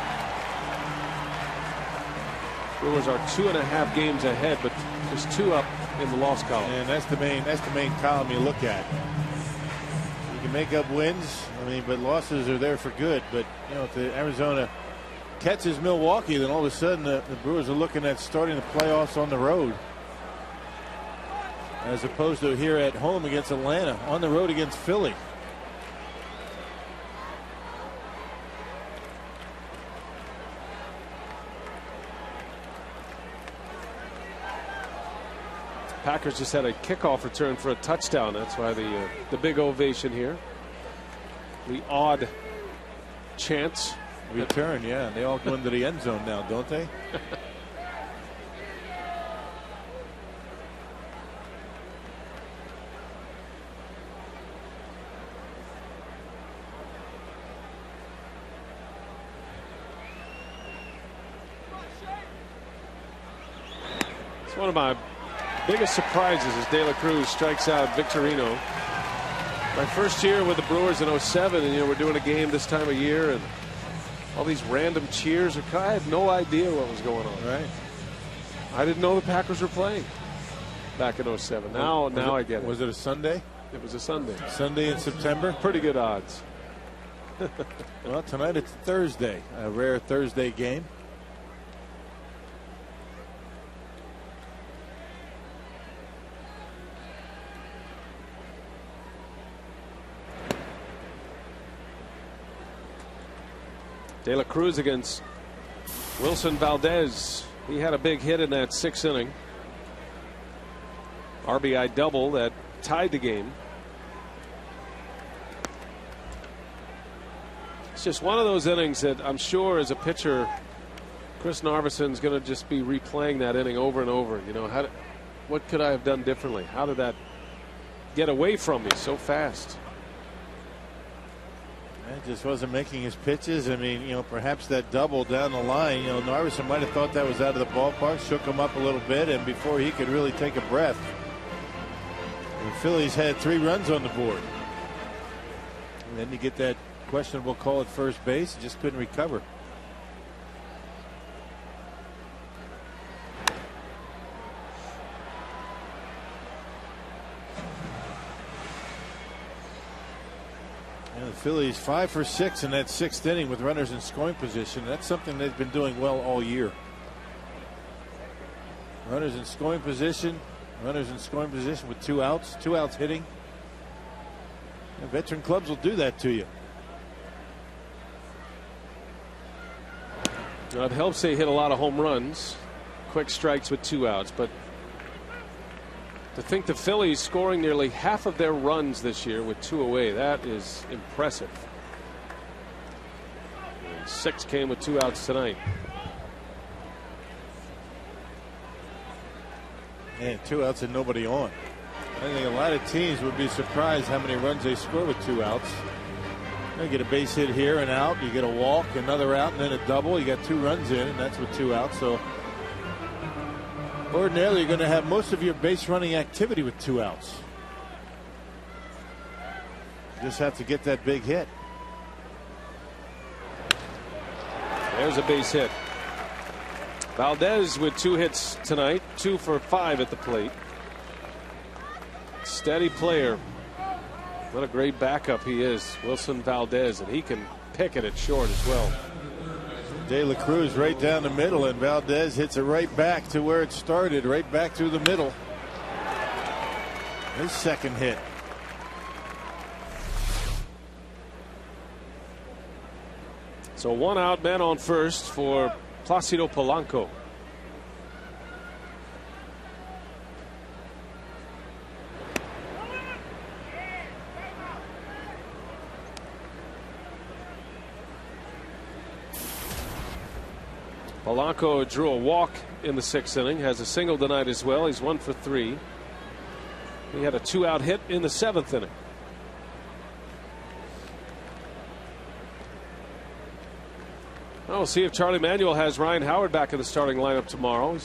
Brewers are 2.5 games ahead, but just 2 up in the loss column. And that's the main column you look at. You can make up wins, but losses are there for good. But if the Arizona catches Milwaukee, then all of a sudden the Brewers are looking at starting the playoffs on the road, as opposed to here at home against Atlanta, on the road against Philly. Packers just had a kickoff return for a touchdown. That's why the big ovation here. The odd chance. Return, yeah. They all go into the end zone now, don't they? It's one of my biggest surprises as De La Cruz strikes out Victorino. My first year with the Brewers in 07, and we're doing a game this time of year, and all these random cheers. I had no idea what was going on. Right. I didn't know the Packers were playing back in 07. Now I get it. Was it a Sunday? It was a Sunday. Sunday in September? Pretty good odds. Well, tonight it's Thursday, a rare Thursday game. De La Cruz against Wilson Valdez. He had a big hit in that 6th inning. RBI double that tied the game. It's just one of those innings that I'm sure as a pitcher, Chris Narveson's going to just be replaying that inning over and over. What could I have done differently? How did that get away from me so fast? It just wasn't making his pitches. Perhaps that double down the line, Narveson might have thought that was out of the ballpark, shook him up a little bit, and before he could really take a breath, the Phillies had 3 runs on the board. And then you get that questionable call at first base, just couldn't recover. The Phillies 5 for 6 in that 6th inning with runners in scoring position. That's something they've been doing well all year. Runners in scoring position with 2 outs, 2 outs hitting. And veteran clubs will do that to you. It helps they hit a lot of home runs, quick strikes with 2 outs, but to think the Phillies scoring nearly half of their runs this year with 2 away, that is impressive. And 6 came with 2 outs tonight. And 2 outs and nobody on. I think a lot of teams would be surprised how many runs they score with 2 outs. You get a base hit here and out, you get a walk, another out, and then a double. You got 2 runs in, and that's with 2 outs. So Ordinarily, you're going to have most of your base running activity with 2 outs. You just have to get that big hit. There's a base hit. Valdez with 2 hits tonight, 2 for 5 at the plate. Steady player. What a great backup he is, Wilson Valdez, and he can pick it at short as well. De La Cruz right down the middle, and Valdez hits it right back to where it started, right back through the middle. His second hit. So 1 out, man on first for Placido Polanco. Polanco drew a walk in the 6th inning, has a single tonight as well. He's 1 for 3. He had a 2-out hit in the 7th inning. Well, we'll see if Charlie Manuel has Ryan Howard back in the starting lineup tomorrow.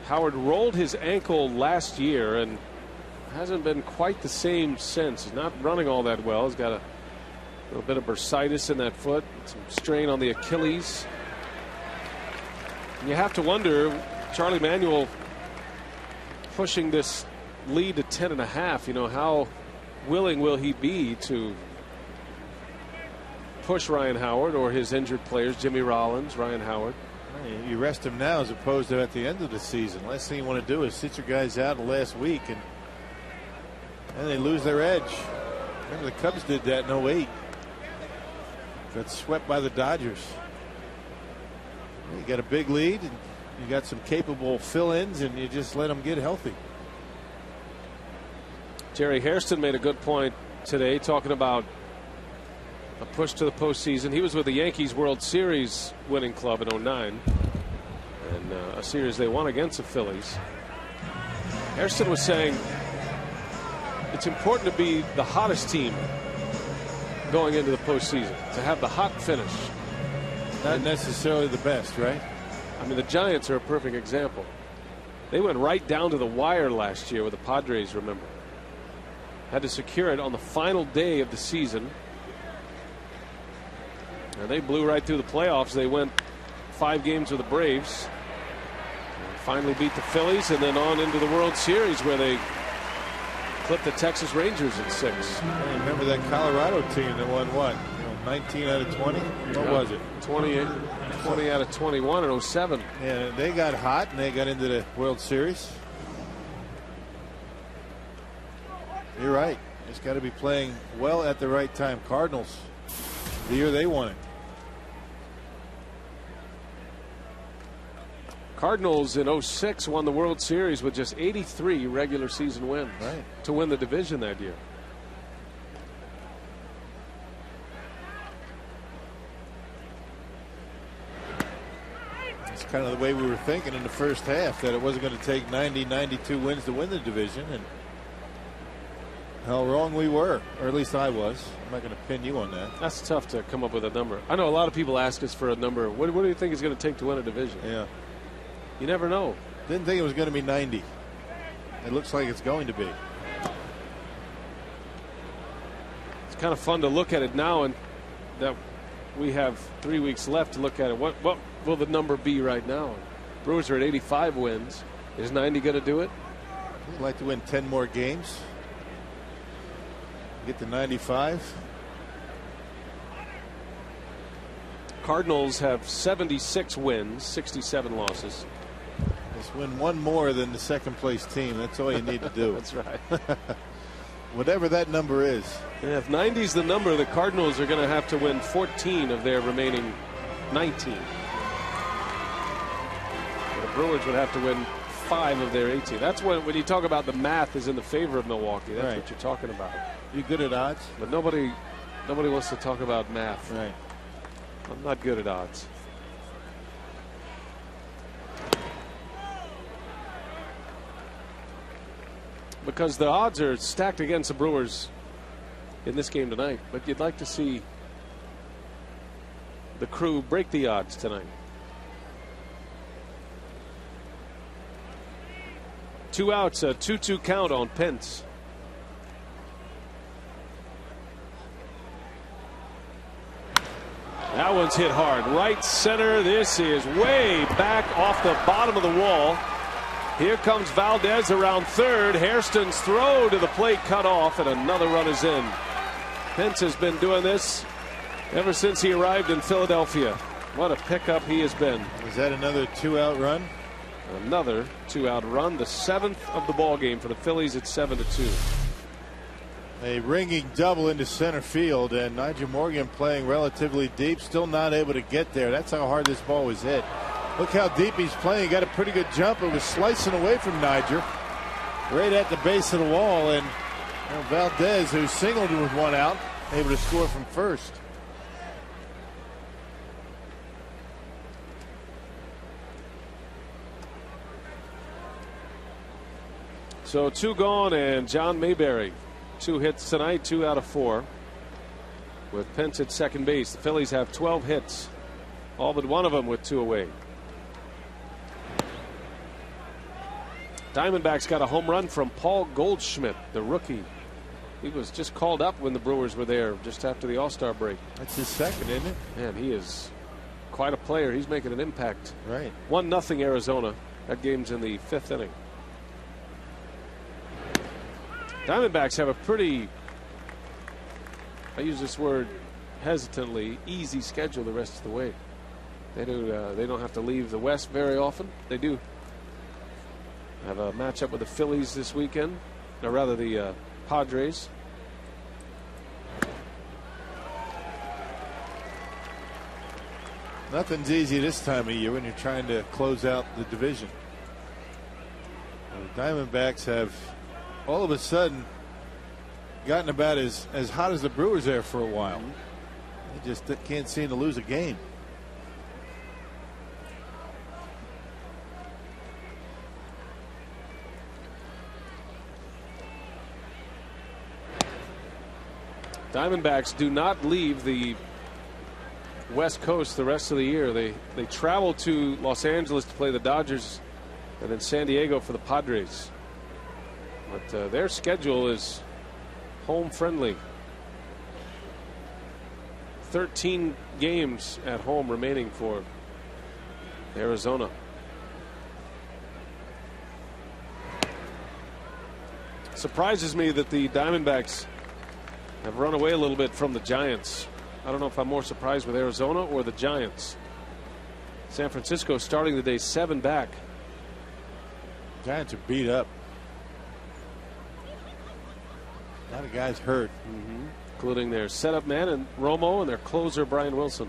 Howard rolled his ankle last year and hasn't been quite the same since. He's not running all that well. He's got a little bit of bursitis in that foot, some strain on the Achilles. And you have to wonder, Charlie Manuel pushing this lead to 10.5, you know, how willing will he be to push Ryan Howard or his injured players, Jimmy Rollins, Ryan Howard? You rest him now as opposed to at the end of the season. Last thing you want to do is sit your guys out in the last week and they lose their edge. Remember the Cubs did that in 08. Got swept by the Dodgers. You got a big lead, and you got some capable fill-ins, and you just let them get healthy. Jerry Hairston made a good point today, talking about a push to the postseason. He was with the Yankees World Series winning club in 09, and a series they won against the Phillies. Hairston was saying it's important to be the hottest team going into the postseason, to have the hot finish. Not necessarily the best, right? I mean, the Giants are a perfect example. They went right down to the wire last year with the Padres, remember. Had to secure it on the final day of the season. And they blew right through the playoffs. They went 5 games with the Braves. And finally beat the Phillies, and then on into the World Series where they clipped the Texas Rangers in 6. I remember that Colorado team that won what? 19 out of 20? What was it? 20 out of 21 in 07. Yeah, they got hot and they got into the World Series. You're right. Just got to be playing well at the right time. Cardinals, the year they won it. Cardinals in 06 won the World Series with just 83 regular season wins to win the division that year. It's kind of the way we were thinking in the first half, that it wasn't going to take 90, 92 wins to win the division, and how wrong we were, or at least I was. I'm not going to pin you on that. That's tough to come up with a number. I know a lot of people ask us for a number. What do you think it's going to take to win a division? Yeah. You never know. Didn't think it was going to be 90. It looks like it's going to be. It's kind of fun to look at it now, and that we have 3 weeks left to look at it. What will the number be right now? Brewers are at 85 wins. Is 90 going to do it? We'd like to win 10 more games. Get to 95. Cardinals have 76 wins, 67 losses. Just win one more than the second place team. That's all you need to do. That's right. Whatever that number is. Yeah, if 90 is the number, the Cardinals are going to have to win 14 of their remaining 19. The Brewers would have to win 5 of their 18. That's when you talk about the math is in the favor of Milwaukee. That's what you're talking about. You good at odds? But nobody wants to talk about math. Right. I'm not good at odds. Because the odds are stacked against the Brewers in this game tonight. But you'd like to see the Crew break the odds tonight. 2 outs, a 2-2 count on Pence. That one's hit hard. Right center. This is way back off the bottom of the wall. Here comes Valdez around third. Hairston's throw to the plate cut off, and another run is in. Pence has been doing this ever since he arrived in Philadelphia. What a pickup he has been. Was that another 2-out run? Another 2-out run, the 7th of the ball game for the Phillies at 7-2. A ringing double into center field, and Nigel Morgan playing relatively deep, still not able to get there. That's how hard this ball was hit. Look how deep he's playing. He got a pretty good jump. It was slicing away from Nigel, right at the base of the wall, and Valdez, who singled with 1 out, able to score from first. So 2 gone, and John Mayberry, 2 hits tonight, 2 out of 4. With Pence at second base, the Phillies have 12 hits, all but 1 of them with 2 away. Diamondbacks got a home run from Paul Goldschmidt, the rookie. He was just called up when the Brewers were there just after the All-Star break. That's his second, isn't it? Man, he is quite a player. He's making an impact. Right. 1-0 Arizona. That game's in the 5th inning. Diamondbacks have a pretty, I use this word hesitantly, easy schedule the rest of the way. They don't have to leave the West very often. They do have a matchup with the Phillies this weekend, or rather the Padres. Nothing's easy this time of year when you're trying to close out the division. The Diamondbacks have all of a sudden gotten about as hot as the Brewers there for a while. They just can't seem to lose a game. Diamondbacks do not leave the West Coast the rest of the year. They travel to Los Angeles to play the Dodgers and then San Diego for the Padres. But their schedule is home friendly. 13 games at home remaining for Arizona. Surprises me that the Diamondbacks have run away a little bit from the Giants. I don't know if I'm more surprised with Arizona or the Giants. San Francisco starting the day 7 back. Giants are beat up. A lot of guys hurt. Including their setup man and Romo and their closer Brian Wilson.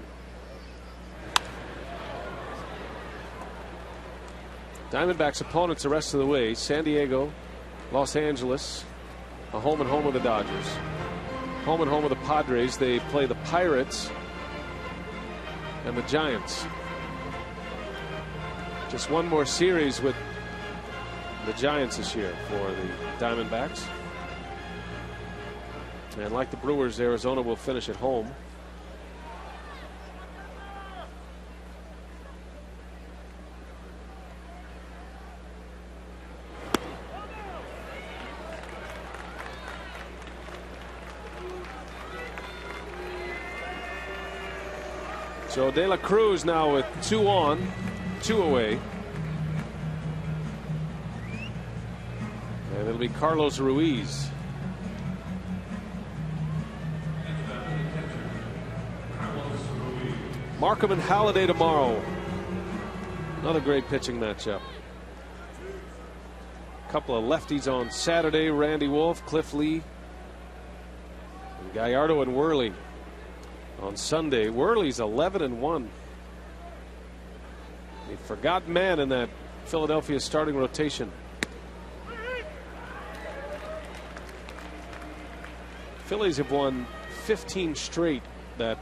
Diamondbacks opponents the rest of the way: San Diego, Los Angeles, a home and home with the Dodgers. Home and home with the Padres. They play the Pirates and the Giants. Just one more series with the Giants this year for the Diamondbacks. And like the Brewers, Arizona will finish at home. So De La Cruz now with 2 on, 2 away. And it'll be Carlos Ruiz. Markham and Halladay tomorrow. Another great pitching matchup. A couple of lefties on Saturday: Randy Wolf, Cliff Lee, and Gallardo and Worley. On Sunday, Worley's 11-1. A forgotten man in that Philadelphia starting rotation. Phillies have won 15 straight that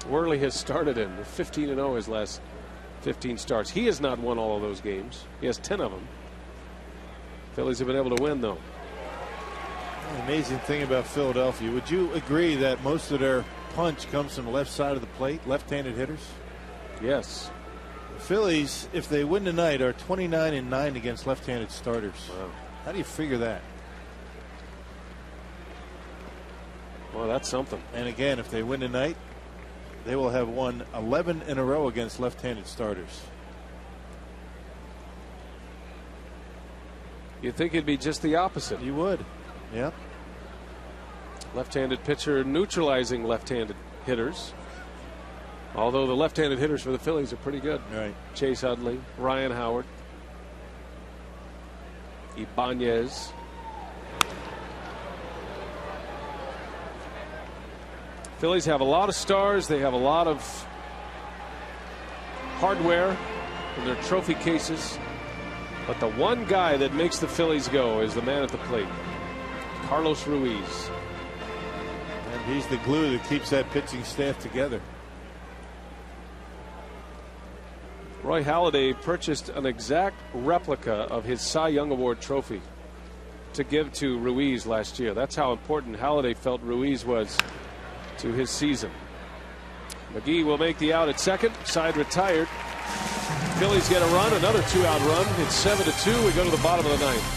Worley has started in. 15-0 his last 15 starts. He has not won all of those games. He has 10 of them. Phillies have been able to win, though. The amazing thing about Philadelphia, would you agree that most of their punch comes from the left side of the plate, left-handed hitters? Yes. Phillies, if they win tonight, are 29-9 against left-handed starters. Wow. How do you figure that? Well, that's something. And again, if they win tonight, they will have won 11 in a row against left-handed starters. You'd think it'd be just the opposite. You would. Yeah. Left-handed pitcher neutralizing left-handed hitters. Although the left-handed hitters for the Phillies are pretty good. Right. Chase Utley, Ryan Howard, Ibanez. Phillies have a lot of stars. They have a lot of hardware in their trophy cases. But the one guy that makes the Phillies go is the man at the plate, Carlos Ruiz. And he's the glue that keeps that pitching staff together. Roy Halladay purchased an exact replica of his Cy Young Award trophy to give to Ruiz last year. That's how important Halladay felt Ruiz was to his season. McGee will make the out at second. Side retired. Phillies get a run, another 2-out run. It's 7-2. We go to the bottom of the ninth.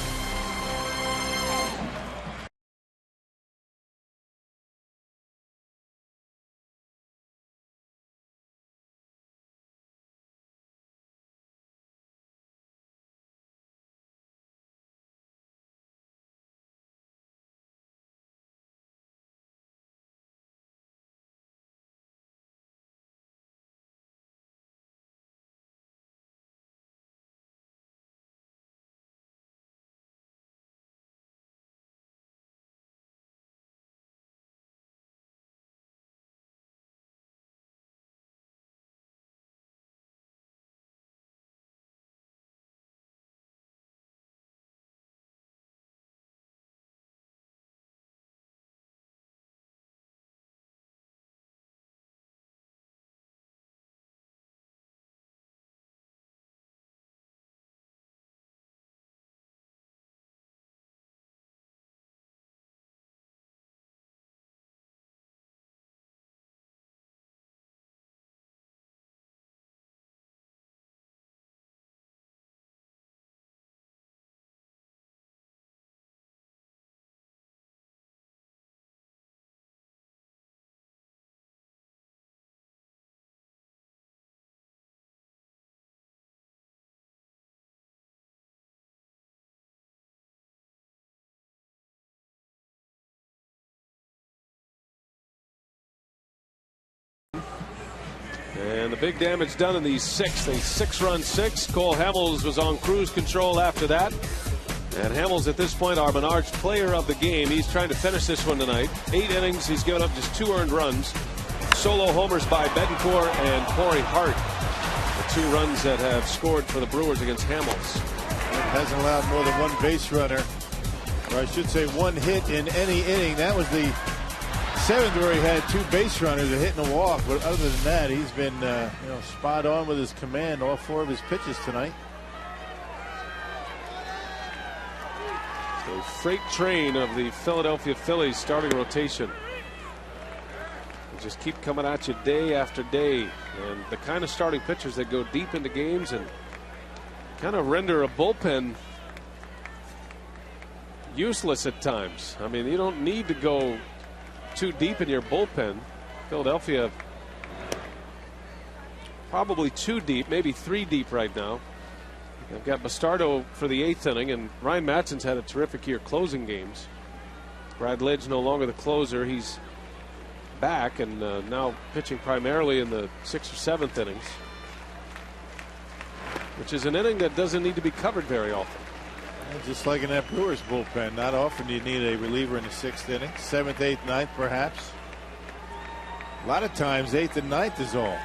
And the big damage done in these sixth, a 6-run sixth. Cole Hamels was on cruise control after that. And Hamels at this point, our Menards player of the game. He's trying to finish this one tonight. 8 innings, he's given up just 2 earned runs. Solo homers by Betancourt and Corey Hart. The 2 runs that have scored for the Brewers against Hamels. It hasn't allowed more than 1 base runner, or I should say 1 hit in any inning. That was the 7th where he had 2 base runners, a hit and a walk. But other than that, he's been spot on with his command, all 4 of his pitches tonight. A freight train of the Philadelphia Phillies starting rotation. They just keep coming at you day after day. And the kind of starting pitchers that go deep into games and kind of render a bullpen useless at times. I mean, you don't need to go too deep in your bullpen. Philadelphia probably 2 deep, maybe 3 deep right now. They've got Bastardo for the 8th inning, and Ryan Matson's had a terrific year closing games. Brad Lidge no longer the closer. He's back and now pitching primarily in the 6th or 7th innings, which is an inning that doesn't need to be covered very often. Just like in that Brewers bullpen, not often do you need a reliever in the 6th inning. 7th, 8th, 9th perhaps. A lot of times 8th and 9th is all.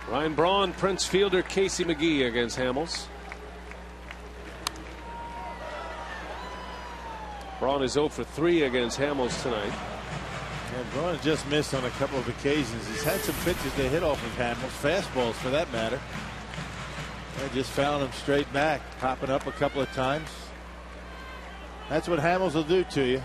Ryan Braun, Prince Fielder, Casey McGee against Hamels. Braun is 0 for 3 against Hamels tonight. And Braun just missed on a couple of occasions. He's had some pitches to hit off of Hamels, fastballs for that matter. They just found him straight back, popping up a couple of times. That's what Hamels will do to you.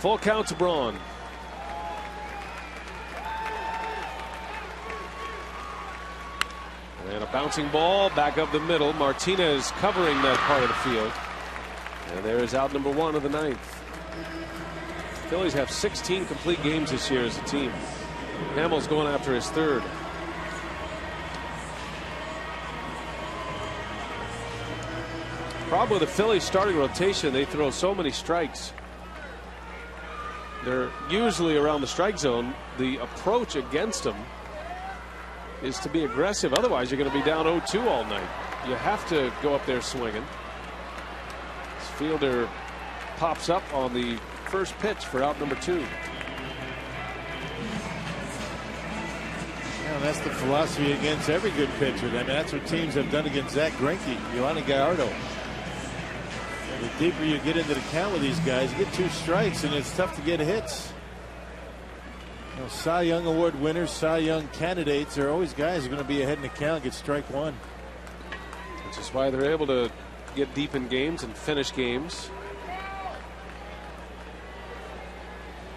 Full count to Braun. And a bouncing ball back up the middle. Martinez covering that part of the field. And there is out number 1 of the 9th. Phillies have 16 complete games this year as a team. Hamill's going after his 3rd. Problem with the Phillies starting rotation, they throw so many strikes. They're usually around the strike zone. The approach against them is to be aggressive. Otherwise, you're going to be down 0-2 all night. You have to go up there swinging. This fielder pops up on the first pitch for out number 2. Yeah, that's the philosophy against every good pitcher. I mean, that's what teams have done against Zach Greinke, Yoani Gallardo. The deeper you get into the count with these guys, you get 2 strikes, and it's tough to get hits. You know, Cy Young Award winners, Cy Young candidates are always guys who are going to be ahead in the count, get strike 1. Which is why they're able to get deep in games and finish games.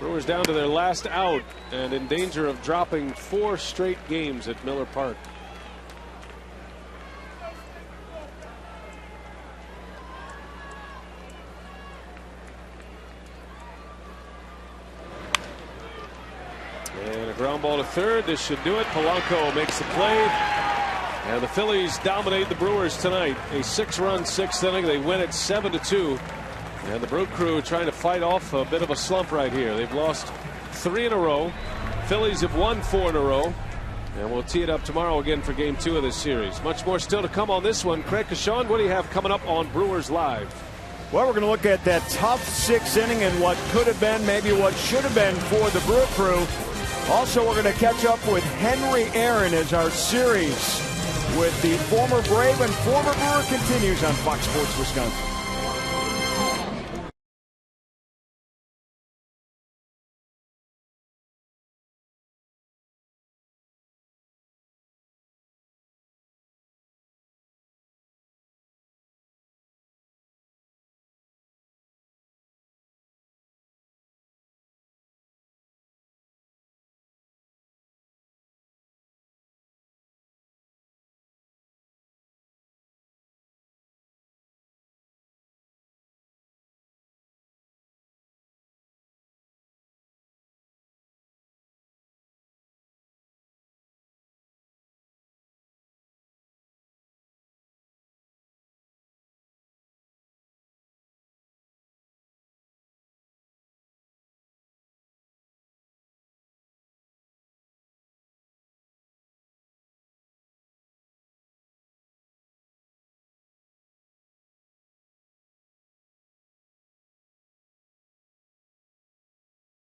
Brewers down to their last out and in danger of dropping 4 straight games at Miller Park. And a ground ball to 3rd. This should do it. Polanco makes the play. And the Phillies dominate the Brewers tonight. A 6-run 6th inning. They win it 7-2. And the Brew Crew trying to fight off a bit of a slump right here. They've lost 3 in a row. Phillies have won 4 in a row. And we'll tee it up tomorrow again for game 2 of this series. Much more still to come on this one. Craig Kashawn, what do you have coming up on Brewers Live? Well, we're going to look at that tough 6th inning and what could have been, maybe what should have been for the Brew Crew. Also, we're going to catch up with Henry Aaron as our series with the former Brave and former Brewer continues on Fox Sports Wisconsin.